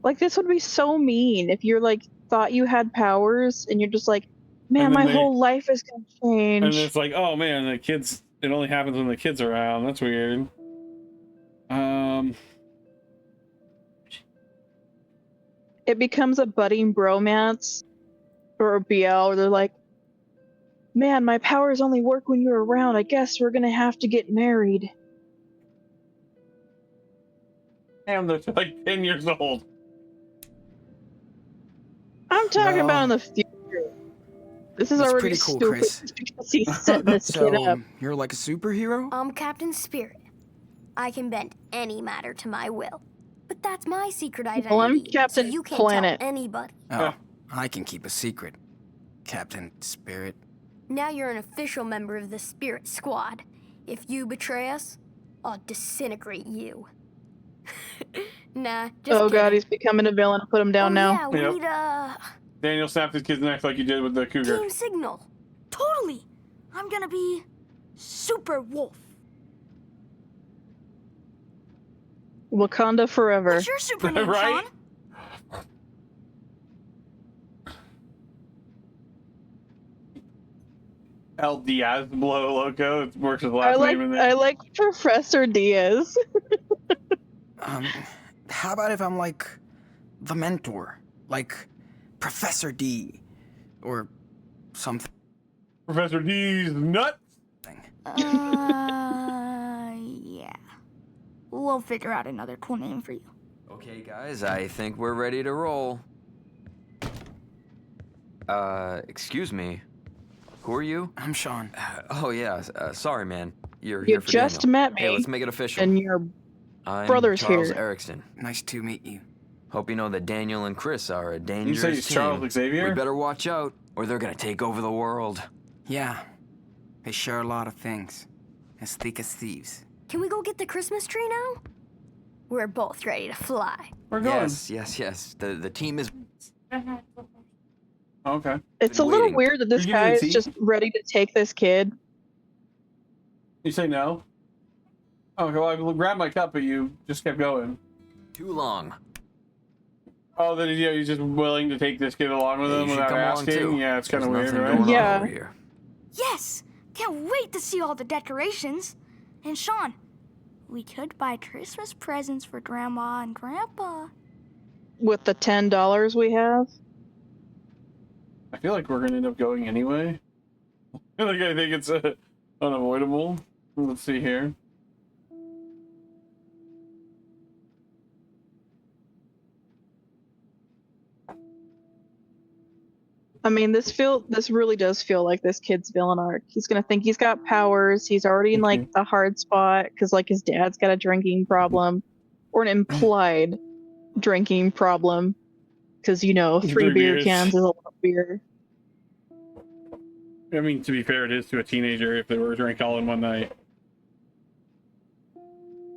like this would be so mean if you're like thought you had powers and you're just like, man, And then my whole life is gonna change. And it's like, oh man, the kids. It only happens when the kids are around. That's weird. It becomes a budding bromance or a BL where they're like, man, my powers only work when you're around. I guess we're gonna have to get married. Damn, they're like 10 years old. I'm talking about in Well, the future. This is that's already pretty cool, stupid Chris. because he's setting this kid So, up. you're like a superhero? I'm Captain Spirit. I can bend any matter to my will. But that's my secret identity, Well, I'm so Captain you can't Planet. tell anybody. Oh, I can keep a secret. Captain Spirit. Now you're an official member of the Spirit Squad. If you betray us, I'll disintegrate you. Nah, just Oh kidding. god, he's becoming a villain. Put him down now. Yeah, Yep. we'd, Daniel snapped his kid's neck like you did with the cougar. team signal. Totally. I'm gonna be Super Wolf. Wakanda forever. What's your super name, Right? Sean? El Diaz Blow Loco. It works his last name in there. I like Professor Diaz. How about if I'm like the mentor? Like Professor D. Or something. Professor D's nuts. Yeah. We'll figure out another cool name for you. Okay, guys, I think we're ready to roll. Excuse me. Who are you? I'm Sean. Oh, yeah. Sorry, man. You're You here for just Daniel. met me. Hey, let's make it official. And your I'm brother's Charles here. Erickson. Nice to meet you. Hope you know that Daniel and Chris are a dangerous say he's team. Charles Xavier? We better watch out, or they're gonna take over the world. Yeah, they share a lot of things. As thick as thieves. Can we go get the Christmas tree now? We're both ready to fly. We're going. Yes. The team is Okay. It's a been little waiting. weird that this You guy giving is tea? just ready to take this kid. You say no? Okay, well, I grabbed my cup, but you just kept going. too long. Oh, then he's just willing to take this kid along with Hey, you him should without come along, asking? too. Yeah, it's kind of There's weird, nothing right? going Yeah. on over here. Yes! Can't wait to see all the decorations. And Sean, we could buy Christmas presents for Grandma and Grandpa. With the $10 we have. I feel like we're gonna end up going anyway. I think it's unavoidable. Let's see here. I mean, this really does feel like this kid's villain arc. He's gonna think he's got powers. He's already in like the hard spot because like his dad's got a drinking problem, or an implied drinking problem, because you know 3 3 beer beers. cans is a lot of beer. I mean, to be fair, it is to a teenager if they were drink all in one night.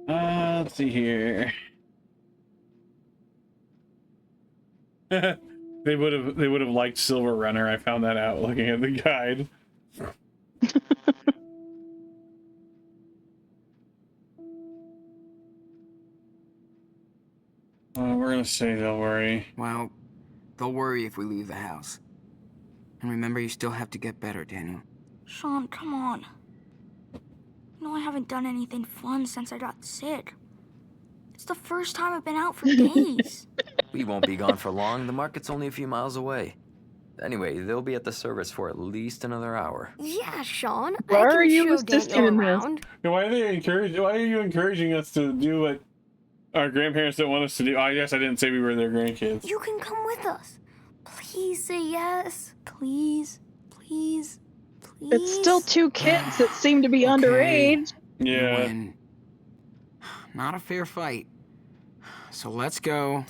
Let's see here. They would have liked Silver Runner. I found that out looking at the guide. We're gonna say they'll worry. Well, they'll worry if we leave the house. And remember, you still have to get better, Daniel. Sean, come on. You know I haven't done anything fun since I got sick. It's the first time I've been out for days. We won't be gone for long. The market's only a few miles away. Anyway, they'll be at the service for at least another hour. Yeah, Sean. Why I can are you show assisting Daniel in this? around. Why are you encouraging us to do what our grandparents don't want us to do? I guess I didn't say we were their grandkids. You can come with us. Please say yes. Please, please, please. It's still 2 kids that seem to be Okay. underage. You Yeah. win. Not a fair fight. So let's go.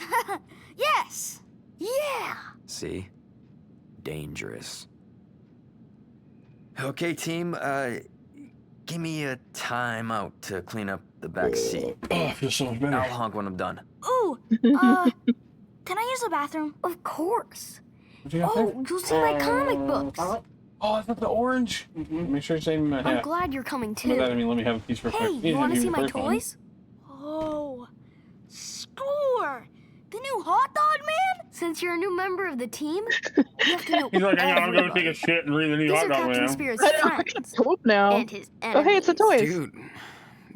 Yes! Yeah. See? Dangerous. Okay, team, give me a time out to clean up the back seat. Oh, I feel so much better. I'll honk when I'm done. Ooh, can I use the bathroom? Of course. What you got there? Oh, you'll see my comic books. Oh, I thought the orange. Make sure you're saving my I'm hat. glad you're coming By that I too. mean, let me have a piece real Hey, quick. you want to do see the my first one. toys? Oh, score! The new hot dog man? Since you're a new member of the team, you have to know He's like, hang on, I'm going to take everybody. a shit and read the new These hot are dog Captain man. Spirit's I got friends hope now. and his Oh, enemies. hey, it's a toy. Dude,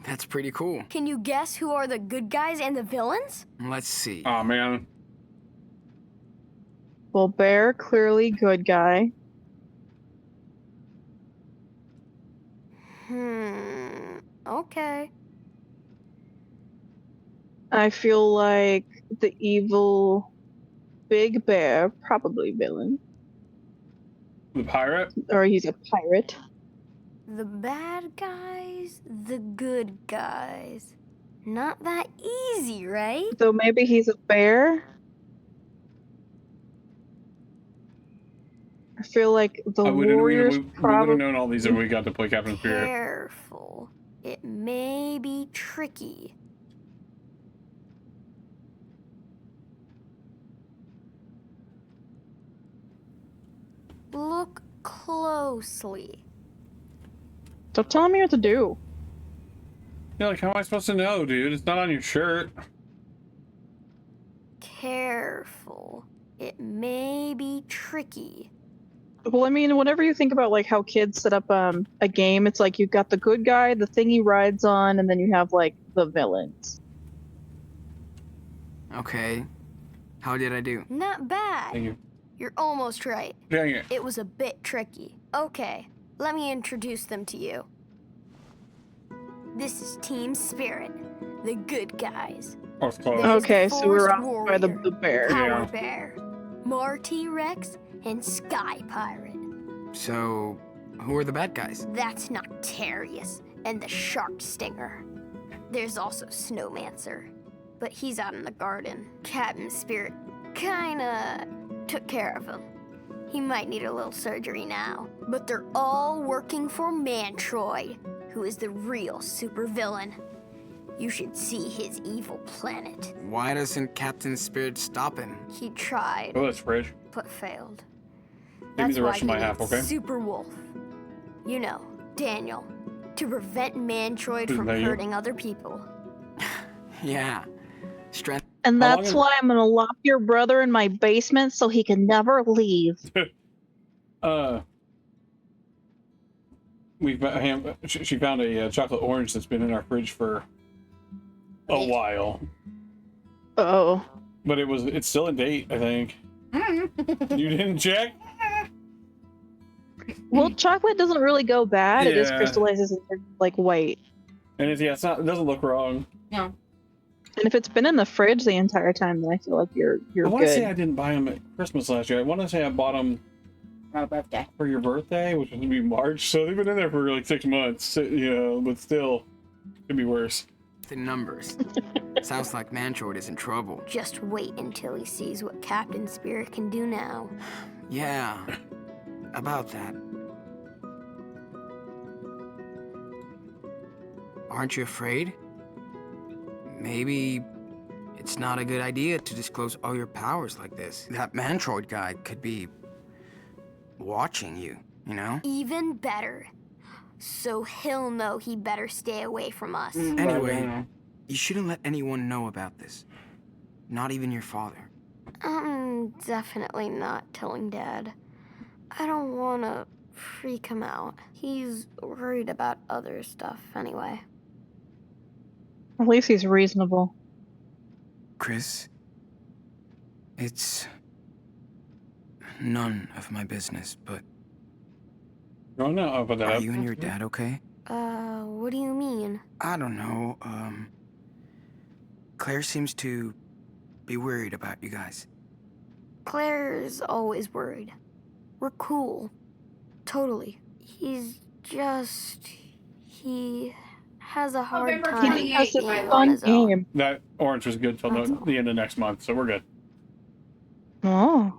that's pretty cool. Can you guess who are the good guys and the villains? Let's see. Oh, man. Well, Bear, clearly good guy. Okay. I feel like the evil big bear, probably villain, The pirate? or he's a pirate. The bad guys, the good guys. Not that easy, right? So maybe he's a bear. I feel like the warriors We would probably. have known all these if we got to play Captain Spirit. Careful. It may be tricky. Look closely. Stop telling me what to do. Yeah, like, how am I supposed to know, dude? It's not on your shirt. Careful. It may be tricky. Well, I mean, whenever you think about like how kids set up a game, it's like you've got the good guy, the thing he rides on, and then you have like the villains. Okay. How did I do? Not bad. Thank you. You're almost right. Dang it. It was a bit tricky. Okay, let me introduce them to you. This is Team Spirit, the good guys. Oh, it's close. There's Okay, the so we're Forest off by the Warrior, bear. Power Yeah. Bear, Marty Rex, and Sky Pirate. So, who are the bad guys? That's Noctarius and the Shark Stinger. There's also Snowmancer, but he's out in the garden. Captain Spirit kinda took care of him. He might need a little surgery now. But they're all working for Mantroid, who is the real supervillain. You should see his evil planet. Why doesn't Captain Spirit stop him? He tried, Oh, that's fridge. but failed. Give me the why rest of my he half, needs okay? Super Wolf. You know, Daniel, to prevent Mantroid Isn't from that you? hurting other people. Yeah. Strength. And How that's long why I'm gonna lock your brother in my basement so he can never leave. She found a chocolate orange that's been in our fridge for a while, Oh. but it's still in date, I think. You didn't check? Well, chocolate doesn't really go bad. It just Yeah. crystallizes into like white. And it's not. It doesn't look wrong. No. And if it's been in the fridge the entire time, then I feel like you're I want to say good. I didn't buy them at Christmas last year. I want to say I bought them For our birthday. for your birthday, which was gonna be March. So they've been in there for like 6 months. But still, could be worse. The numbers. Sounds like Mantroid is in trouble. Just wait until he sees what Captain Spirit can do now. Yeah. About that. Aren't you afraid? Maybe it's not a good idea to disclose all your powers like this. That Mantroid guy could be watching you, you know? Even better. So he'll know he better stay away from us. Anyway, you shouldn't let anyone know about this. Not even your father. I'm definitely not telling Dad. I don't want to freak him out. He's worried about other stuff anyway. At least he's reasonable. Chris, it's none of my business, but Oh no, I'll put that are up. you and your dad okay? What do you mean? I don't know, Claire seems to be worried about you guys. Claire's always worried. We're cool. Totally. He's just... he has a hard November time 28th, That's a being on fun his own. game. That orange was good till That's all. the end of next month, so we're good. Oh.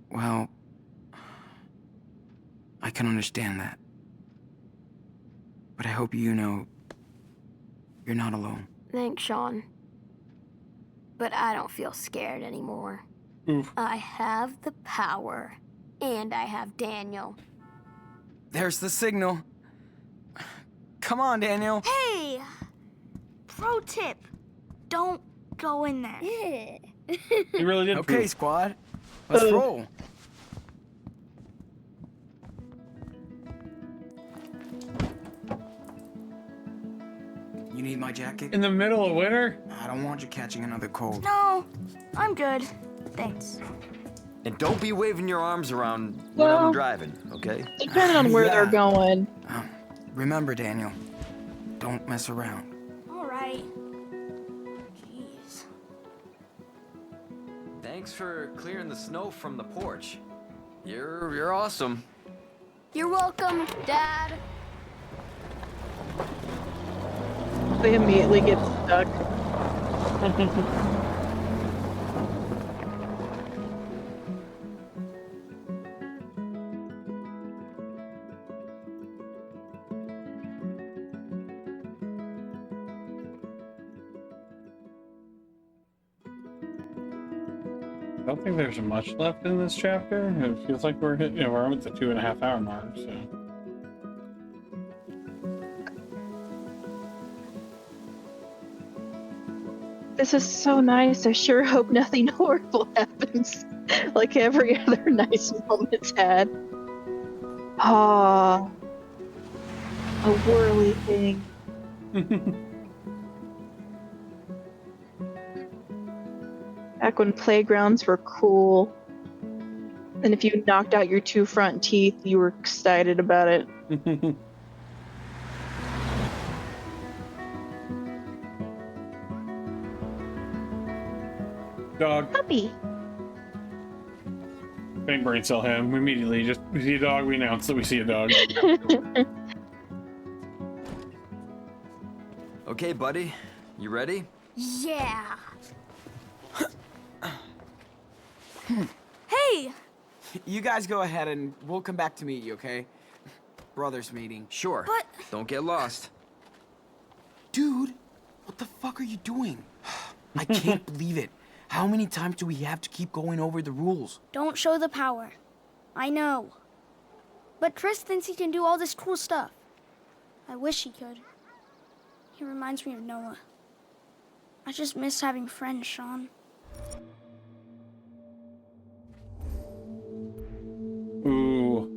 Well, I can understand that. But I hope you know you're not alone. Thanks, Sean. But I don't feel scared anymore. Oof. I have the power. And I have Daniel. There's the signal. Come on, Daniel. Hey! Pro tip. Don't go in there. Yeah. He really did. Okay, prove. squad. Let's roll. You need my jacket? In the middle of winter? I don't want you catching another cold. No, I'm good. Thanks. And don't be waving your arms around when Well- I'm driving, okay? Depending on where they're Yeah. going. Remember, Daniel, don't mess around. All right. Jeez. thanks for clearing the snow from the porch. You're awesome. You're welcome, Dad. They immediately get stuck. I don't think there's much left in this chapter. It feels like we're at the 2.5 hour mark, so. This is so nice. I sure hope nothing horrible happens, like every other nice moment's had. Ah, a whirly thing. Back when playgrounds were cool, and if you knocked out your 2 front teeth, you were excited about it. Dog. Puppy. Bang brain cell him immediately. Just we see a dog, we announce that we see a dog. Okay, buddy. You ready? Yeah. Hey! You guys go ahead and we'll come back to meet you, okay? Brothers meeting. Sure. But- Don't get lost. Dude, what the fuck are you doing? I can't believe it. How many times do we have to keep going over the rules? Don't show the power. I know. But Chris thinks he can do all this cool stuff. I wish he could. He reminds me of Noah. I just miss having friends, Sean. Ooh.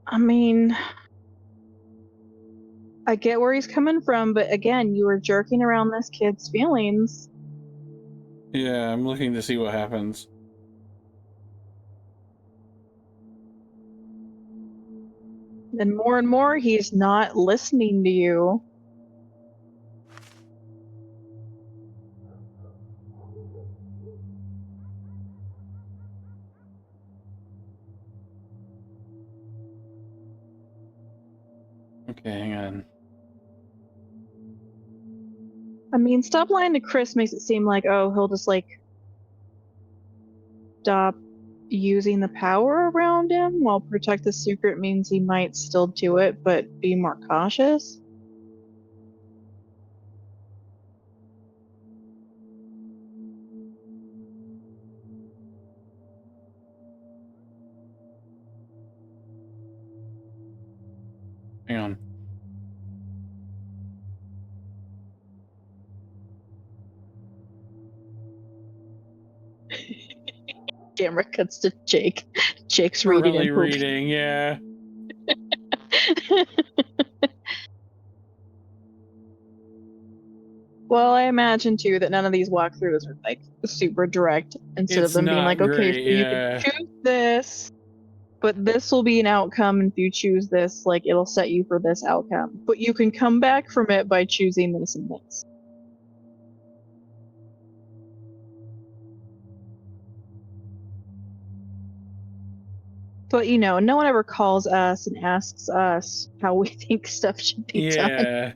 I mean, I get where he's coming from, but again, you were jerking around this kid's feelings. Yeah, I'm looking to see what happens. Then more and more, he's not listening to you. Okay, hang on. I mean, stop lying to Chris makes it seem like, oh, he'll just like stop using the power around him, while protect the secret means he might still do it, but be more cautious. Hang on. Camera cuts to Jake. Jake's reading Currently and reading, yeah. Well, I imagine too that none of these walkthroughs are like super direct. Instead of It's them being not like, okay, great, so you yeah. can choose this, but this will be an outcome. And if you choose this, like it'll set you for this outcome. But you can come back from it by choosing this and this. But no one ever calls us and asks us how we think stuff should be done. Yeah.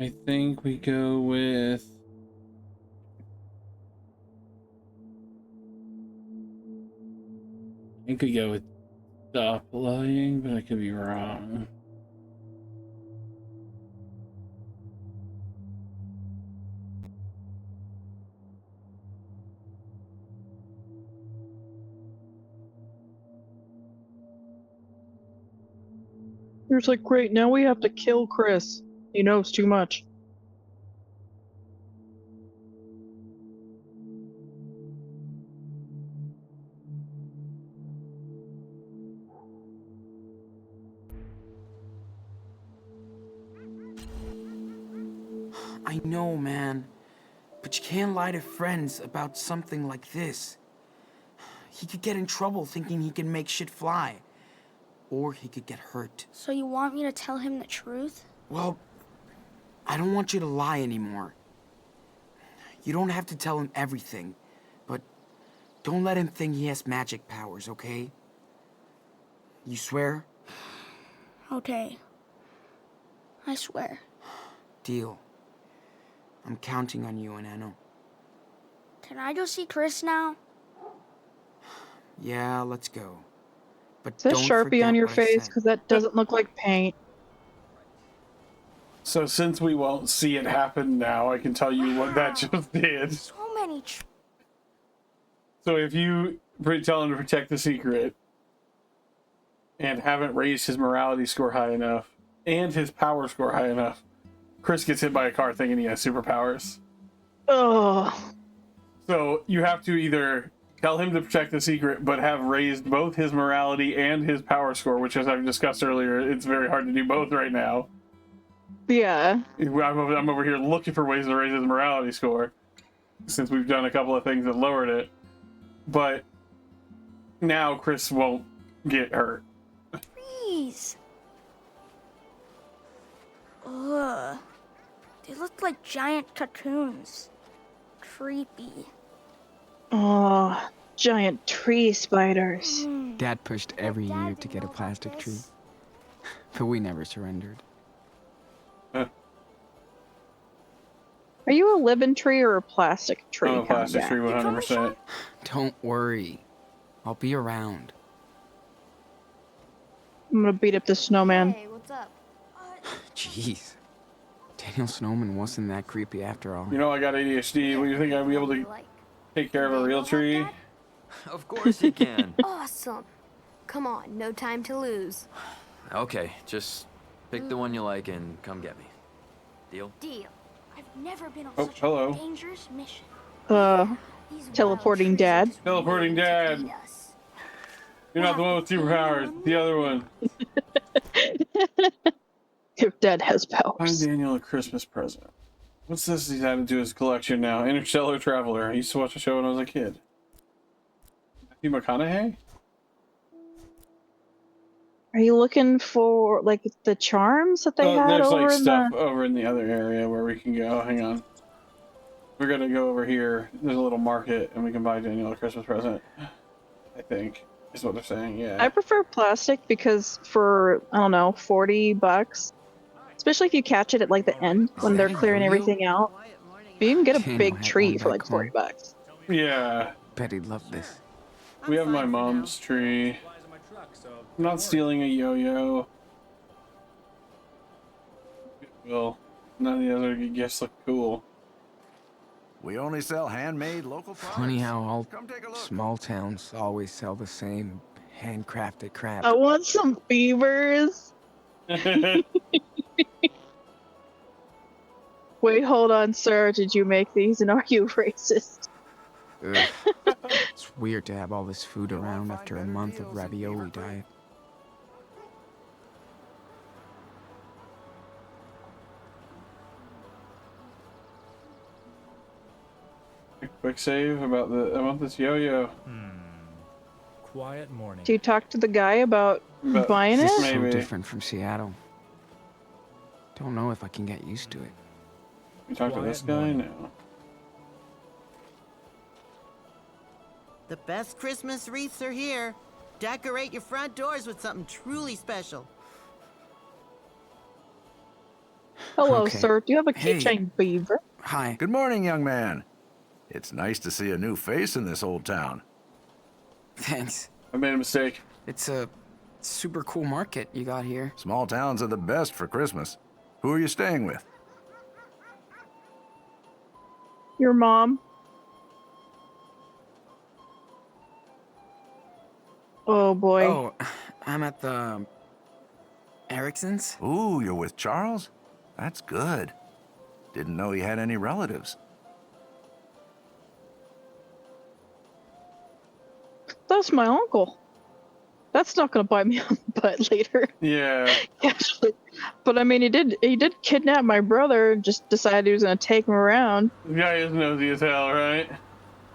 I think we go with... I think we go with stop lying, but I could be wrong. It's like, great, now we have to kill Chris. He knows too much. I know, man. But you can't lie to friends about something like this. He could get in trouble thinking he can make shit fly. Or he could get hurt. So you want me to tell him the truth? Well, I don't want you to lie anymore. You don't have to tell him everything, but don't let him think he has magic powers, okay? You swear? Okay. I swear. Deal. I'm counting on you, Enano. Can I go see Chris now? Yeah, let's go. But Is that don't Sharpie forget on your what I face? said. Because that doesn't look like paint. So since we won't see it happen now, I can tell you what that just did. So many So if you tell him to protect the secret and haven't raised his morality score high enough and his power score high enough, Chris gets hit by a car thinking he has superpowers. Oh. So you have to either tell him to protect the secret, but have raised both his morality and his power score, which, as I've discussed earlier, it's very hard to do both right now. Yeah. I'm over here looking for ways to raise his morality score, since we've done a couple of things that lowered it. But now Chris won't get hurt. trees. Ugh. They look like giant cocoons. Creepy. Oh, giant tree spiders. Dad pushed every year to get a plastic tree. But we never surrendered. Huh. Are you a living tree or a plastic tree? I'm a plastic tree, 100%. Don't worry. I'll be around. I'm gonna beat up the snowman. Hey, what's up? Jeez. Daniel Snowman wasn't that creepy after all. You know I got ADHD. What do you think I'd be able to take care of a real tree? Of course he can. Awesome. Come on, no time to lose. Okay, just pick the one you like and come get me. Deal? Deal. I've never been on Oh, such hello. a dangerous mission. These Teleporting wild dad. trees are Teleporting waiting to dad. eat us. You're not the one with superpowers. The other one. Your dad has Find powers. Daniel a Christmas present. What's this he's added to his collection now? Interstellar Traveler. I used to watch the show when I was a kid. Matthew McConaughey? Are you looking for like the charms that they had There's over like in stuff the? over in the other area where we can go. Hang on. We're gonna go over here. There's a little market and we can buy Daniel a Christmas present. I think is what they're saying. Yeah. I prefer plastic because for I don't know, $40, especially if you catch it at like the end when they're clearing everything out. You can get a Daniel big had tree one for back like home. $40. Yeah. Bet he'd love this. We have my mom's tree. I'm not stealing a yo-yo. Well, none of the other gifts look cool. We only sell handmade local products. Funny how all Come take a look. small towns always sell the same handcrafted crap. I want some beavers. Wait, hold on, sir. Did you make these and are you racist? Ugh. It's weird to have all this food around after a month of ravioli diet. Quick save about I want this yo-yo. Quiet morning. Do you talk to the guy about But buying This it? is so Maybe. different from Seattle. Don't know if I can get used to it. You talk to this guy? No. The best Christmas wreaths are here. Decorate your front doors with something truly special. Hello, Okay. sir. Do you have a Hey. keychain beaver? Hi. Good morning, young man. It's nice to see a new face in this old town. Thanks. I made a mistake. It's a super cool market you got here. Small towns are the best for Christmas. Who are you staying with? Your mom? Oh boy. Oh, I'm at the Ericksons. Ooh, you're with Charles? That's good. Didn't know he had any relatives. That's my uncle. That's not gonna bite me on the butt later. Yeah. Actually, but I mean, he did kidnap my brother. Just decided he was gonna take him around. The guy is nosy as hell, right?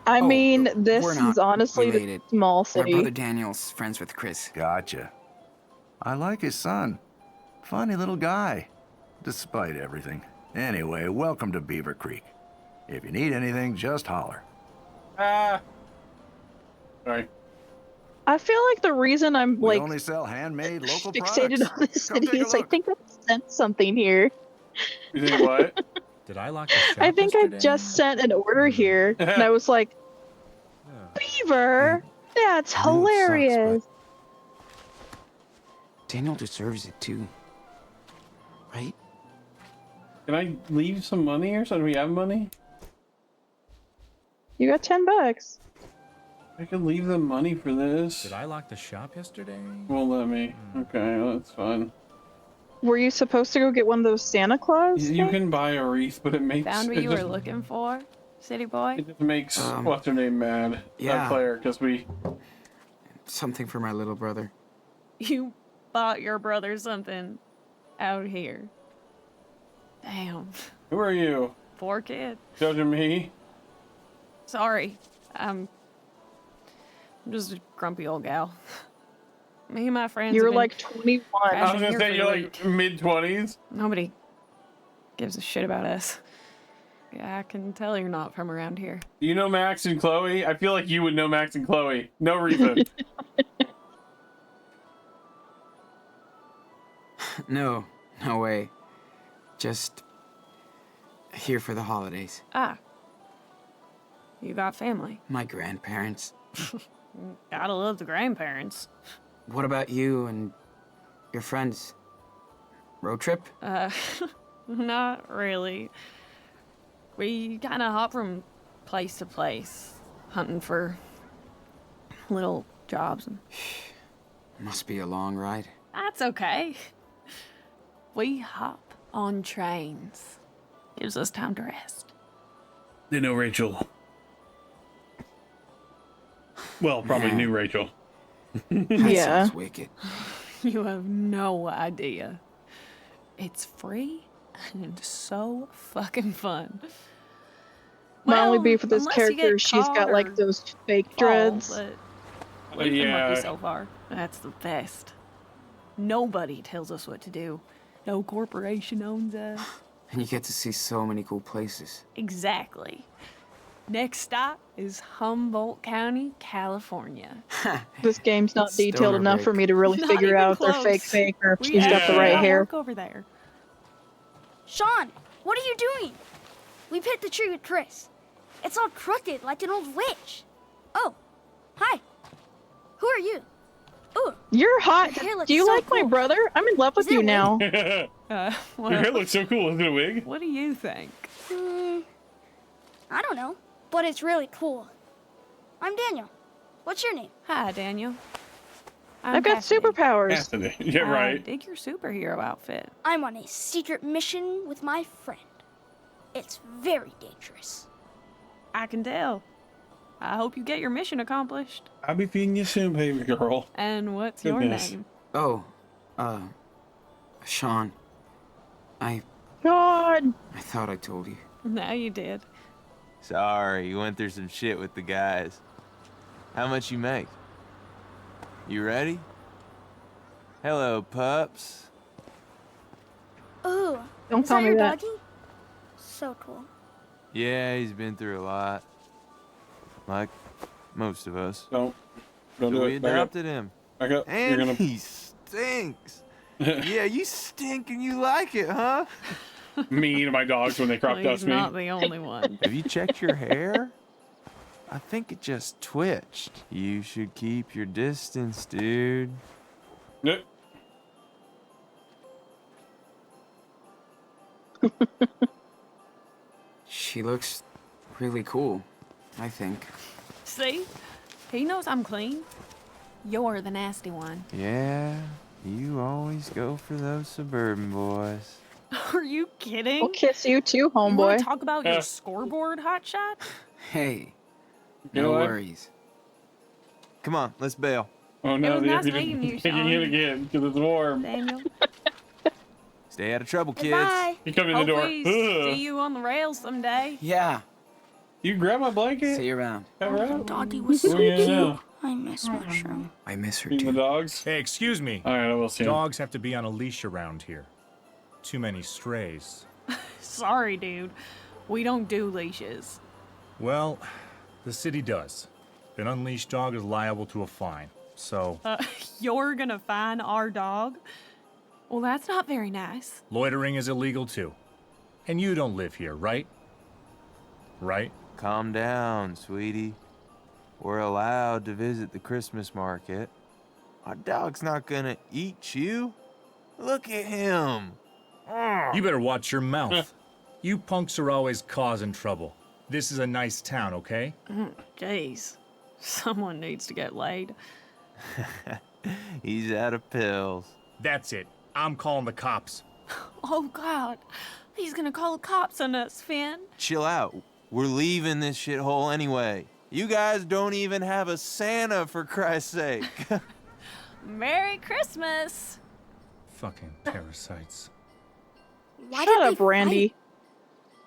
I mean, we're this not is honestly the related. small My brother city. Daniel's friends with Chris. Gotcha. I like his son. Funny little guy, despite everything. Anyway, welcome to Beaver Creek. If you need anything, just holler. Ah. Sorry. I feel like the reason I'm We like only sell handmade local fixated products. on this Come city take a is I look. think I sent something here. You think what? Did I lock the shop I think I yesterday? just sent an order here, and I was like, Beaver, that's I know it sucks, hilarious. Daniel deserves it too. Right? Can I leave some money or something? Do we have money? You got $10. I could leave them money for this. Did I lock the shop yesterday? Won't let me. Okay, well, that's fine. Were you supposed to go get one of those Santa Claus? You can buy a wreath, but it makes Found what it you just, were looking for, city boy? it just makes what's her name mad. Yeah. Claire, because we. Something for my little brother. You bought your brother something out here. Damn. Who are you? Poor kid. Judging me? Sorry. I'm just a grumpy old gal. Me and my friends You're have been like 21. I was crashing gonna here say for you're the like week. mid-20s. Nobody gives a shit about us. Yeah, I can tell you're not from around here. You know Max and Chloe? I feel like you would know Max and Chloe. No reason. No way. Just here for the holidays. Ah. You got family. My grandparents. Gotta love the grandparents. What about you and your friends? Road trip? Not really. We kind of hop from place to place, hunting for little jobs. And Must be a long ride. that's okay. We hop on trains. Gives us time to rest. They know Rachel. Well, probably Man. knew Rachel. That Yeah. sounds wicked. You have no idea. It's free and so fucking fun. My only Well, beef with this unless you get character, she's got caught like or those fake fall, dreads. But we've been Yeah. lucky so far. That's the best. Nobody tells us what to do. No corporation owns us. And you get to see so many cool places. Exactly. Next stop is Humboldt County, California. This game's not Stoner detailed enough for break. me to really Not figure even out if they're close. fake or if We she's got the actually right got hair. work over there. Sean, what are you doing? We hit the tree with Chris. It's all crooked like an old witch. Oh, hi. Who are you? Ooh, You're hot. Your hair looks Do you so like my cool. brother? I'm in love with Is it you a wig? now. Well, Your hair looks so cool. Is it a wig? what do you think? I don't know, but it's really cool. I'm Daniel. What's your name? Hi, Daniel. I'm I've got Cassidy. superpowers. Cassidy. Yeah, I right. dig your superhero outfit. I'm on a secret mission with my friend. It's very dangerous. I can tell. I hope you get your mission accomplished. I'll be feeding you soon, baby girl. And what's Goodness. your name? Oh, Sean. God. I thought I told you. Now you did. Sorry, you went through some shit with the guys. How much you make? You ready? Hello, pups. Ooh, Don't is tell that me your that. doggy? So cool. Yeah, he's been through a lot. Like most of us. Don't So do we it. Back up. adopted him. Back up. You're And gonna. he stinks. Yeah, you stink and you like it, huh? Me and my dogs when they crop Well, dust he's me. not the only one. Have you checked your hair? I think it just twitched. You should keep your distance, dude. Yep. She looks really cool, I think. See? He knows I'm clean. You're the nasty one. Yeah, you always go for those suburban boys. Are you kidding? I'll kiss you too, You want homeboy. to talk about your scoreboard, hotshot? Hey, You no know what? worries. Come on, let's bail. Oh It no, was they're nice meeting you, taking it Sean. again because it's warm. Daniel. Stay out of trouble, kids. Goodbye. You come in the door. Hopefully see you on the rails someday. Yeah. You grab my blanket? See you around. All right. Doggy was What so are you gonna cute. do? I miss Mushroom. I miss her Feeding the too. dogs? Hey, excuse me. All right, I will see him. Dogs have to be on a leash around here. Too many strays. Sorry, dude. We don't do leashes. Well, the city does. An unleashed dog is liable to a fine. So, You're gonna fine our dog? Well, that's not very nice. loitering is illegal too. And you don't live here, right? Right? Calm down, sweetie. We're allowed to visit the Christmas market. Our dog's not gonna eat you. Look at him. You better watch your mouth. You punks are always causing trouble. This is a nice town, okay? Jeez. Someone needs to get laid. He's out of pills. That's it. I'm calling the cops. Oh, God. He's gonna call the cops on us, Finn. Chill out. We're leaving this shithole anyway. You guys don't even have a Santa, for Christ's sake. Merry Christmas. Fucking parasites. Why Shut did up, they Randy.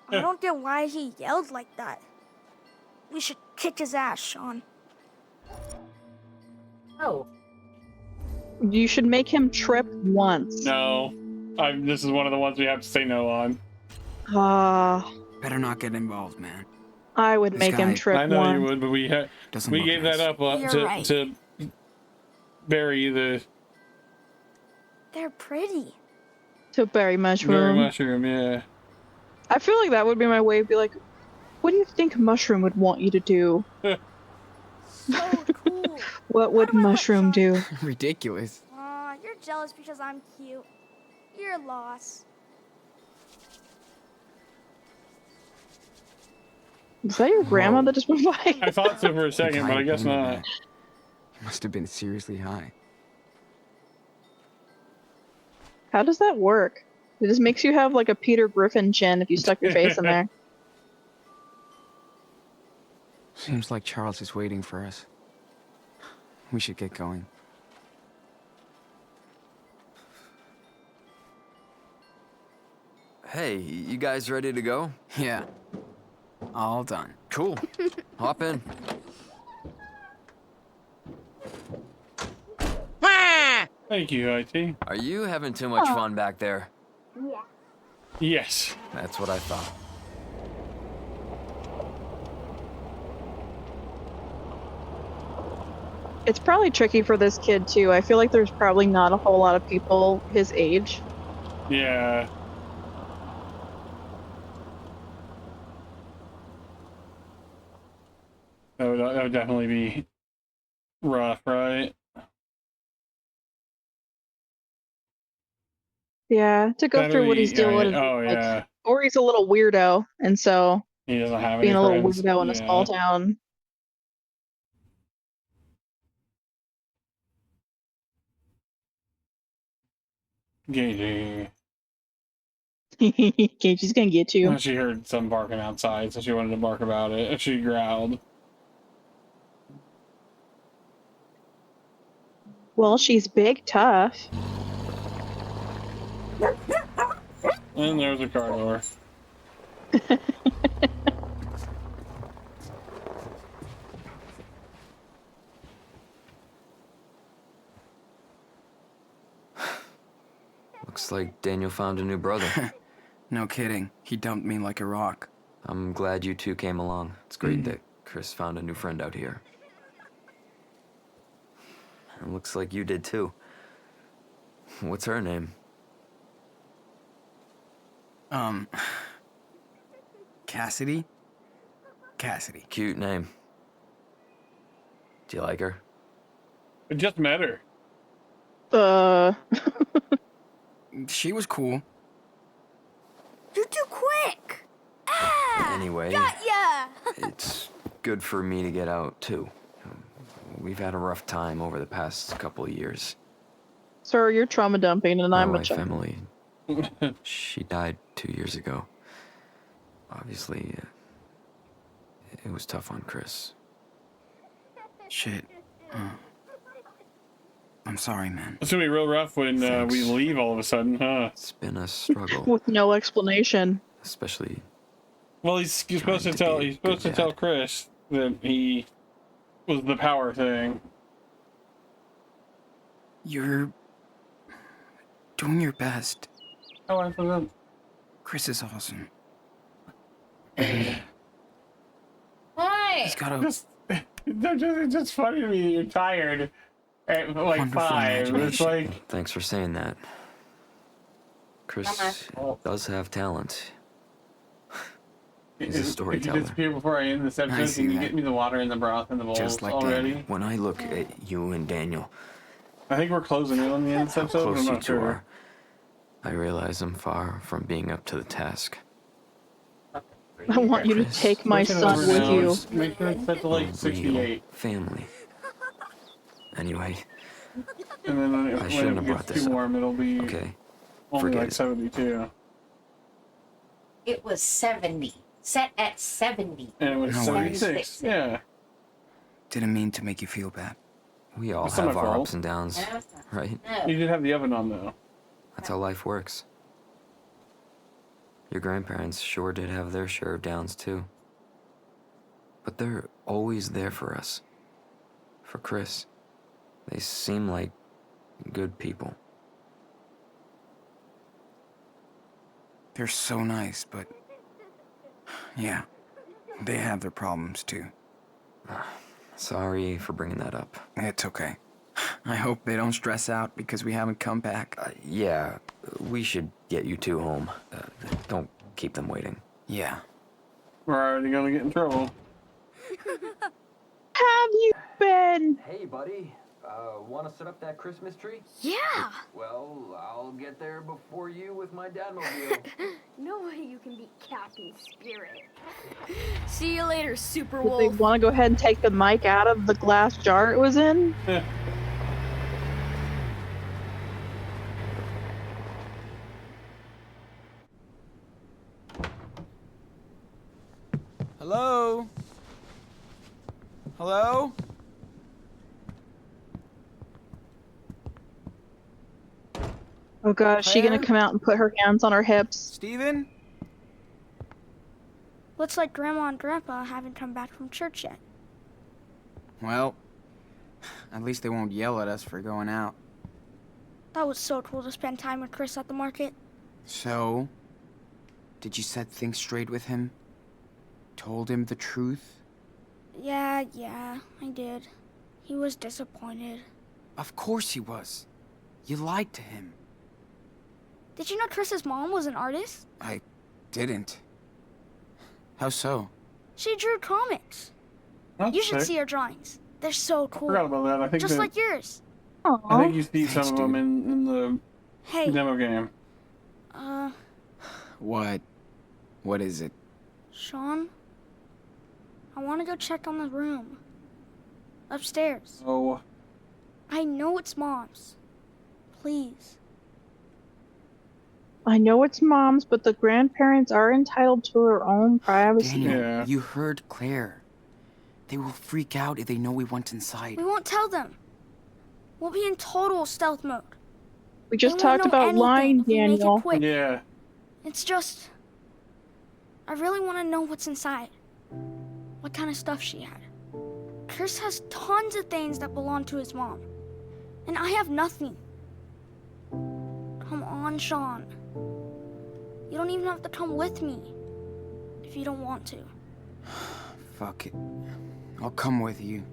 fight? I don't get why he yelled like that. We should kick his ass, Sean. Oh. You should make him trip once. No. This is one of the ones we have to say no on. Ah, Better not get involved, man. I would This make him guy- trip I know once. you would, but we Doesn't we look gave nice. that up You're to right. to bury the They're pretty. To bury berry Mushroom. mushroom. Yeah. I feel like that would be my way to be like, what do you think Mushroom would want you to do? So cool. What would Mushroom do? Ridiculous. Aw, you're jealous because I'm cute. You're lost. Is that your grandma Whoa. that just went by? I thought so for a second, but I guess not. He must have been seriously high. How does that work? It just makes you have like a Peter Griffin chin if you stuck your face in there. Seems like Charles is waiting for us. We should get going. Hey, you guys ready to go? Yeah. All done. Cool. Hop in. Thank you, IT. Are you having too much fun back there? Yeah. Yes. That's what I thought. It's probably tricky for this kid too. I feel like there's probably not a whole lot of people his age. Yeah. That would definitely be rough, right? Yeah, to go through what he's doing. Oh, like, yeah. or he's a little weirdo, and so He doesn't have being any a little friends. weirdo in a small town. Gagey. She's gonna get you. She heard some barking outside, so she wanted to bark about it. She growled. Well, she's big tough. And there's a car door. Looks like Daniel found a new brother. No kidding. He dumped me like a rock. I'm glad you two came along. It's great that Chris found a new friend out here. It looks like you did too. What's her name? Cassidy? Cassidy. Cute name. Do you like her? I just met her. She was cool. You're too quick. Ah! Anyway, Got ya! it's good for me to get out too. We've had a rough time over the past couple of years. Sir, you're trauma dumping, and My I'm a wife child. Emily, she died 2 years ago. Obviously, it was tough on Chris. Shit. I'm sorry, man. It's gonna be real rough when we leave all of a sudden, huh? It's been a struggle. With no explanation. Especially. Well, he's supposed to tell. He's supposed to tell Chris that he was the power thing. You're doing your best. Oh, I forgot. Chris is awesome. Why? He's got a It's just funny to me that you're tired at like wonderful 5. It's imagination. like Thanks for saying that. Chris does have talent. He's a if you storyteller. disappear before I end this episode, see can you that. get me the water and the broth and the bowls Just like already? Daniel. When I look at you and Daniel, I think we're closing in on the end of this how episode. close I'm you not two sure. are, I realize I'm far from being up to the task. I want you to Chris, take my Make sure son it's with now- you. Make sure it's set to like A real 68. family. Anyway, And then when I shouldn't have it brought gets this too up. warm, it'll be Okay, only forget like it. 72. It was 70. Set at 70. And it was No worries. 76. Yeah. Didn't mean to make you feel bad. we all It's not have my our fault. ups and downs, No. right? You No. did have the oven on though. That's how life works. Your grandparents sure did have their share of downs too. But they're always there for us. For Chris, they seem like good people. They're so nice, but yeah, they have their problems too. Sorry for bringing that up. It's okay. I hope they don't stress out because we haven't come back. Yeah, we should get you two home. Don't keep them waiting. Yeah. We're already gonna get in trouble. Have you been? Hey, buddy. Want to set up that Christmas tree? Yeah! Well, I'll get there before you with my dadmobile. No way you can beat Captain Spirit. See you later, Super Did they Wolf. want to go ahead and take the mic out of the glass jar it was in? Hello? Hello? Oh god, is she gonna Claire? come out and put her hands on her hips? Steven? Looks like Grandma and Grandpa haven't come back from church yet. Well, at least they won't yell at us for going out. That was so cool to spend time with Chris at the market. So, did you set things straight with him? Told him the truth? Yeah, I did. He was disappointed. Of course he was. You lied to him. Did you know Chris's mom was an artist? I didn't. How so? She drew comics. That's You should sick. see her drawings. They're so cool. Forgot about that. I think Just that, like yours. I think you see some Thanks, of them in the Hey, demo game. What? What is it? Sean? I want to go check on the room. Upstairs. Oh, I know it's Mom's. Please. I know it's mom's, but the grandparents are entitled to their own privacy. Daniel, Yeah. you heard Claire. They will freak out if they know we went inside. We won't tell them. We'll be in total stealth mode. We just They won't talked know about anything lying, if we make it Daniel. quick. yeah. It's just... I really want to know what's inside. What kind of stuff she had. Chris has tons of things that belong to his mom. And I have nothing. Come on, Sean. You don't even have to come with me. If you don't want to. Fuck it. I'll come with you.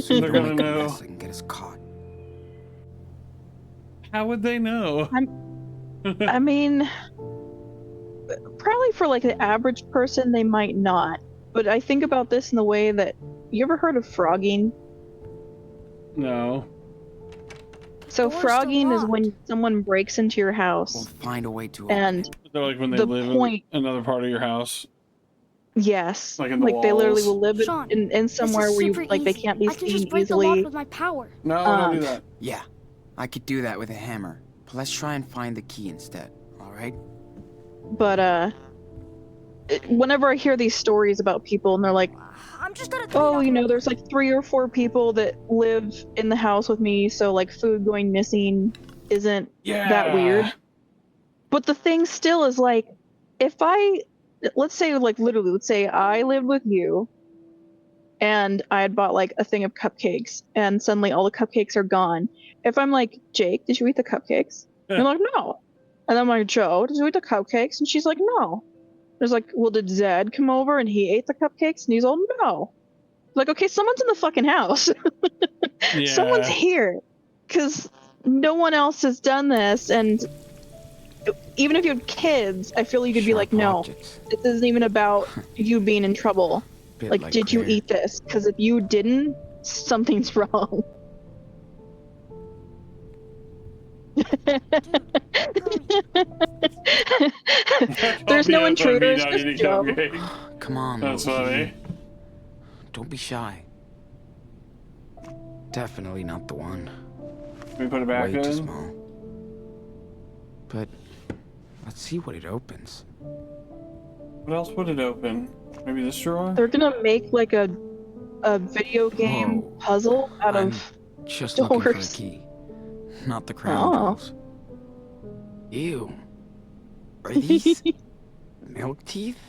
So they're gonna know. So can get us caught. How would they know? I mean, probably for like the average person, they might not. But I think about this in the way that, you ever heard of frogging? No. So door's still frogging is locked. when someone breaks into your We'll house, find a way to open and it. They're like when they The live point- in another part of your house. yes, Like in the they literally walls. will live Sean, in This somewhere is where you super like they easy. can't be I can just seen break the lock easily. with my power. No, don't do that. Yeah, I could do that with a hammer. But let's try and find the key instead, alright? But whenever I hear these stories about people and they're like, I'm just gonna oh, you know, there's like 3 or 4 people that live in the house with me, so like food going missing isn't that weird. But the thing still is like, if let's say I lived with you and I had bought like a thing of cupcakes and suddenly all the cupcakes are gone. If I'm like, Jake, did you eat the cupcakes? And you're like, no. And I'm like, Joe, did you eat the cupcakes? And she's like, no. There's like, well, did Zed come over and he ate the cupcakes? And he's all, no. Like, okay, someone's in the fucking house. Someone's here. Because no one else has done this. And even if you had kids, I feel you could be like, no, this isn't even about you being in trouble. Like, did you eat this? Because if you didn't, something's wrong. There's no intruders, just Joe. Come on, That's Loki. funny. Don't be shy. Definitely not the one. Can we put it back Way too in? small. But let's see what it opens. What else would it open? Maybe this drawer? They're gonna make like a video game puzzle out of Just doors. looking for a key, not the crown jewels. Ew. Are these milk teeth?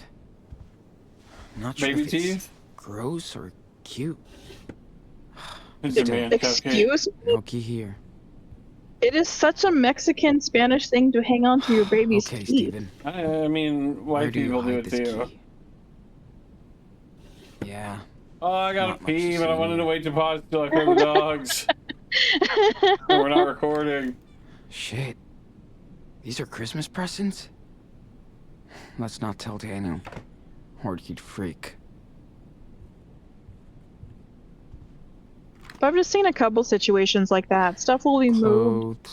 Not sure Baby if teeth? it's gross or cute. It's a man Excuse me? No key here. It is such a Mexican Spanish thing to hang on to your baby's Okay, teeth. Steven. I mean, Where white do you people do hide it this too. key? Yeah. Oh, I gotta Not much pee, to but I see wanted to here. wait to pause till I heard the dogs. We're not recording. Shit. These are Christmas presents? Let's not tell Daniel, or he'd freak. But I've just seen a couple situations like that. Stuff will be moved.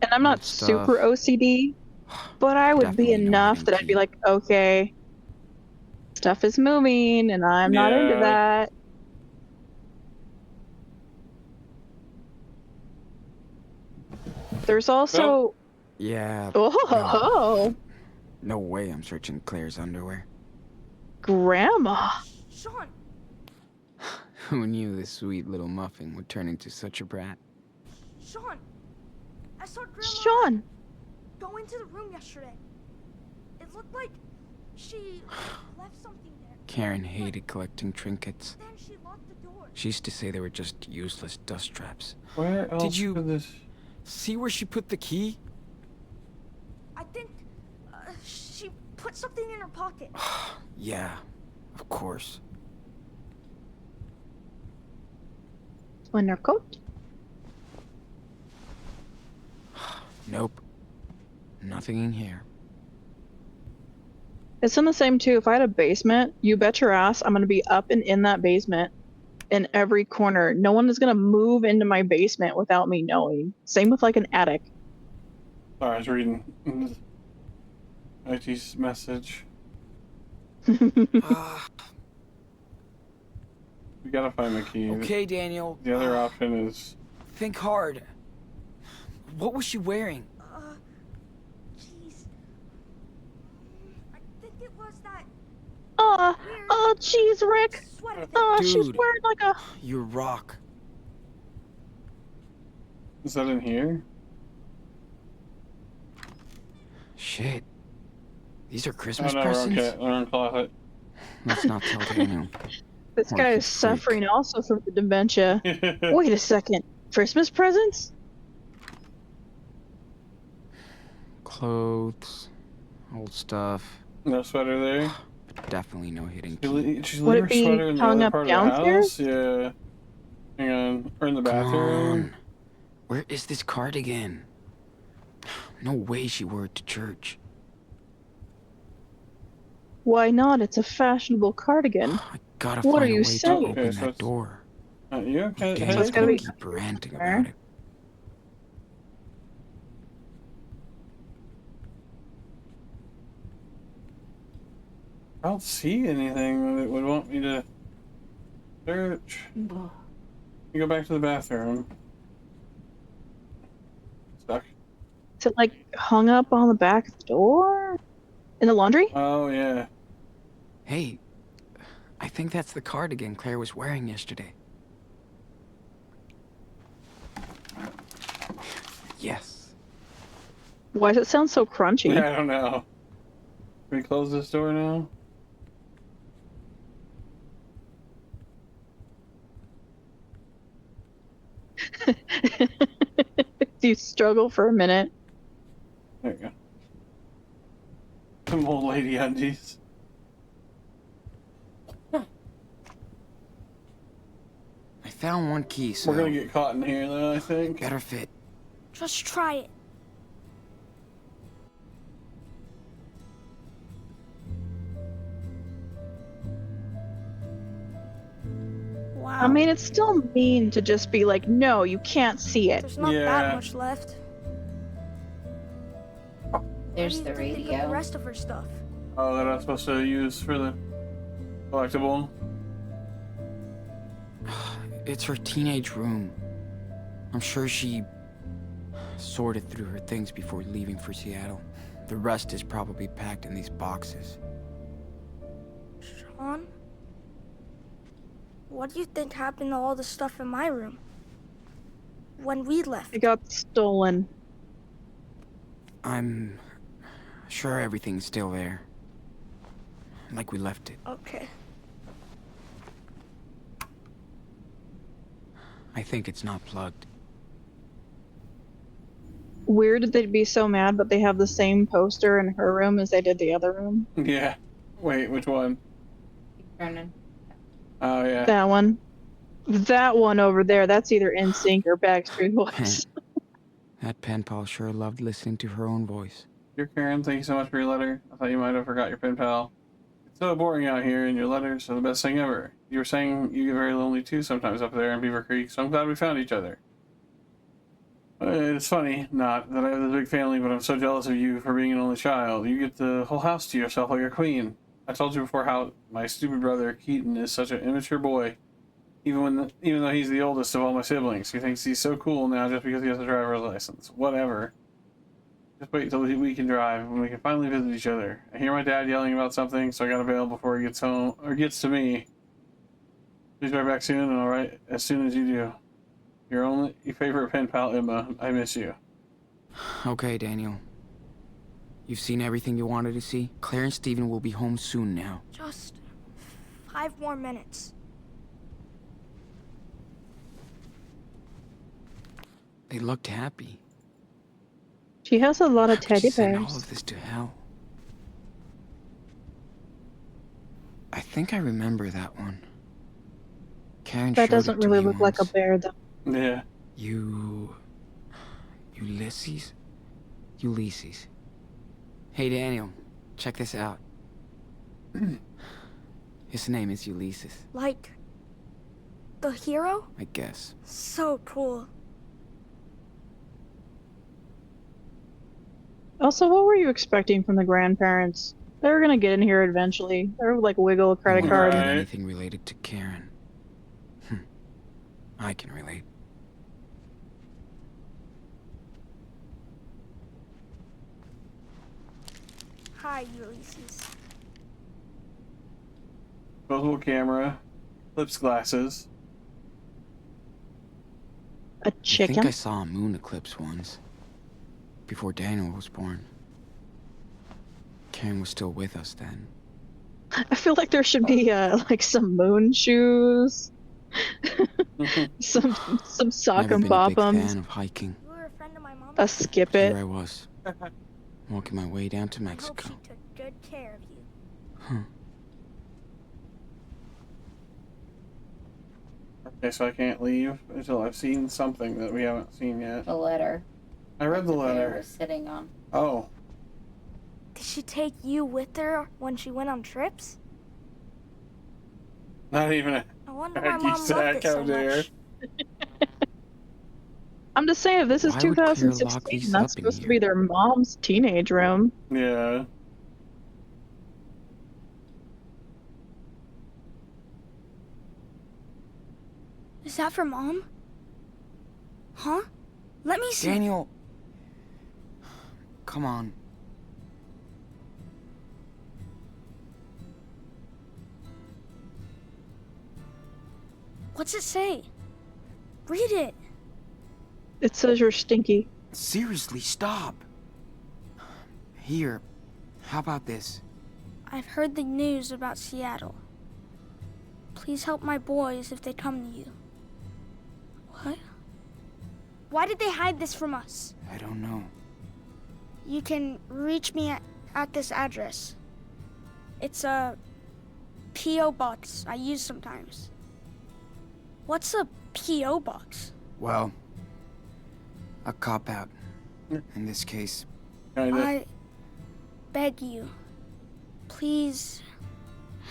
And I'm not super OCD, but I would be enough that I'd be like, okay, stuff is moving and I'm not into that. There's also... Yeah. Oh. No way I'm searching Claire's underwear. Grandma. Sean, Who knew this sweet little muffin would turn into such a brat? Sean, I saw Grandma Sean. go into the room yesterday. It looked like she left something there. Karen hated collecting trinkets. Then she locked the door. She used to say they were just useless dust traps. Where else Did you could this... see where she put the key? I think she put something in her pocket. Yeah, of course. Winter coat? Nope. Nothing in here. It's in the same too. If I had a basement, you bet your ass I'm gonna be up and in that basement in every corner. No one is gonna move into my basement without me knowing. Same with like an attic. Sorry, I was reading IT's message. We gotta find the key. Okay, Daniel. The other option is... Think hard. What was she wearing? Jeez. I think it was that. Oh, jeez, Rick. She's Dude, wearing like a... You rock. Is that in here? Shit. These are Christmas Oh, no, presents? we're okay. We're in closet. Let's not tell Daniel. This guy is suffering also from the dementia. Wait a second. Christmas presents? Clothes. Old stuff. No sweater there? But definitely no hidden She'd key. leave her sweater in the other part of the house? Yeah. Hang on. Or in the bathroom? Where is this cardigan? No way she wore it to church. Why not? It's a fashionable cardigan. Gotta What find are a you way saying? to open that door. You okay? Daniel's gonna keep ranting about it. I don't see anything that would want me to search. You go back to the bathroom. Stuck. Is it like hung up on the back door? In the laundry? Oh, yeah. Hey, I think that's the cardigan Claire was wearing yesterday. Yes. Why does it sound so crunchy? Yeah, I don't know. Can we close this door now? Do you struggle for a minute? There you go. Some old lady undies. I found one key, so... We're gonna get caught in here, though, I think. Better fit. Just try it. Wow. I mean, it's still mean to just be like, no, you can't see it. There's not that much left. There's Where the do you think they put radio. the rest of her stuff. Oh, that I'm supposed to use for the collectible? It's her teenage room. I'm sure she sorted through her things before leaving for Seattle. The rest is probably packed in these boxes. Sean? What do you think happened to all the stuff in my room? When we left? It got stolen. I'm sure everything's still there. Like we left it. Okay. I think it's not plugged. Weird that they'd be so mad, but they have the same poster in her room as they did the other room. Yeah. Wait, which one? Turning. Oh, yeah. That one. That one over there, that's either NSYNC or Backstreet Boys. That pen pal sure loved listening to her own voice. Dear Karen, thank you so much for your letter. I thought you might have forgot your pen pal. It's so boring out here, and your letters are the best thing ever. You were saying you get very lonely too sometimes up there in Beaver Creek, so I'm glad we found each other. It's funny, not that I have this big family, but I'm so jealous of you for being an only child. You get the whole house to yourself like a queen. I told you before how my stupid brother Keaton is such an immature boy, even though he's the oldest of all my siblings. He thinks he's so cool now just because he has a driver's license. Whatever. Just wait till we can drive when we can finally visit each other. I hear my dad yelling about something, so I gotta bail before he gets home or gets to me. Please be right back soon, and I'll write as soon as you do. Your favorite pen pal, Emma. I miss you. Okay, Daniel. You've seen everything you wanted to see? Claire and Steven will be home soon now. Just 5 more minutes. They looked happy. She has a lot of How could you teddy send all bears. of this to hell? I think I remember that one. Karen That showed doesn't it to really me look like a once. bear, though. Yeah. Ulysses? Ulysses. Hey, Daniel, check this out. His name is Ulysses, Like, the hero? I guess. So cool. Also, what were you expecting from the grandparents? They were gonna get in here eventually. They were like wiggle a credit You won't card. get anything related to Karen. I can relate. Hi, Ulysses. Disposable camera, Eclipse glasses. A I chicken? think I saw a moon eclipse once. Before Daniel was born. Karen was still with us then. I feel like there should be like some moon shoes, some sock Never and been a big fan bottoms, of hiking. You were a friend of my mom. a skip Here it. I was, walking my way down to I hope she Mexico. took good care of you. Huh. Okay, so I can't leave until I've seen something that we haven't seen yet. The letter. I read the that bear letter. was sitting on. Oh. Did she take you with her when she went on trips? Not even a I wonder why hacky mom loved sack it so out there. much. I'm just saying, if this is Why would Claire lock 2016, these that's up in supposed to here? be their mom's teenage room. Yeah. Is that for mom? Huh? Let me see. Daniel! Come on. What's it say? Read it. It says you're stinky. Seriously, stop. Here, how about this? I've heard the news about Seattle. Please help my boys if they come to you. What? Why did they hide this from us? I don't know. You can reach me at this address. It's a P.O. box I use sometimes. What's a P.O. box? Well, a cop-out. In this case. I beg you, please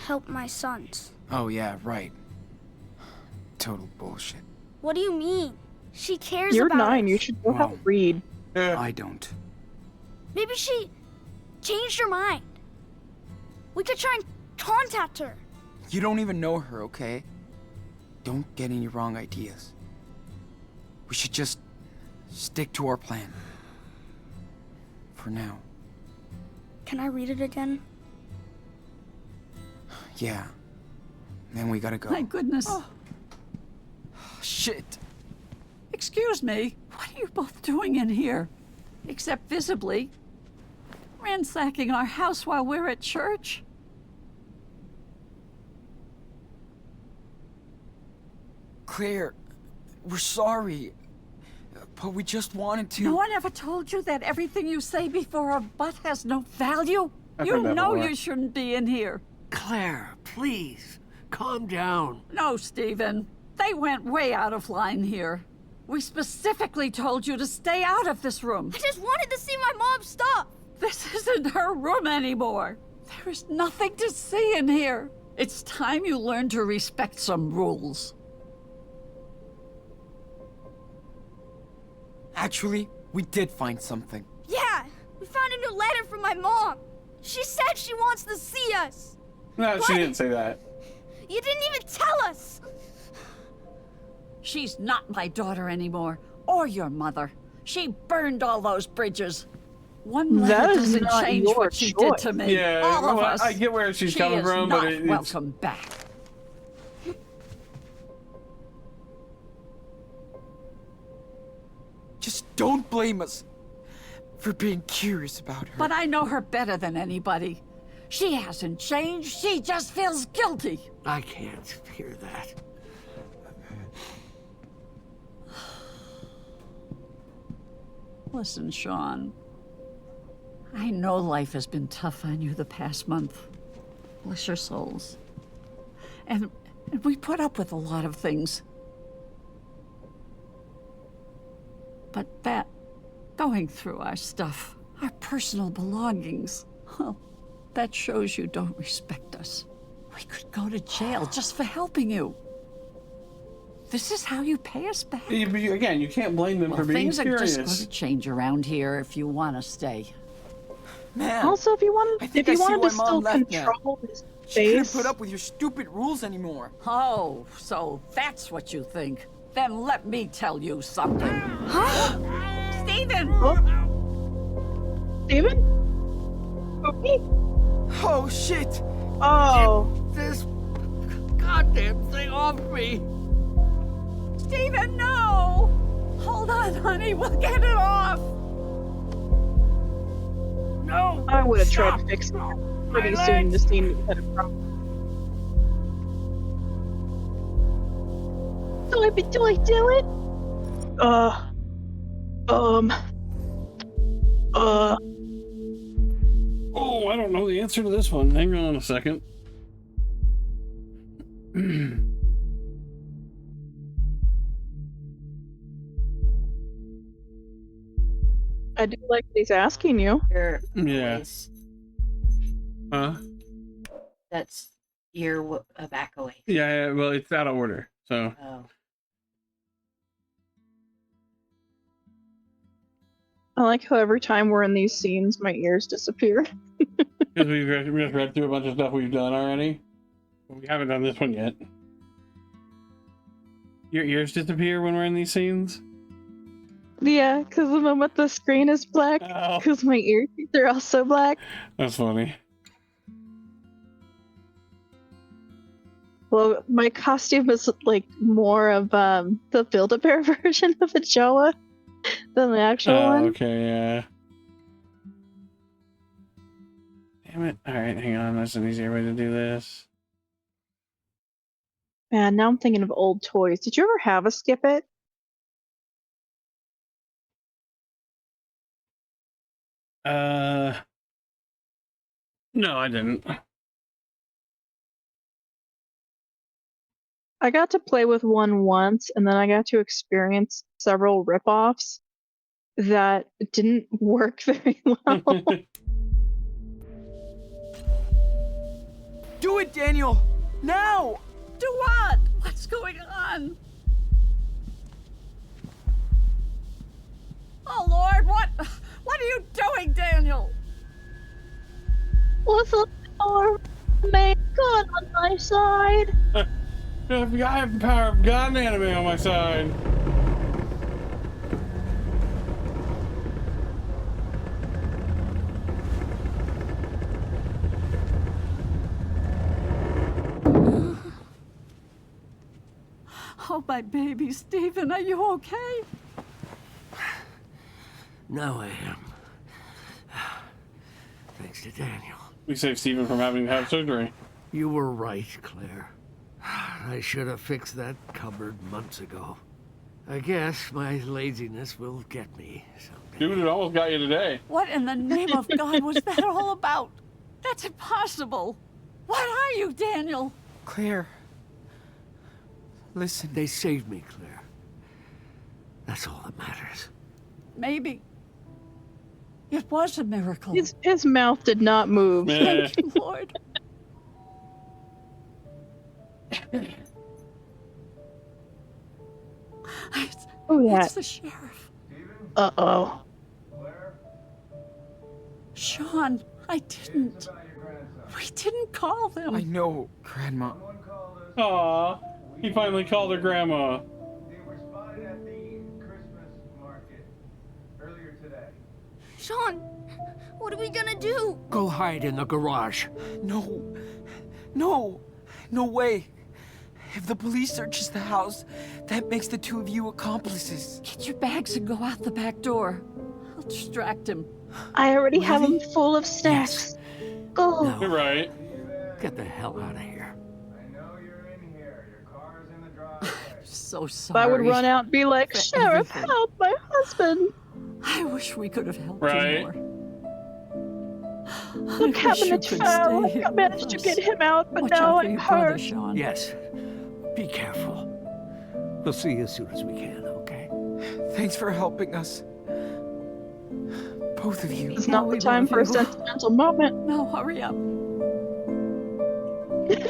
help my sons. Oh yeah, right. Total bullshit. What do you mean? She cares You're about 9, us. you should know how to read. I don't. Maybe she changed her mind. We could try and contact her. You don't even know her, okay? Don't get any wrong ideas. We should just stick to our plan. For now. Can I read it again? Yeah. Then we gotta go. My goodness. Oh, shit. Excuse me. What are you both doing in here? Except visibly. Ransacking our house while we're at church? Claire, we're sorry. But we just wanted to... No one ever told you that everything you say before a butt has no value? I've You heard that know before. you shouldn't be in here. Claire, please, calm down. No, Stephen. They went way out of line here. We specifically told you to stay out of this room. I just wanted to see my mom's stuff. This isn't her room anymore. There is nothing to see in here. It's time you learn to respect some rules. Actually, we did find something. Yeah, we found a new letter from my mom. She said she wants to see us. No, What? she didn't say that. You didn't even tell us. She's not my daughter anymore, or your mother. She burned all those bridges. One That letter is doesn't not change your what she did to me. Yeah, all of well, us. I get where she's She coming is from, not but it's welcome back. Just don't blame us for being curious about her. But I know her better than anybody. She hasn't changed. She just feels guilty. I can't hear that. Listen, Sean. I know life has been tough on you the past month. Bless your souls. And we put up with a lot of things. But that, going through our stuff, our personal belongings, well, that shows you don't respect us. We could go to jail just for helping you. This is how you pay us back? Again, you can't blame them Well, for being things are curious. just going to change around here if you want to stay. Man, Also, if you wanted, I think if you I see wanted to why Mom still left now. control his She couldn't face, put up with your stupid rules anymore. Oh, so that's what you think. Then let me tell you something. Stephen! Steven? Okay. Oh, shit! Oh. Get this goddamn thing off me! Stephen, no! Hold on, honey, we'll get it off! No! I would have tried Stop. to fix it pretty My soon legs. to see me had a problem. Do I do it? Oh, I don't know the answer to this one. Hang on a second. I do like that he's asking you. Yeah. Huh? That's your back away. Yeah, well, it's out of order, so. Oh. I like how every time we're in these scenes, my ears disappear. Because we just read through a bunch of stuff we've done already. We haven't done this one yet. Your ears disappear when we're in these scenes? Yeah, because the moment the screen is black, because my ears are also black. That's funny. Well, my costume is like more of the Build-A-Bear version of a Jawa than the actual one. Okay, yeah. Damn it. Alright, hang on. That's an easier way to do this. Man, now I'm thinking of old toys. Did you ever have a Skip It? No, I didn't. I got to play with one once, and then I got to experience several rip-offs that didn't work very well. Do it, Daniel! Now! Do what? What's going on? Oh, Lord, what are you doing, Daniel? What's up, man? God on my side. I have the power of God and anime on my side. Oh, my baby, Stephen, are you okay? Now I am. Thanks to Daniel. We saved Stephen from having to have surgery. You were right, Claire. I should have fixed that cupboard months ago. I guess my laziness will get me someday. Dude, it almost got you today. What in the name of God was that all about? That's impossible. What are you, Daniel? Claire. Listen. They saved me, Claire. That's all that matters. Maybe. It was a miracle. His mouth did not move. Thank you, Lord. It's the sheriff. Uh-oh. Sean, I didn't. We didn't call them. I know, Grandma. Aw, he finally called her grandma. They were spotted at the Christmas market earlier today. Sean, what are we gonna do? Go hide in the garage. No. No. No way. If the police searches the house, that makes the two of you accomplices. Get your bags and go out the back door. I'll distract him. I already have him full of snacks. Go. No. You're right. Get the hell out of here. I know you're in here. Your car's in the driveway. So sorry. I would run out and be like, for Sheriff, everything. help my husband. I wish we could have helped Right. you more. The I wish you cabinet could fell. stay here I managed with to us. get him out, but Watch now out for I'm your brother, hurt. Sean. Yes. Be careful. We'll see you as soon as we can, okay? Thanks for helping us. Both of you. It's not we the time love for a you. sentimental moment. No, hurry up.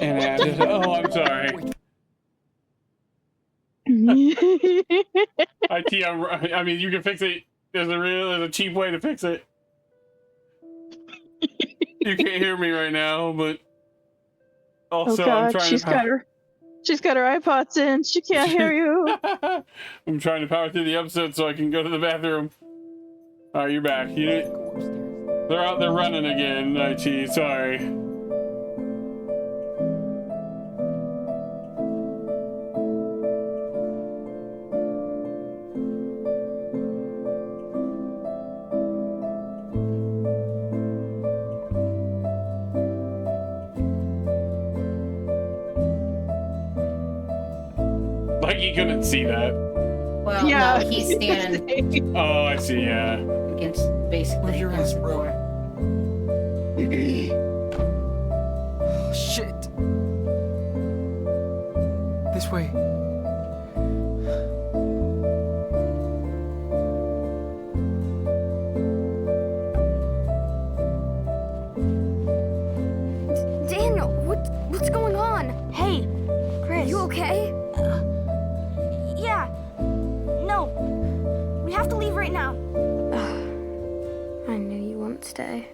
And added, oh, I'm sorry. IT, I mean, you can fix it. There's a cheap way to fix it. You can't hear me right now, but also Oh God, I'm trying she's got her iPods in. She can't hear you. I'm trying to power through the episode so I can go to the bathroom. All right, you're back. They're out there running again, IT. Sorry. Like you couldn't see that. Well, Yeah. no, he's standing Oh, I see. Yeah. against basically. Where's your ass, bro? Oh, shit. This way. Daniel, what's going on? Hey, Chris. You okay? Yeah. No. We have to leave right now. I knew you wouldn't stay.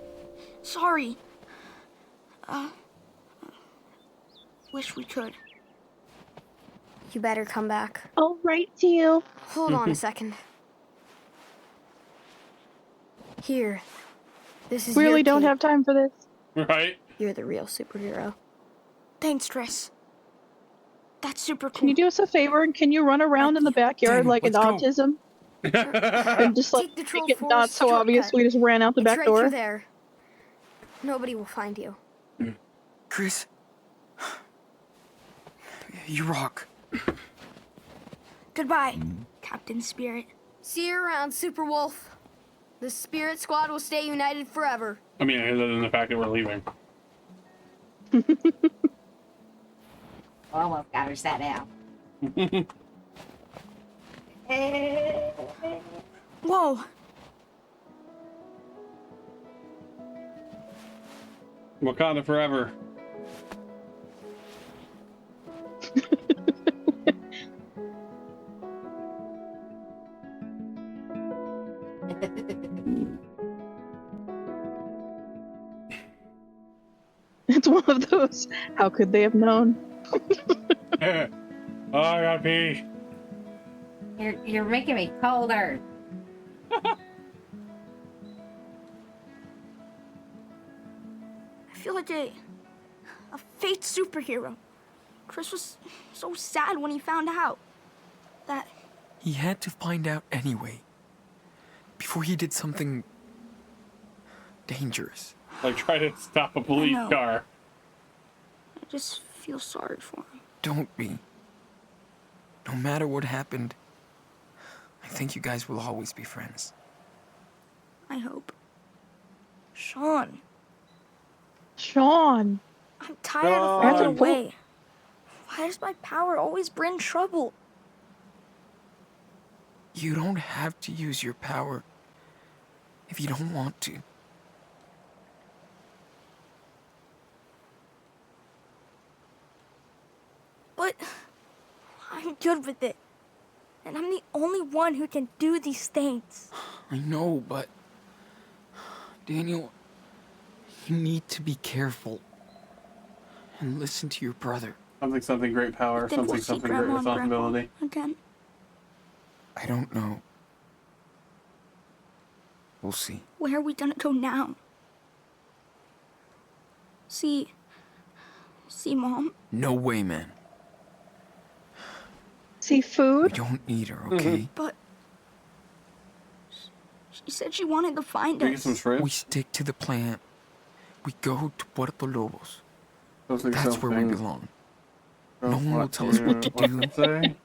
Sorry. Wish we could. You better come back. All right, deal. Hold on a second. Here. This is We your really don't cape. have time for this. Right. You're the real superhero. Thanks, Tris. That's super cool. Can you do us a favor and can you run around in the backyard Daniel, like an let's go. autism? And just like Take the make troll it not forest so obvious shortcut. we just ran out the It's back right door? through there. Nobody will find you. Chris. You rock. Goodbye, Captain Spirit. See you around, Super Wolf. The Spirit Squad will stay united forever. I mean, other than the fact that we're leaving. Almost got her sat down. Whoa. Wakanda forever. It's one of those. How could they have known? Oh, I gotta pee. You're making me colder. I feel like a fake superhero. Chris was so sad when he found out that He had to find out anyway. Before he did something dangerous. Like try to stop a police know. car. I just feel sorry for him. Don't be. No matter what happened, I think you guys will always be friends. I hope. Sean, Sean. I'm tired of That's running a away. Why does my power always bring trouble? You don't have to use your power if you don't want to. But I'm good with it. And I'm the only one who can do these things. I know, but Daniel, you need to be careful and listen to your brother. Something great power, Then we'll see something great Grandma and Grandpa responsibility. again. I don't know. We'll see. Where are we gonna go now? See Mom? No way, man. See We food? don't need her, okay? But she said she wanted to find Can we get us. some shrimp? We stick to the plan. We go to Puerto Lobos. Those things That's where we something- belong. No one will tell us what to What's do. it say?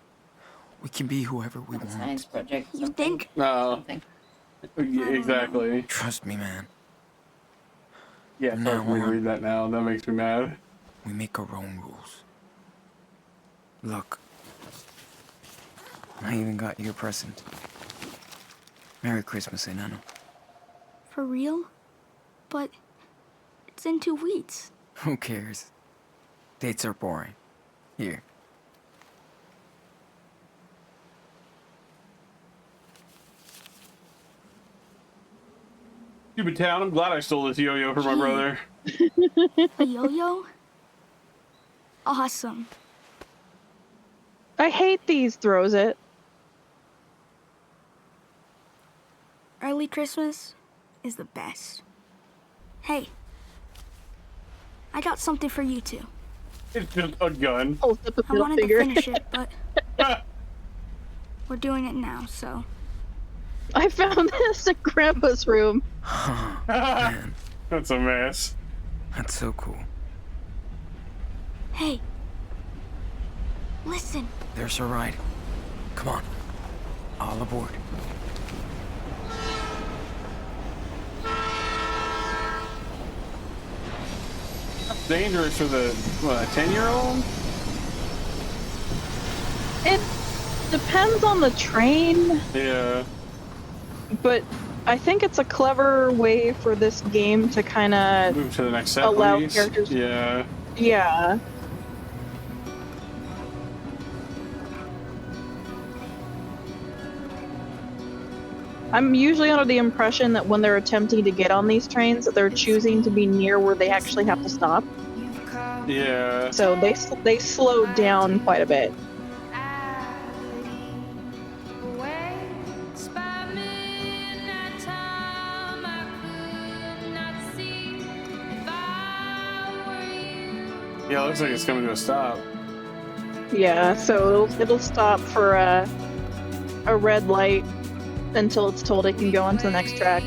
We can be whoever we want. Science project. You think? No. Something. Yeah, exactly. Trust me, man. Yeah, From sorry now for me to on. read that now. That makes me mad. We make our own rules. Look. I even got you a present. Merry Christmas, Enano. For real? But it's in 2 weeks. Who cares? Dates are boring. Here. Stupid town. I'm glad I stole this yo-yo from my brother. A yo-yo? Awesome. I hate these, throws it. Early Christmas is the best. Hey, I got something for you two. It's just a gun. Holds up a I middle wanted finger. to finish it, but we're doing it now, so. I found this in Grandpa's room. Man, That's a mess. that's so cool. Hey, listen. There's our ride. Come on. All aboard. That's dangerous for the, what, a 10-year-old? It depends on the train, Yeah. but I think it's a clever way for this game to kind of Move to the next set, allow please. characters. Yeah. Yeah. I'm usually under the impression that when they're attempting to get on these trains, that they're choosing to be near where they actually have to stop. Yeah. So they slowed down quite a bit. Yeah, it looks like it's coming to a stop. Yeah, so it'll stop for a red light until it's told it can go on to the next track.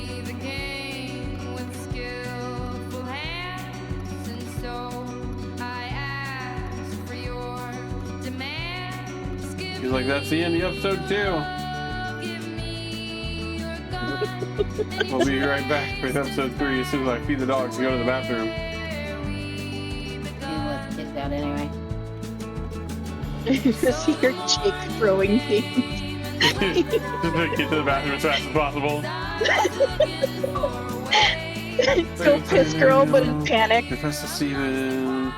He's like, that's the end of episode 2. We'll be right back with episode 3 as soon as I feed the dogs and go to the bathroom. He lets the kids out anyway. Just hear Jake throwing things. Just to get to the bathroom as fast as possible. Go piss girl, but in panic. Professor Steven.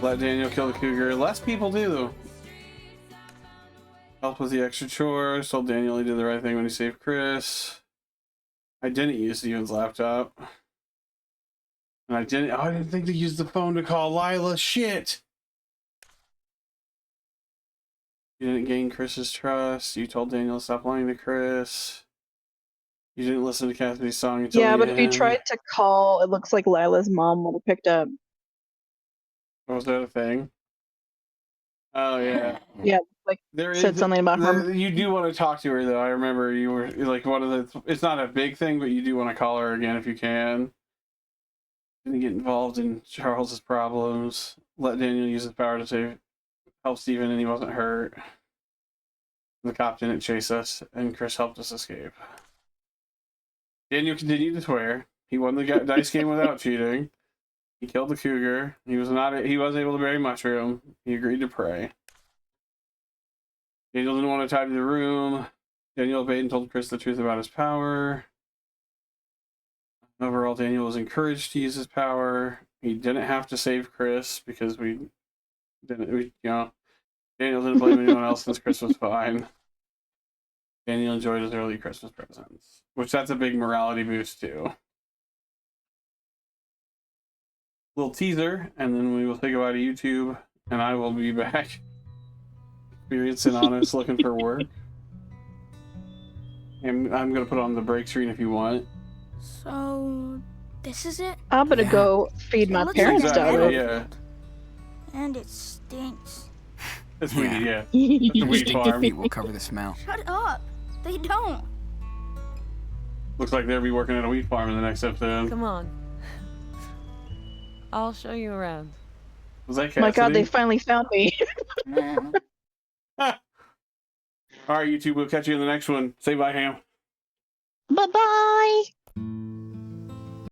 Let Daniel kill the cougar. Less people do. Help with the extra chores. Told Daniel he did the right thing when he saved Chris. I didn't use Steven's laptop. And I didn't think to use the phone to call Lila. Shit! You didn't gain Chris's trust. You told Daniel to stop lying to Chris. You didn't listen to Cassidy's song until Yeah, the but end. if you tried to call, it looks like Lila's mom would have picked up. Was that a thing? Oh, yeah. Yeah, like There said is, something about her. You do want to talk to her, though. I remember you were like one of the. It's not a big thing, but you do want to call her again if you can. Didn't get involved in Charles's problems. Let Daniel use his power to help Steven, and he wasn't hurt. The cop didn't chase us, and Chris helped us escape. Daniel continued to swear. He won the dice game without cheating. He killed the cougar. He was able to bury Mushroom. He agreed to pray. Daniel didn't want to tidy the room. Daniel obeyed and told Chris the truth about his power. Overall, Daniel was encouraged to use his power. He didn't have to save Chris because Daniel didn't blame anyone else since Chris was fine. Daniel enjoyed his early Christmas presents, which that's a big morality boost too. Little teaser, and then we will say goodbye to YouTube, and I will be back. Experiencing Honest looking for work. And I'm gonna put on the break screen if you want. So, this is it? I'm gonna go feed my Looks parents like down a there. Yeah. And it stinks. It's weedy, yeah. It's a Your weed stinky farm. feet will cover the smell. Shut up. They don't. Looks like they'll be working at a wheat farm in the next episode. Come on. I'll show you around. Was that Cassidy? My God, they finally found me. All right, YouTube. We'll catch you in the next one. Say bye, Ham. Bye-bye.